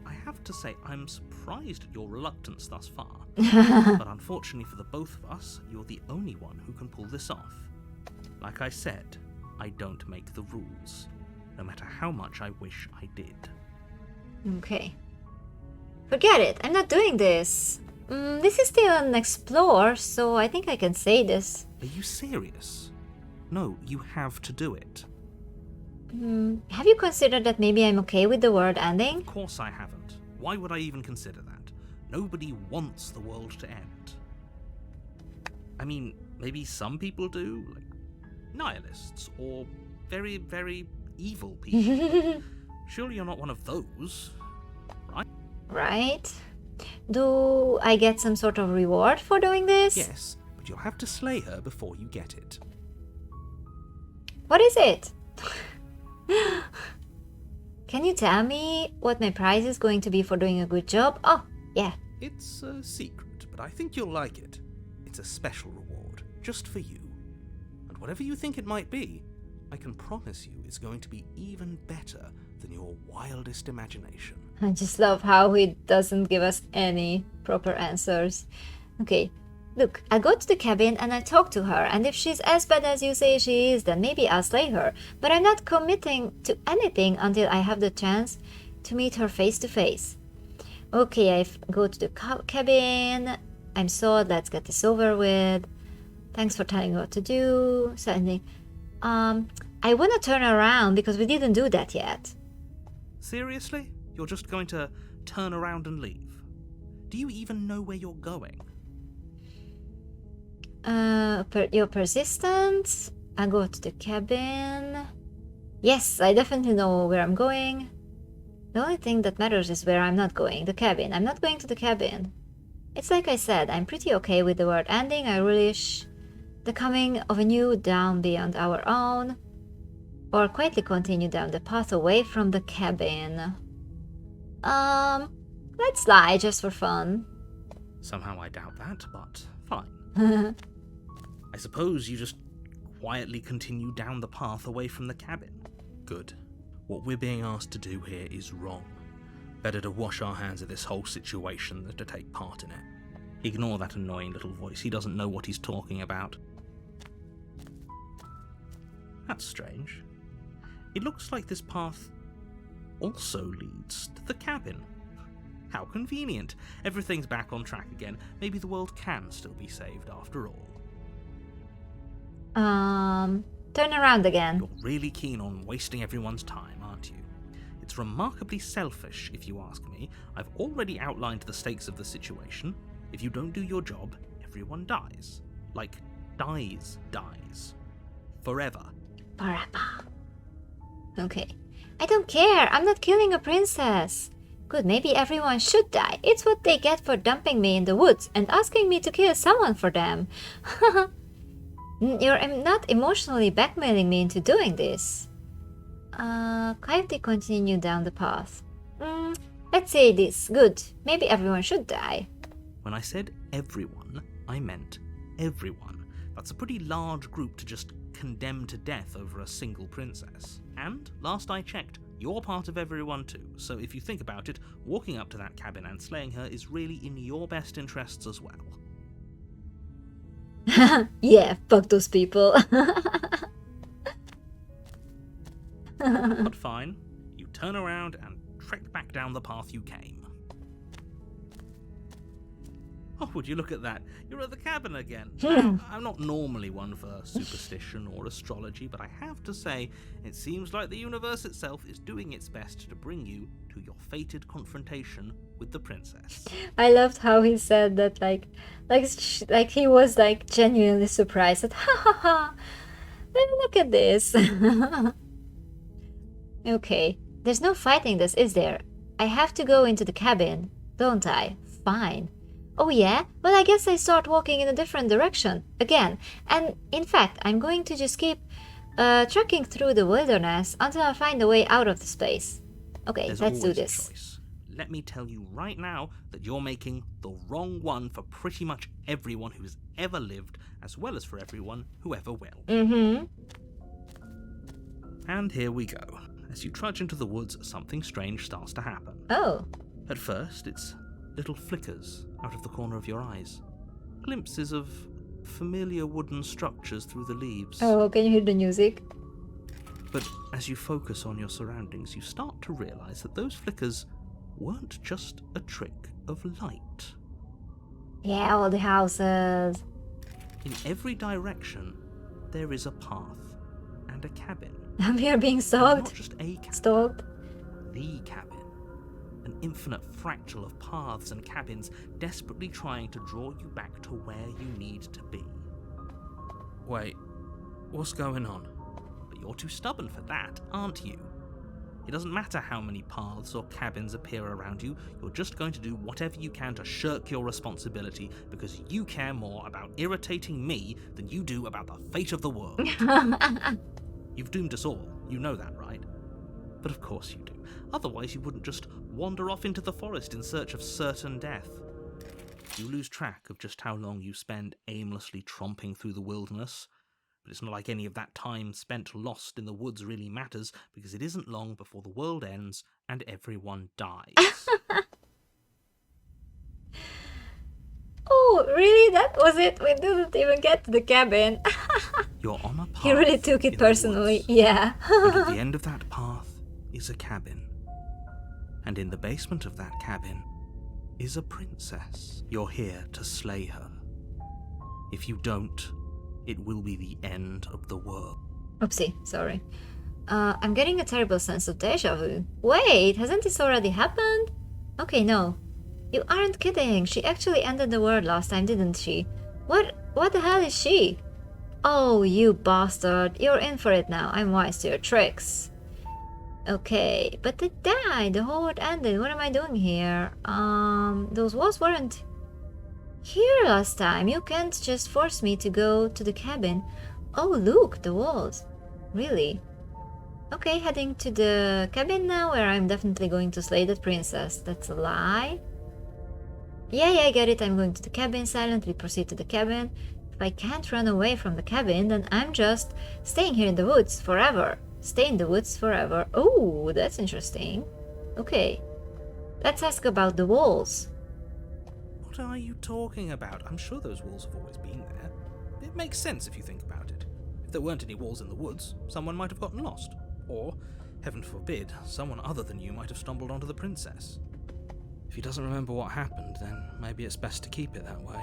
I have to say, I'm surprised at your reluctance thus far. But unfortunately for the both of us, you're the only one who can pull this off. Like I said, I don't make the rules, no matter how much I wish I did. Okay. Forget it, I'm not doing this. This is still an explore, so I think I can say this. Are you serious? No, you have to do it. Have you considered that maybe I'm okay with the world ending? Of course I haven't. Why would I even consider that? Nobody wants the world to end. I mean, maybe some people do, like nihilists, or very, very evil people. Surely you're not one of those, right? Right? Do I get some sort of reward for doing this? Yes, but you'll have to slay her before you get it. What is it? Can you tell me what my prize is going to be for doing a good job? Oh, yeah. It's a secret, but I think you'll like it. It's a special reward, just for you. And whatever you think it might be, I can promise you it's going to be even better than your wildest imagination. I just love how he doesn't give us any proper answers. Okay, look, I'll go to the cabin and I'll talk to her, and if she's as bad as you say she is, then maybe I'll slay her. But I'm not committing to anything until I have the chance to meet her face to face. Okay, I go to the cabin. I'm sold, let's get this over with. Thanks for telling me what to do. Sending. I want to turn around because we didn't do that yet. Seriously? You're just going to turn around and leave? Do you even know where you're going? Your persistence. I go to the cabin. Yes, I definitely know where I'm going. The only thing that matters is where I'm not going. The cabin. I'm not going to the cabin. It's like I said, I'm pretty okay with the world ending. I relish the coming of a new dawn beyond our own. Or quietly continue down the path away from the cabin. Let's lie just for fun. Somehow I doubt that, but fine. I suppose you just quietly continue down the path away from the cabin. Good. What we're being asked to do here is wrong. Better to wash our hands of this whole situation than to take part in it. Ignore that annoying little voice. He doesn't know what he's talking about. That's strange. It looks like this path also leads to the cabin. How convenient. Everything's back on track again. Maybe the world can still be saved after all. Turn around again. You're really keen on wasting everyone's time, aren't you? It's remarkably selfish, if you ask me. I've already outlined the stakes of the situation. If you don't do your job, everyone dies. Like, dies. Forever. Forever. Okay. I don't care. I'm not killing a princess. Good, maybe everyone should die. It's what they get for dumping me in the woods and asking me to kill someone for them. You're not emotionally blackmailing me into doing this. Quietly continue down the path. Let's say this. Good. Maybe everyone should die. When I said everyone, I meant everyone. That's a pretty large group to just condemn to death over a single princess. And, last I checked, you're part of everyone too, so if you think about it, walking up to that cabin and slaying her is really in your best interests as well. Yeah, fuck those people. But fine, you turn around and trek back down the path you came. Oh, would you look at that? You're at the cabin again. Now, I'm not normally one for superstition or astrology, but I have to say, it seems like the universe itself is doing its best to bring you to your fated confrontation with the princess. I loved how he said that, like he was like genuinely surprised. That ha ha ha! Look at this. Okay, there's no fighting this, is there? I have to go into the cabin, don't I? Fine. Oh yeah? Well, I guess I start walking in a different direction again. And in fact, I'm going to just keep trekking through the wilderness until I find a way out of this place. Okay, There's let's do always this. A choice. Let me tell you right now that you're making the wrong one for pretty much everyone who's ever lived, as well as for everyone who ever will. And here we go. As you trudge into the woods, something strange starts to happen. Oh. At first, it's little flickers out of the corner of your eyes. Glimpses of familiar wooden structures through the leaves. Oh, can you hear the music? But as you focus on your surroundings, you start to realize that those flickers weren't just a trick of light. Yeah, all the houses. In every direction, there is a path and a cabin. We are being And stalked. not just a cabin, Stalked. the cabin. An infinite fractal of paths and cabins desperately trying to draw you back to where you need to be. Wait, what's going on? But you're too stubborn for that, aren't you? It doesn't matter how many paths or cabins appear around you, you're just going to do whatever you can to shirk your responsibility because you care more about irritating me than you do about the fate of the world. You've doomed us all, you know that, right? But of course you do. Otherwise you wouldn't just wander off into the forest in search of certain death. You lose track of just how long you spend aimlessly tromping through the wilderness. But it's not like any of that time spent lost in the woods really matters, because it isn't long before the world ends and everyone dies. Oh, really? That was it? We didn't even get to the cabin. You're on a path. He really took in it the personally. woods, Yeah. and at the end of that path is a cabin. And in the basement of that cabin is a princess. You're here to slay her. If you don't, it will be the end of the world. Oopsie, sorry. I'm getting a terrible sense of deja vu. Wait, hasn't this already happened? Okay, no. You aren't kidding. She actually ended the world last time, didn't she? What the hell is she? Oh, you bastard. You're in for it now. I'm wise to your tricks. Okay, but they died. The whole world ended. What am I doing here? Those walls weren't here last time. You can't just force me to go to the cabin. Oh, look, the walls. Really? Okay, heading to the cabin now, where I'm definitely going to slay that princess. That's a lie. Yeah, I get it. I'm going to the cabin. Silently proceed to the cabin. If I can't run away from the cabin, then I'm just staying here in the woods forever. Stay in the woods forever. Oh, that's interesting. Okay. Let's ask about the walls. What are you talking about? I'm sure those walls have always been there. It makes sense if you think about it. If there weren't any walls in the woods, someone might have gotten lost. Or, heaven forbid, someone other than you might have stumbled onto the princess. If he doesn't remember what happened, then maybe it's best to keep it that way.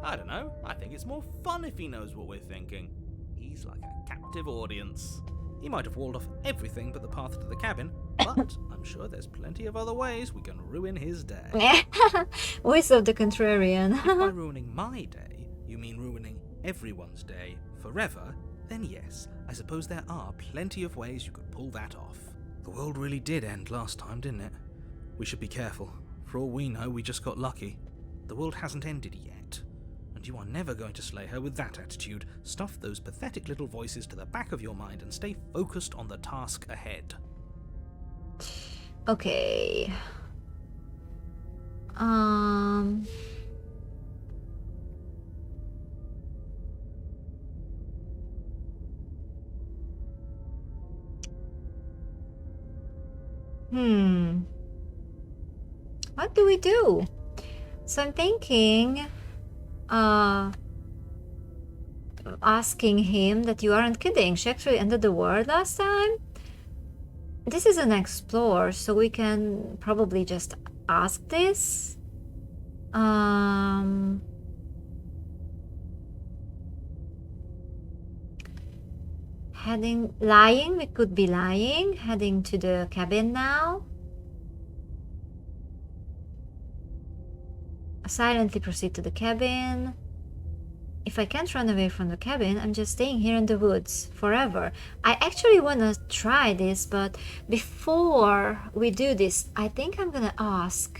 I don't know. I think it's more fun if he knows what we're thinking. He's like a captive audience. He might have walled off everything but the path to the cabin, but I'm sure there's plenty of other ways we can ruin his day. Voice of the contrarian. If by ruining my day, you mean ruining everyone's day forever, then yes, I suppose there are plenty of ways you could pull that off. The world really did end last time, didn't it? We should be careful. For all we know, we just got lucky. The world hasn't ended yet, and you are never going to slay her with that attitude. Stuff those pathetic little voices to the back of your mind and stay focused on the task ahead. Okay. What do we do? So I'm thinking, asking him that you aren't kidding. She actually ended the world last time. This is an explore, so we can probably just ask this. Lying, we could be lying. Heading to the cabin now. Silently proceed to the cabin. If I can't run away from the cabin, I'm just staying here in the woods forever. I actually want to try this, but before we do this, I think I'm gonna ask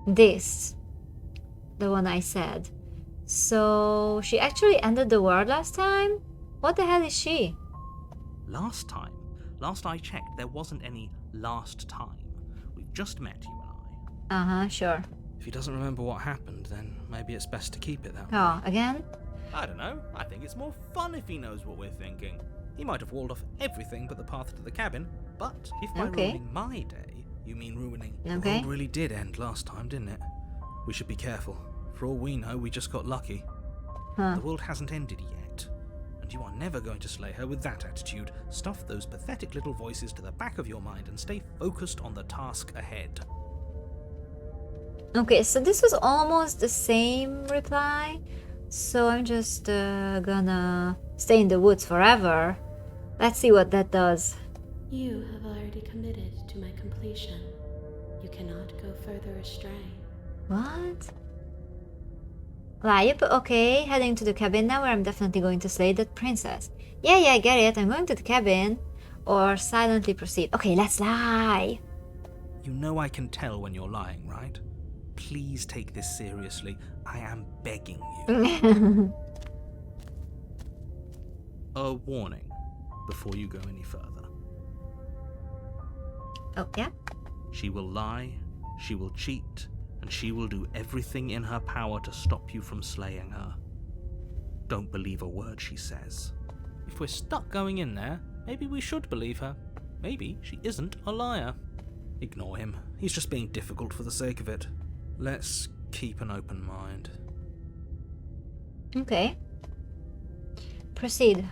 this, the one I said. So she actually ended the world last time? What the hell is she? Last I checked, there wasn't any last time. We've just met, you and I. Sure. If he doesn't remember what happened, then maybe it's best to keep it that way. Oh, again? I don't know. I think it's more fun if he knows what we're thinking. He might have walled off everything but the path to the cabin, but if by ruining my day, you mean ruining... The world really did end last time, didn't it? We should be careful. For all we know, we just got lucky. The world hasn't ended yet, and you are never going to slay her with that attitude. Stuff those pathetic little voices to the back of your mind and stay focused on the task ahead. Okay, so this was almost the same reply. So I'm just gonna stay in the woods forever. Let's see what that does. You have already committed to my completion. You cannot go further astray. What? Yep, okay, heading to the cabin now where I'm definitely going to slay that princess. Yeah, I get it. I'm going to the cabin. Or silently proceed. Okay, let's lie. You know I can tell when you're lying, right? Please take this seriously. I am begging you. A warning before you go any further. Oh, yeah? She will lie, she will cheat, and she will do everything in her power to stop you from slaying her. Don't believe a word she says. If we're stuck going in there, maybe we should believe her. Maybe she isn't a liar. Ignore him. He's just being difficult for the sake of it. Let's keep an open mind. Okay. Proceed.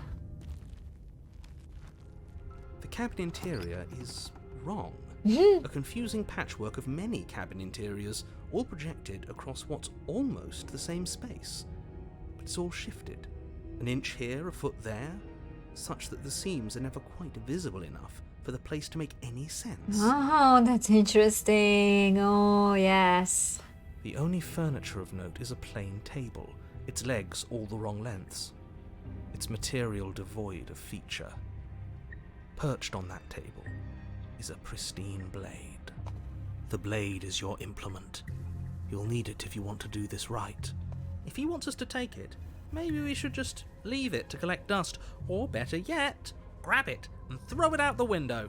The cabin interior is wrong. Mhm. A confusing patchwork of many cabin interiors, all projected across what's almost the same space. But it's all shifted. An inch here, a foot there, such that the seams are never quite visible enough for the place to make any sense. Oh, that's interesting. Oh, yes. The only furniture of note is a plain table, its legs all the wrong lengths, its material devoid of feature. Perched on that table is a pristine blade. The blade is your implement. You'll need it if you want to do this right. If he wants us to take it, maybe we should just leave it to collect dust, or better yet, grab it and throw it out the window.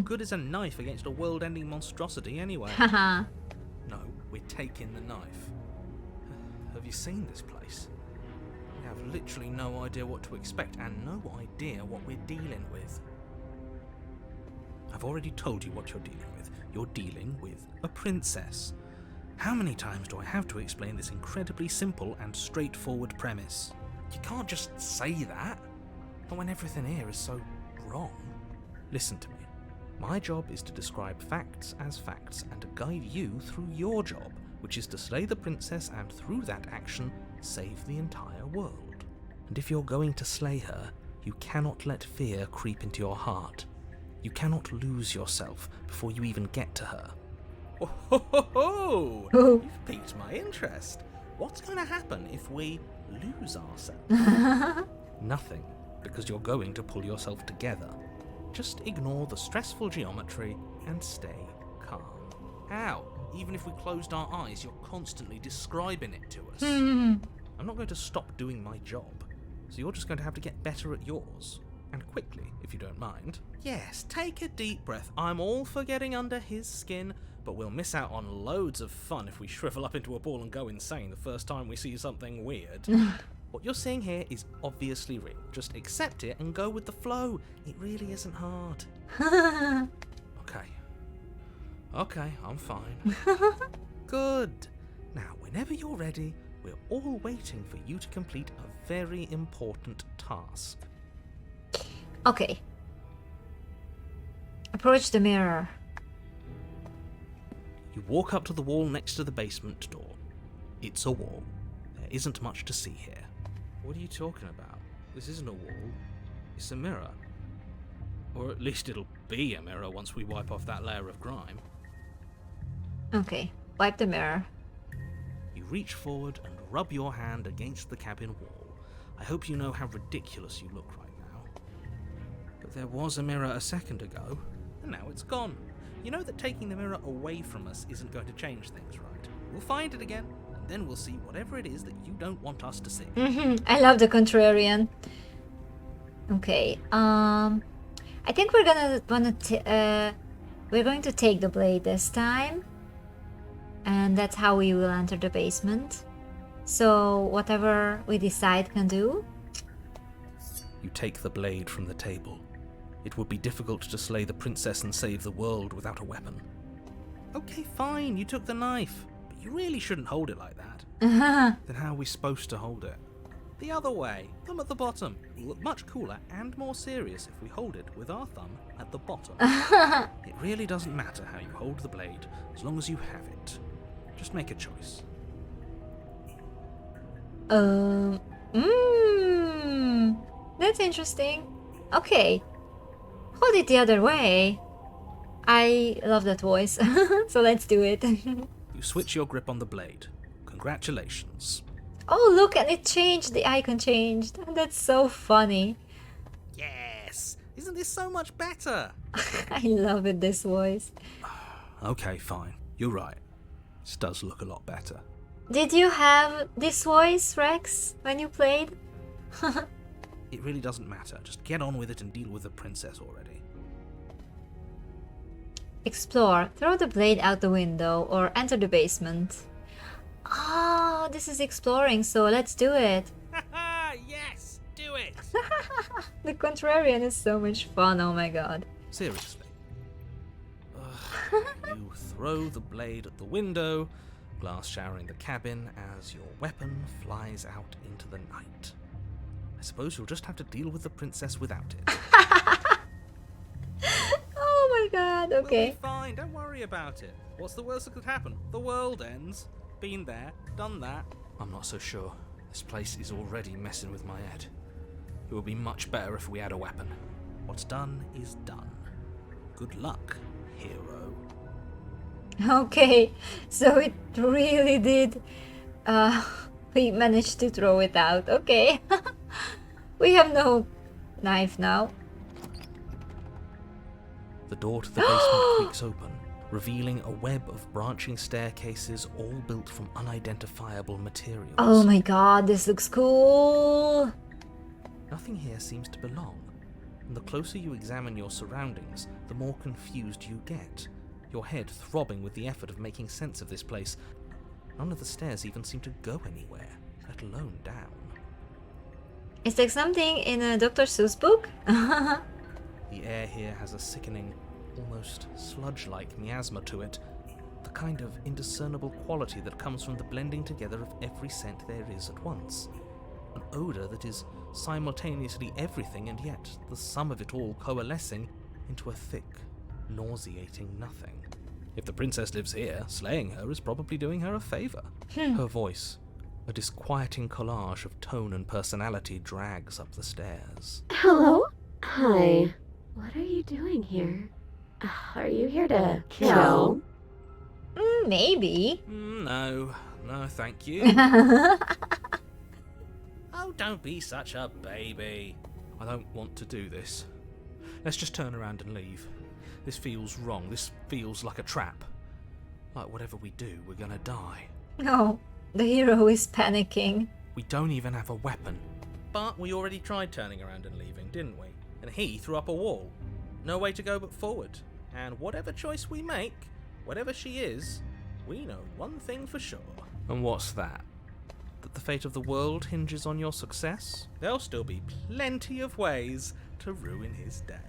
Good as a knife against a world-ending monstrosity anyway. Haha. No, we're taking the knife. Have you seen this place? We have literally no idea what to expect and no idea what we're dealing with. I've already told you what you're dealing with. You're dealing with a princess. How many times do I have to explain this incredibly simple and straightforward premise? You can't just say that. Not when everything here is so wrong. Listen to me. My job is to describe facts as facts and to guide you through your job, which is to slay the princess and through that action, save the entire world. And if you're going to slay her, you cannot let fear creep into your heart. You cannot lose yourself before you even get to her. Oh, ho, ho, ho. You've piqued my interest. What's going to happen if we lose ourselves? Nothing, because you're going to pull yourself together. Just ignore the stressful geometry and stay calm. How? Even if we closed our eyes, you're constantly describing it to us. I'm not going to stop doing my job, so you're just going to have to get better at yours. And quickly, if you don't mind. Yes, take a deep breath. I'm all for getting under his skin, but we'll miss out on loads of fun if we shrivel up into a ball and go insane the first time we see something weird. What you're seeing here is obviously real. Just accept it and go with the flow. It really isn't hard. Okay, I'm fine. Good. Now, whenever you're ready, we're all waiting for you to complete a very important task. Okay. Approach the mirror. You walk up to the wall next to the basement door. It's a wall. There isn't much to see here. What are you talking about? This isn't a wall. It's a mirror. Or at least it'll be a mirror once we wipe off that layer of grime. Okay, wipe the mirror. You reach forward and rub your hand against the cabin wall. I hope you know how ridiculous you look right now. But there was a mirror a second ago, and now it's gone. You know that taking the mirror away from us isn't going to change things, right? We'll find it again, and then we'll see whatever it is that you don't want us to see. I love the contrarian. Okay, I think we're going to take the blade this time, and that's how we will enter the basement. So whatever we decide can do. You take the blade from the table. It would be difficult to slay the princess and save the world without a weapon. Okay, fine, you took the knife, but you really shouldn't hold it like that. Then how are we supposed to hold it? The other way, thumb at the bottom. It will look much cooler and more serious if we hold it with our thumb at the bottom. It really doesn't matter how you hold the blade, as long as you have it. Just make a choice. That's interesting. Okay. Hold it the other way. I love that voice. So let's do it. You switch your grip on the blade. Congratulations. Oh, look, and it changed. The icon changed. That's so funny. Yes! Isn't this so much better? I love it, this voice. Okay, fine. You're right. This does look a lot better. Did you have this voice, Rex, when you played? It really doesn't matter. Just get on with it and deal with the princess already. Explore. Throw the blade out the window or enter the basement. Oh, this is exploring, so let's do it. Yes! Do it! The contrarian is so much fun, oh my god. Seriously. You throw the blade at the window, glass showering the cabin as your weapon flies out into the night. I suppose you'll just have to deal with the princess without it. Oh my god, okay. We'll be fine, don't worry about it. What's the worst that could happen? The world ends. Been there, done that. I'm not so sure. This place is already messing with my head. It would be much better if we had a weapon. What's done is done. Good luck, hero. Okay, so it really did. We managed to throw it out. Okay. We have no knife now. The door to the basement creaks open, revealing a web of branching staircases all built from unidentifiable materials. Oh my god, this looks cool. Nothing here seems to belong, and the closer you examine your surroundings, the more confused you get, your head throbbing with the effort of making sense of this place. None of the stairs even seem to go anywhere, let alone down. It's like something in a Dr. Seuss book. The air here has a sickening, almost sludge-like miasma to it, the kind of indiscernible quality that comes from the blending together of every scent there is at once. An odour that is simultaneously everything and yet the sum of it all coalescing into a thick, nauseating nothing. If the princess lives here, slaying her is probably doing her a favour. Her voice, a disquieting collage of tone and personality, drags up the stairs. Hello? Hi. What are you doing here? Are you here to kill? Maybe. No, thank you. Oh, don't be such a baby. I don't want to do this. Let's just turn around and leave. This feels wrong. This feels like a trap. Like whatever we do, we're gonna die. No, the hero is panicking. We don't even have a weapon. But we already tried turning around and leaving, didn't we? And he threw up a wall. No way to go but forward. And whatever choice we make, whatever she is, we know one thing for sure. And what's that? That the fate of the world hinges on your success? There'll still be plenty of ways to ruin his day.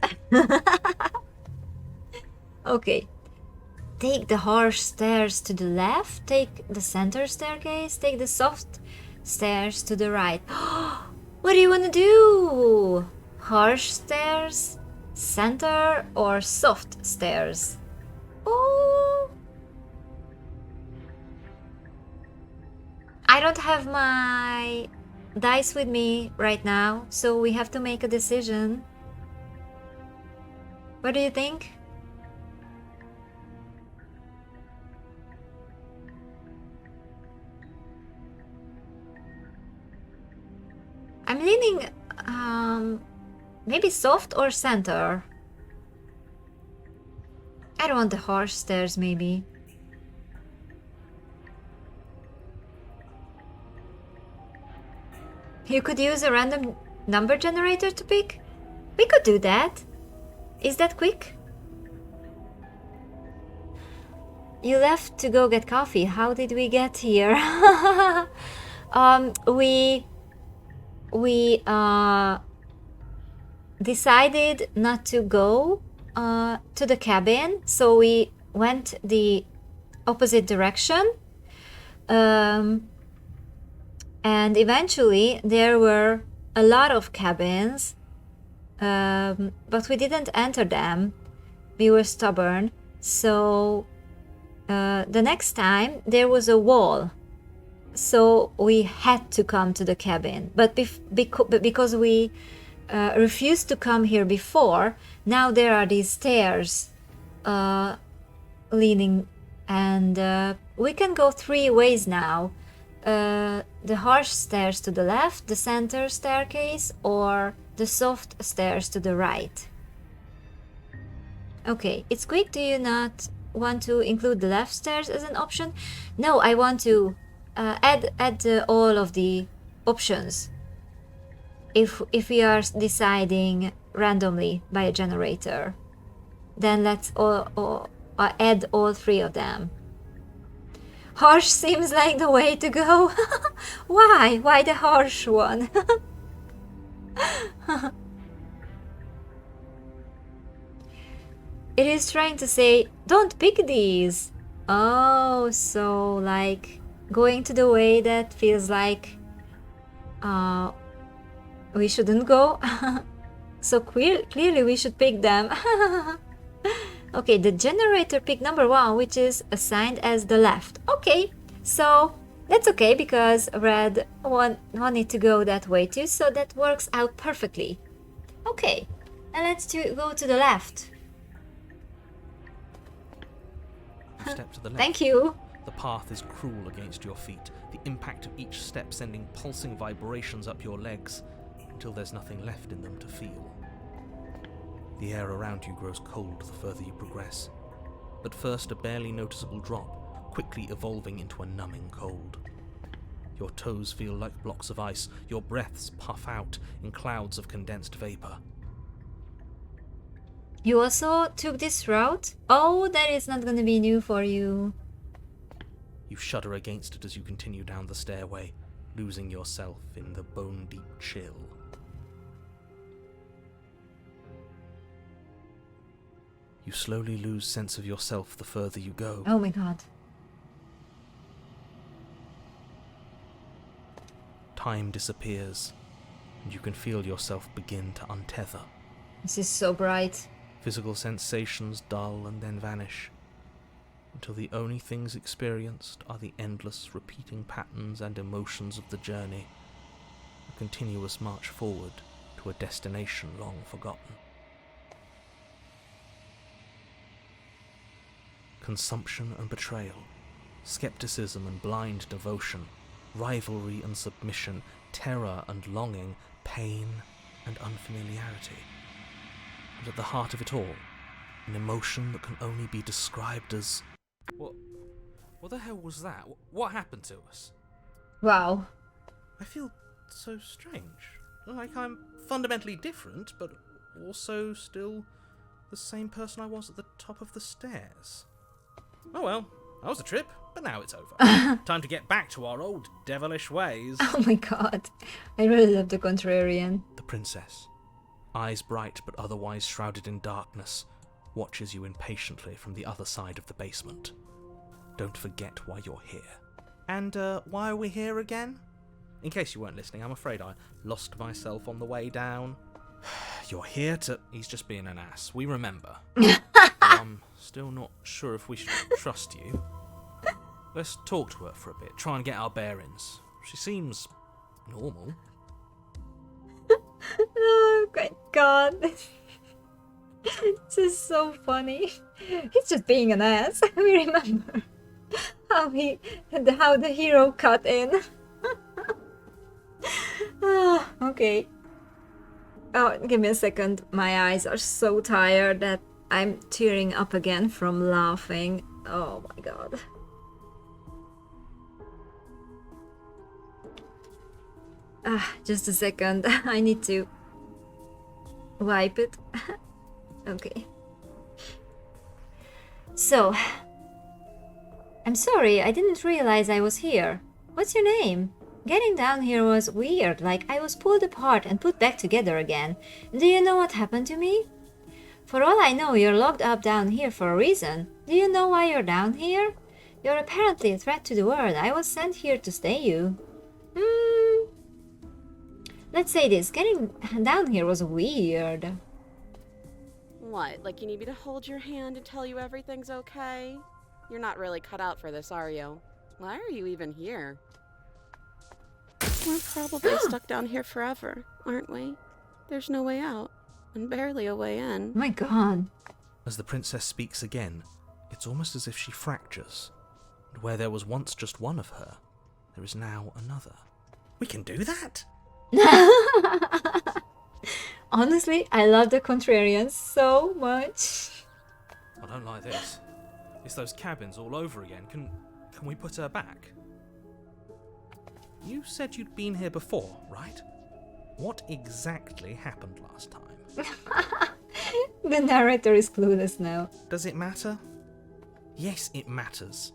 Okay. Take the harsh stairs to the left, take the center staircase, take the soft stairs to the right. What do you want to do? Harsh stairs, center, or soft stairs? Oh! I don't have my dice with me right now, so we have to make a decision. What do you think? I'm leaning, maybe soft or center. I don't want the harsh stairs, maybe. You could use a random number generator to pick? We could do that. Is that quick? You left to go get coffee. How did we get here? We decided not to go to the cabin, so we went the opposite direction. And eventually there were a lot of cabins, but we didn't enter them. We were stubborn. So the next time there was a wall, so we had to come to the cabin. But because we refused to come here before, now there are these stairs leaning, and we can go 3 ways now. The harsh stairs to the left, the center staircase, or the soft stairs to the right. Okay, it's quick. Do you not want to include the left stairs as an option? No, I want to add all of the options. If we are deciding randomly by a generator, then let's add all 3 of them. Harsh seems like the way to go. Why? Why the harsh one? It is trying to say, don't pick these. Oh, so like going to the way that feels like we shouldn't go. So clearly we should pick them. Okay, the generator picked number 1, which is assigned as the left. Okay, so that's okay because red wanted to go that way too, so that works out perfectly. Okay, and let's go to the left. You step to the left. Thank you. The path is cruel against your feet, the impact of each step sending pulsing vibrations up your legs until there's nothing left in them to feel. The air around you grows cold the further you progress. At first a barely noticeable drop, quickly evolving into a numbing cold. Your toes feel like blocks of ice, your breaths puff out in clouds of condensed vapor. You also took this route? Oh, that is not gonna be new for you. You shudder against it as you continue down the stairway, losing yourself in the bone-deep chill. You slowly lose sense of yourself the further you go. Oh my god. Time disappears, and you can feel yourself begin to untether. This is so bright. Physical sensations dull and then vanish, until the only things experienced are the endless repeating patterns and emotions of the journey, a continuous march forward to a destination long forgotten. Consumption and betrayal, skepticism and blind devotion, rivalry and submission, terror and longing, pain and unfamiliarity. And at the heart of it all, an emotion that can only be described as... What the hell was that? What happened to us? Wow. I feel so strange. Like I'm fundamentally different, but also still the same person I was at the top of the stairs. Oh well, that was a trip, but now it's over. Time to get back to our old devilish ways. Oh my god. I really love the contrarian. The princess, eyes bright but otherwise shrouded in darkness, watches you impatiently from the other side of the basement. Don't forget why you're here. And why are we here again? In case you weren't listening, I'm afraid I lost myself on the way down. You're here to... He's just being an ass. We remember. I'm still not sure if we should trust you. Let's talk to her for a bit, try and get our bearings. She seems normal. Oh my god. This is so funny. He's just being an ass. We remember how the hero cut in. Okay. Oh, give me a second. My eyes are so tired that I'm tearing up again from laughing. Oh my god. Just a second. I need to wipe it. Okay. So, I'm sorry, I didn't realize I was here. What's your name? Getting down here was weird, like I was pulled apart and put back together again. Do you know what happened to me? For all I know, you're locked up down here for a reason. Do you know why you're down here? You're apparently a threat to the world. I was sent here to stay you. Let's say this, getting down here was weird. What, like you need me to hold your hand and tell you everything's okay? You're not really cut out for this, are you? Why are you even here? We're probably stuck down here forever, aren't we? There's no way out, and barely a way in. Oh my god. As the princess speaks again, it's almost as if she fractures, and where there was once just one of her, there is now another. We can do that? Honestly, I love the contrarians so much. I don't like this. It's those cabins all over again. Can we put her back? You said you'd been here before, right? What exactly happened last time? The narrator is clueless now. Does it matter? Yes, it matters.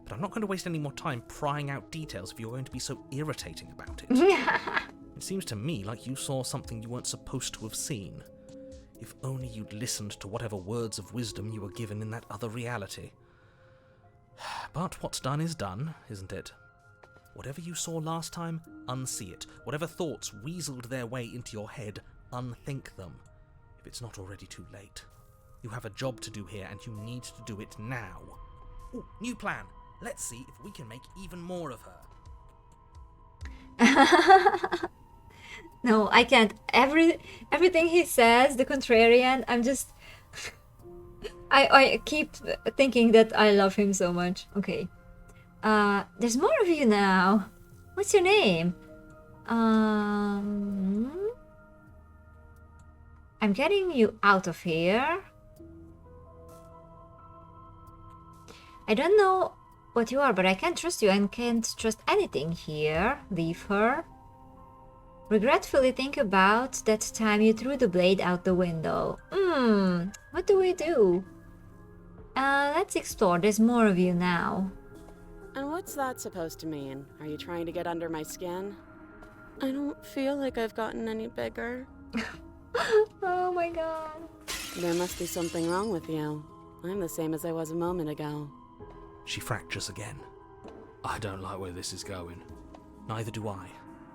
But I'm not going to waste any more time prying out details if you're going to be so irritating about it. It seems to me like you saw something you weren't supposed to have seen. If only you'd listened to whatever words of wisdom you were given in that other reality. But what's done is done, isn't it? Whatever you saw last time, unsee it. Whatever thoughts weaseled their way into your head, unthink them. If it's not already too late. You have a job to do here, and you need to do it now. Ooh, new plan. Let's see if we can make even more of her. No, I can't. Everything he says, the contrarian, I'm just... I keep thinking that I love him so much. Okay. There's more of you now. What's your name? I'm getting you out of here. I don't know what you are, but I can't trust you and can't trust anything here. Leave her. Regretfully think about that time you threw the blade out the window. What do we do? Let's explore. There's more of you now. And what's that supposed to mean? Are you trying to get under my skin? I don't feel like I've gotten any bigger. Oh my god. There must be something wrong with you. I'm the same as I was a moment ago. She fractures again. I don't like where this is going. Neither do I.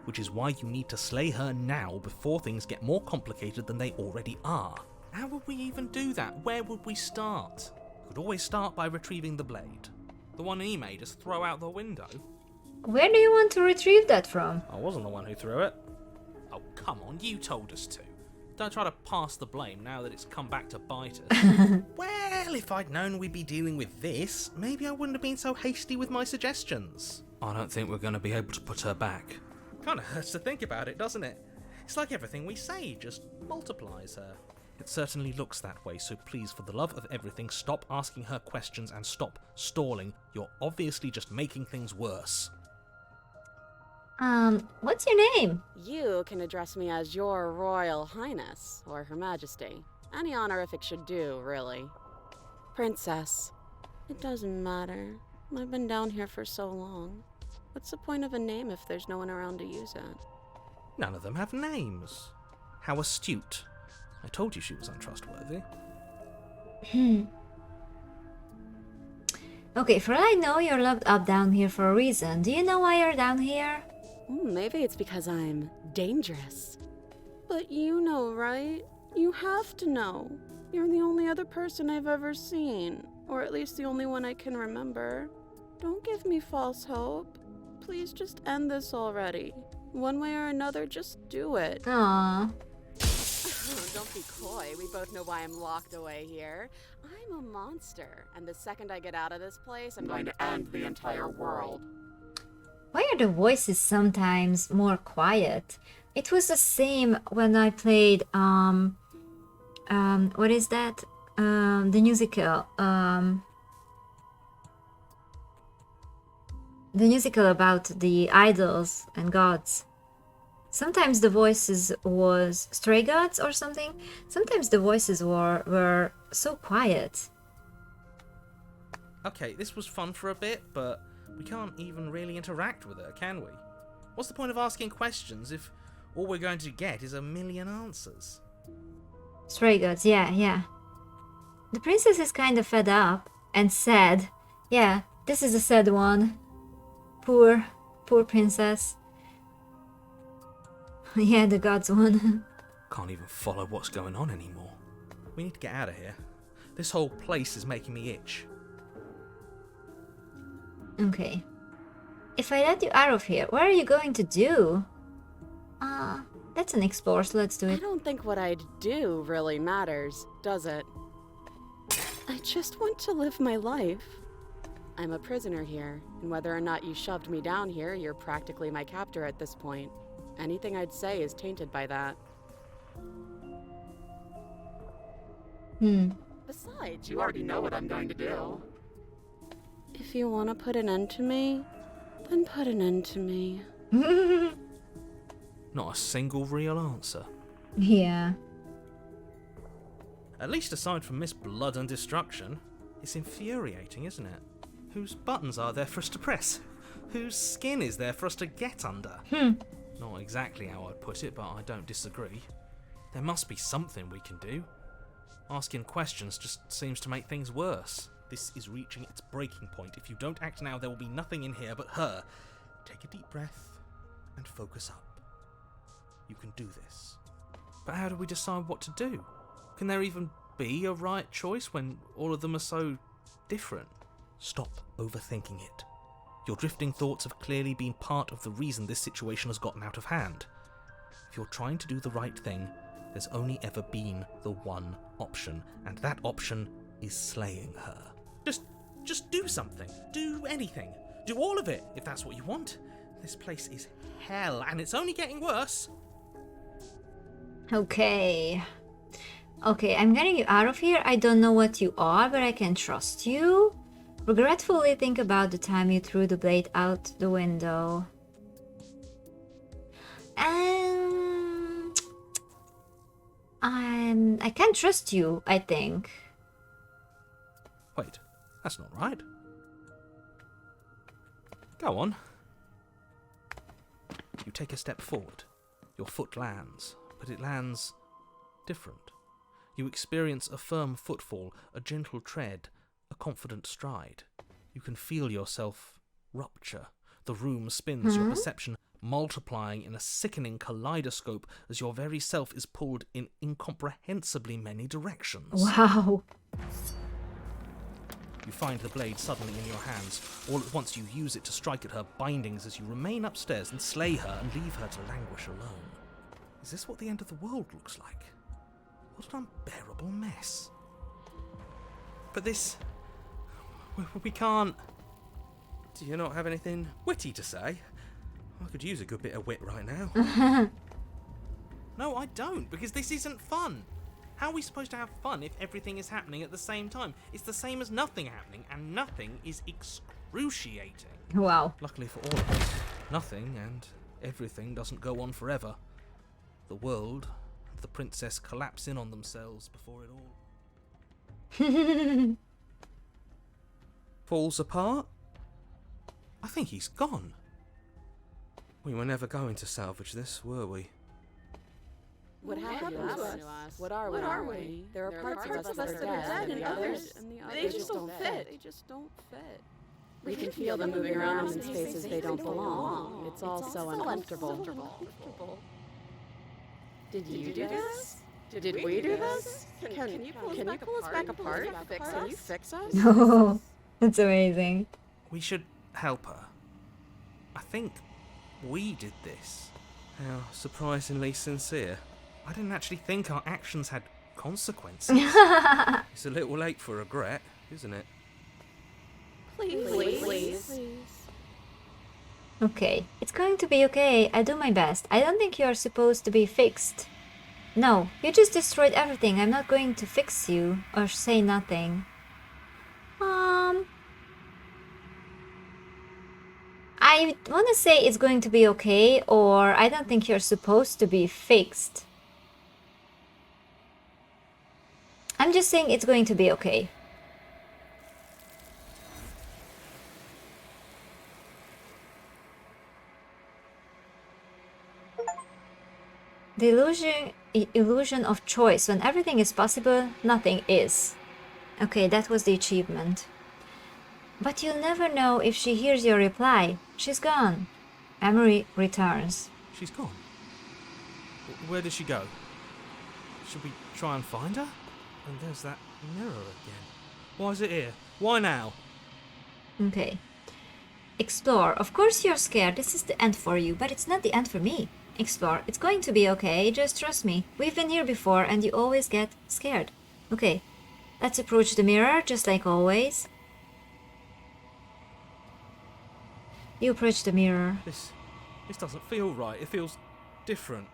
Which is why you need to slay her now before things get more complicated than they already are. How would we even do that? Where would we start? Could always start by retrieving the blade. The one he made us throw out the window. Where do you want to retrieve that from? I wasn't the one who threw it. Oh, come on, you told us to. Don't try to pass the blame now that it's come back to bite us. Well, if I'd known we'd be dealing with this, maybe I wouldn't have been so hasty with my suggestions. I don't think we're going to be able to put her back. Kinda hurts to think about it, doesn't it? It's like everything we say just multiplies her. It certainly looks that way, so please, for the love of everything, stop asking her questions and stop stalling. You're obviously just making things worse. What's your name? You can address me as Your Royal Highness, or Her Majesty. Any honorific should do, really. Princess. It doesn't matter. I've been down here for so long. What's the point of a name if there's no one around to use it? None of them have names. How astute. I told you she was untrustworthy. Okay, for all I know, you're locked up down here for a reason. Do you know why you're down here? Maybe it's because I'm dangerous. But you know, right? You have to know. You're the only other person I've ever seen. Or at least the only one I can remember. Don't give me false hope. Please just end this already. One way or another, just do it. Aww. Don't be coy. We both know why I'm locked away here. I'm a monster. And the second I get out of this place, I'm going to end the entire world. Why are the voices sometimes more quiet? It was the same when I played, what is that? The musical, the musical about the idols and gods. Sometimes the voices was stray gods or something. Sometimes the voices were so quiet. Okay, this was fun for a bit, but we can't even really interact with her, can we? What's the point of asking questions if all we're going to get is a million answers? Stray gods, yeah. The princess is kind of fed up and sad. Yeah, this is a sad one. Poor princess. Yeah, the gods one. Can't even follow what's going on anymore. We need to get out of here. This whole place is making me itch. Okay. If I let you out of here, what are you going to do? That's an explore, so let's do I it. don't think what I'd do really matters, does it? I just want to live my life. I'm a prisoner here, and whether or not you shoved me down here, you're practically my captor at this point. Anything I'd say is tainted by that. Besides, You already know what I'm going to do. if you want to put an end to me, then put an end to me. Not a single real answer. Yeah. At least aside from Miss Blood and Destruction, it's infuriating, isn't it? Whose buttons are there for us to press? Whose skin is there for us to get under? Not exactly how I'd put it, but I don't disagree. There must be something we can do. Asking questions just seems to make things worse. This is reaching its breaking point. If you don't act now, there will be nothing in here but her. Take a deep breath and focus up. You can do this. But how do we decide what to do? Can there even be a right choice when all of them are so different? Stop overthinking it. Your drifting thoughts have clearly been part of the reason this situation has gotten out of hand. If you're trying to do the right thing, there's only ever been the one option, and that option is slaying her. Just do something. Do anything. Do all of it, if that's what you want. This place is hell, and it's only getting worse. Okay. Okay, I'm getting you out of here. I don't know what you are, but I can trust you. Regretfully think about the time you threw the blade out the window. I can't trust you, I think. Wait, that's not right. Go on. You take a step forward. Your foot lands, but it lands different. You experience a firm footfall, a gentle tread, a confident stride. You can feel yourself rupture. The room spins, your perception multiplying in a sickening kaleidoscope as your very self is pulled in incomprehensibly many directions. Wow. You find the blade suddenly in your hands. All at once you use it to strike at her bindings as you remain upstairs and slay her and leave her to languish alone. Is this what the end of the world looks like? What an unbearable mess. But this... we can't... Do you not have anything witty to say? I could use a good bit of wit right now. No, I don't, because this isn't fun. How are we supposed to have fun if everything is happening at the same time? It's the same as nothing happening, and nothing is excruciating. Wow. Luckily for all of us, nothing and everything doesn't go on forever. The world and the princess collapse in on themselves before it all falls apart. I think he's gone. We were never going to salvage this, were we? What happened to us? What are we? There are parts of us that are dead, and the others, they just don't fit. We can feel them moving around in spaces they don't belong. It's all so uncomfortable. Did you do this? Did we do this? Can you pull us back apart? Can you fix us? No, that's amazing. We should help her. I think we did this. How surprisingly sincere. I didn't actually think our actions had consequences. It's a little late for regret, isn't it? Please. Okay, it's going to be okay. I'll do my best. I don't think you're supposed to be fixed. No, you just destroyed everything. I'm not going to fix you or say nothing. I want to say it's going to be okay, or I don't think you're supposed to be fixed. I'm just saying it's going to be okay. The illusion of choice. When everything is possible, nothing is. Okay, that was the achievement. But you'll never know if she hears your reply. She's gone. Emery returns. She's gone. Where did she go? Should we try and find her? And there's that mirror again. Why is it here? Why now? Okay. Explore. Of course you're scared. This is the end for you, but it's not the end for me. Explore. It's going to be okay. Just trust me. We've been here before and you always get scared. Okay. Let's approach the mirror, just like always. You approach the mirror. This doesn't feel right. It feels different.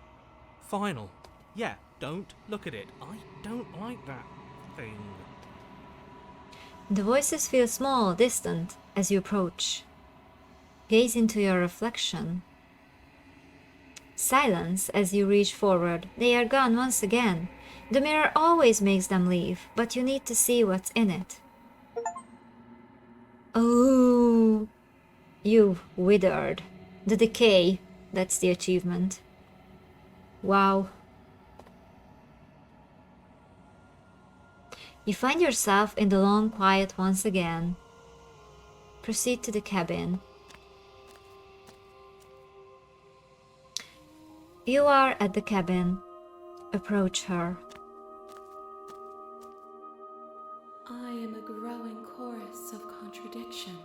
Final. Yeah, don't look at it. I don't like that thing. The voices feel small, distant, as you approach. Gaze into your reflection. Silence as you reach forward. They are gone once again. The mirror always makes them leave, but you need to see what's in it. Oh, you've withered. The decay, that's the achievement. Wow. You find yourself in the long quiet once again. Proceed to the cabin. You are at the cabin. Approach her. I am a growing chorus of contradiction,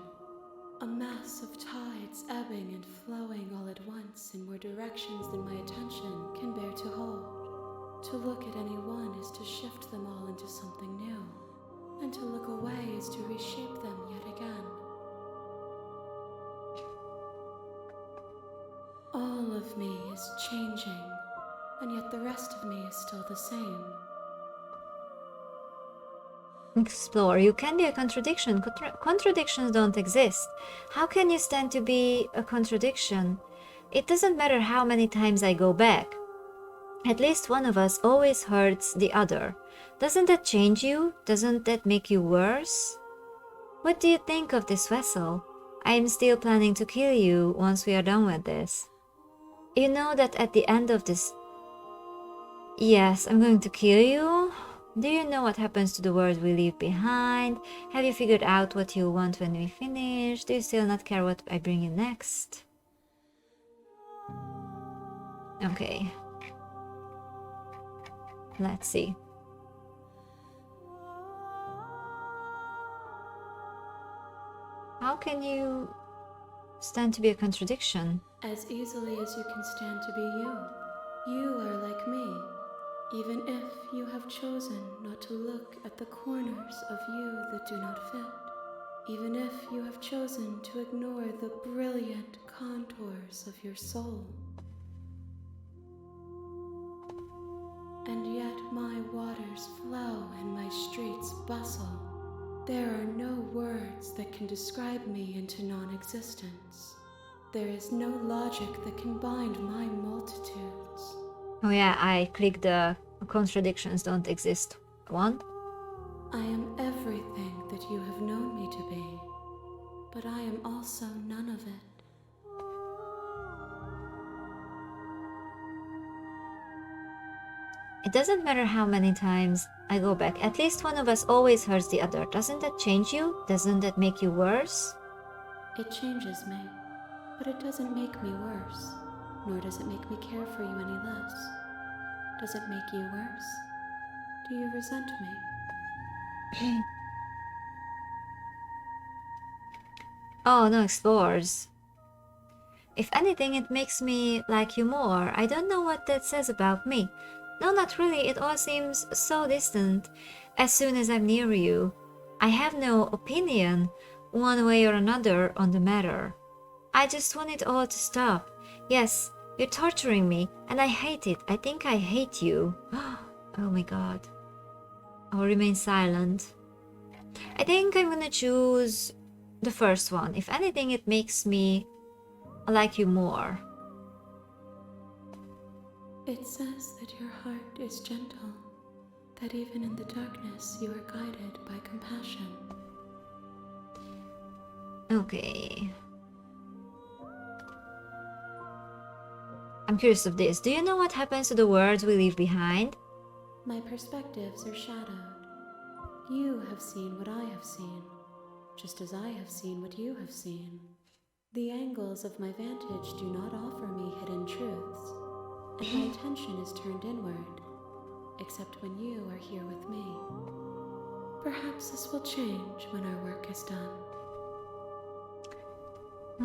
a mass of tides ebbing and flowing all at once in more directions than my attention can bear to hold. To look at any one is to shift them all into something new, and to look away is to reshape them yet again. All of me is changing, and yet the rest of me is still the same. Explore. You can be a contradiction. Contradictions don't exist. How can you stand to be a contradiction? It doesn't matter how many times I go back. At least one of us always hurts the other. Doesn't that change you? Doesn't that make you worse? What do you think of this vessel? I am still planning to kill you once we are done with this. You know that at the end of this... Yes, I'm going to kill you. Do you know what happens to the world we leave behind? Have you figured out what you want when we finish? Do you still not care what I bring you next? Okay. Let's see. How can you stand to be a contradiction? As easily as you can stand to be you. You are like me, even if you have chosen not to look at the corners of you that do not fit. Even if you have chosen to ignore the brilliant contours of your soul. And yet my waters flow and my streets bustle. There are no words that can describe me into non-existence. There is no logic that can bind my multitudes. Oh yeah, I clicked the contradictions don't exist one. I am everything that you have known me to be, but I am also none of it. It doesn't matter how many times I go back. At least one of us always hurts the other. Doesn't that change you? Doesn't that make you worse? It changes me, but it doesn't make me worse, nor does it make me care for you any less. Does it make you worse? Do you resent me? Oh, no, explorers. If anything, it makes me like you more. I don't know what that says about me. No, not really. It all seems so distant as soon as I'm near you. I have no opinion, one way or another, on the matter. I just want it all to stop. Yes, you're torturing me, and I hate it. I think I hate you. Oh my god. I'll remain silent. I think I'm gonna choose the first one. If anything, it makes me like you more. It says that your heart is gentle, that even in the darkness you are guided by compassion. I'm curious of this. Do you know what happens to the words we leave behind? My perspectives are shadowed. You have seen what I have seen, just as I have seen what you have seen. The angles of my vantage do not offer me hidden truths, and my attention is turned inward, except when you are here with me. Perhaps this will change when our work is done.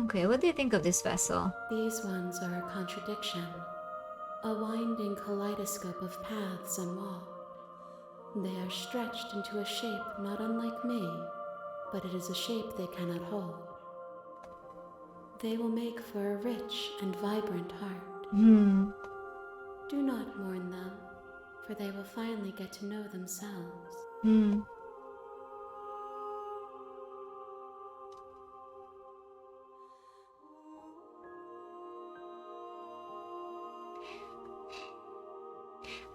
Okay, what do you think of this vessel? These ones are a contradiction, a winding kaleidoscope of paths and walls. They are stretched into a shape not unlike me, but it is a shape they cannot hold. They will make for a rich and vibrant heart. Do not mourn them, for they will finally get to know themselves.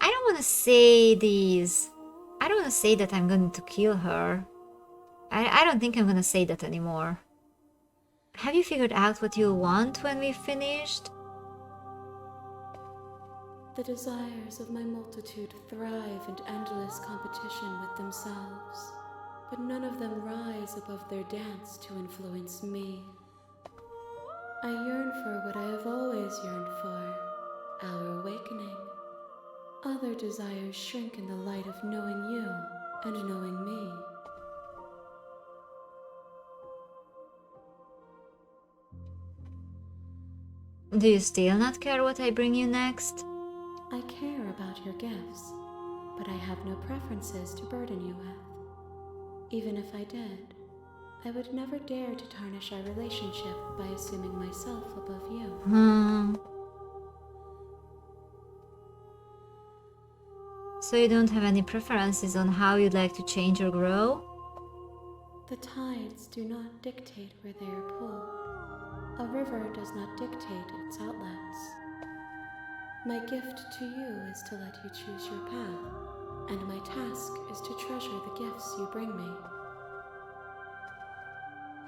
I don't want to say these. I don't want to say that I'm going to kill her. I don't think I'm going to say that anymore. Have you figured out what you want when we've finished? The desires of my multitude thrive in endless competition with themselves, but none of them rise above their dance to influence me. I yearn for what I have always yearned for, our awakening. Other desires shrink in the light of knowing you and knowing me. Do you still not care what I bring you next? I care about your gifts, but I have no preferences to burden you with. Even if I did, I would never dare to tarnish our relationship by assuming myself above you. So you don't have any preferences on how you'd like to change or grow? The tides do not dictate where they are pulled. A river does not dictate its outlets. My gift to you is to let you choose your path, and my task is to treasure the gifts you bring me.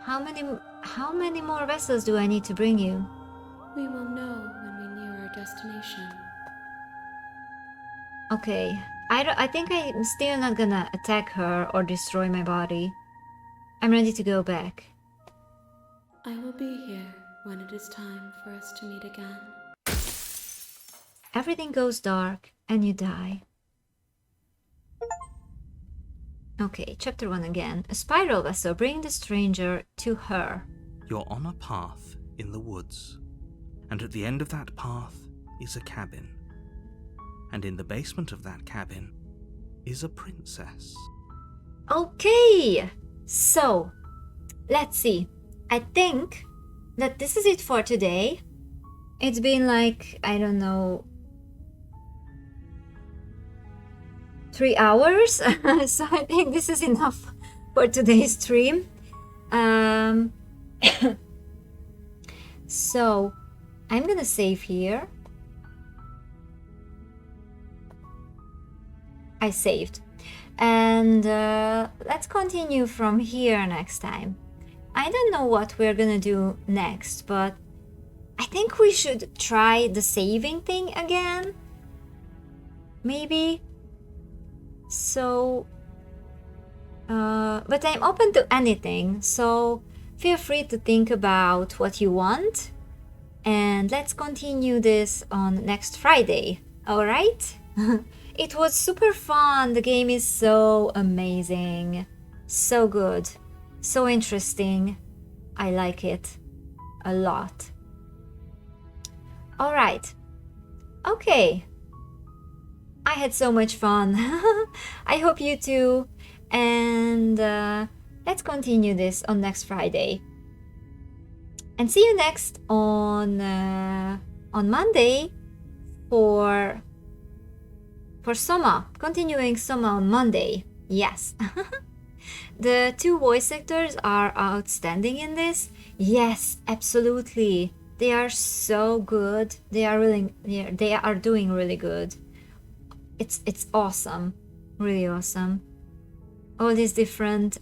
How many more vessels do I need to bring you? We will know when we near our destination. Okay, I think I'm still not gonna attack her or destroy my body. I'm ready to go back. I will be here when it is time for us to meet again. Everything goes dark and you die. Okay, chapter 1 again. A spiral vessel, bring the stranger to her. You're on a path in the woods, and at the end of that path is a cabin. And in the basement of that cabin is a princess. Okay, so let's see. I think that this is it for today. It's been like, I don't know, 3 hours. So I think this is enough for today's stream. So I'm gonna save here. I saved. And let's continue from here next time. I don't know what we're gonna do next, but I think we should try the saving thing again. Maybe. So, but I'm open to anything, so feel free to think about what you want. And let's continue this on next Friday, alright? It was super fun. The game is so amazing. So good. So interesting. I like it a lot. Alright. Okay. I had so much fun. I hope you too. And let's continue this on next Friday. And see you next on Monday for Soma. Continuing Soma on Monday. Yes. The 2 voice actors are outstanding in this. Yes, absolutely. They are so good. They are doing really good. It's awesome. Really awesome. All these different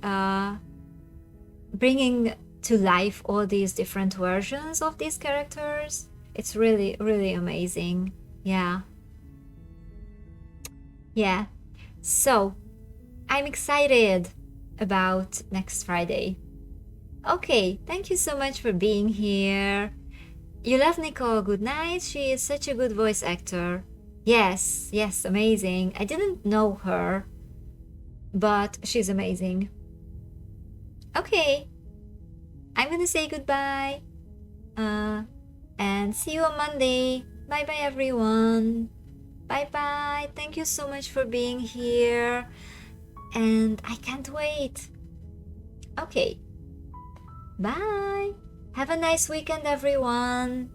bringing to life all these different versions of these characters It's really, really amazing. Yeah. Yeah. So, I'm excited about next Friday. Okay, thank you so much for being here. You love Nicole good night. She is such a good voice actor. Yes, yes, amazing. I didn't know her, but she's amazing. Okay, I'm gonna say goodbye. And see you on Monday. Bye bye, everyone. Bye bye. Thank you so much for being here. And I can't wait. Okay. Bye. Have a nice weekend, everyone.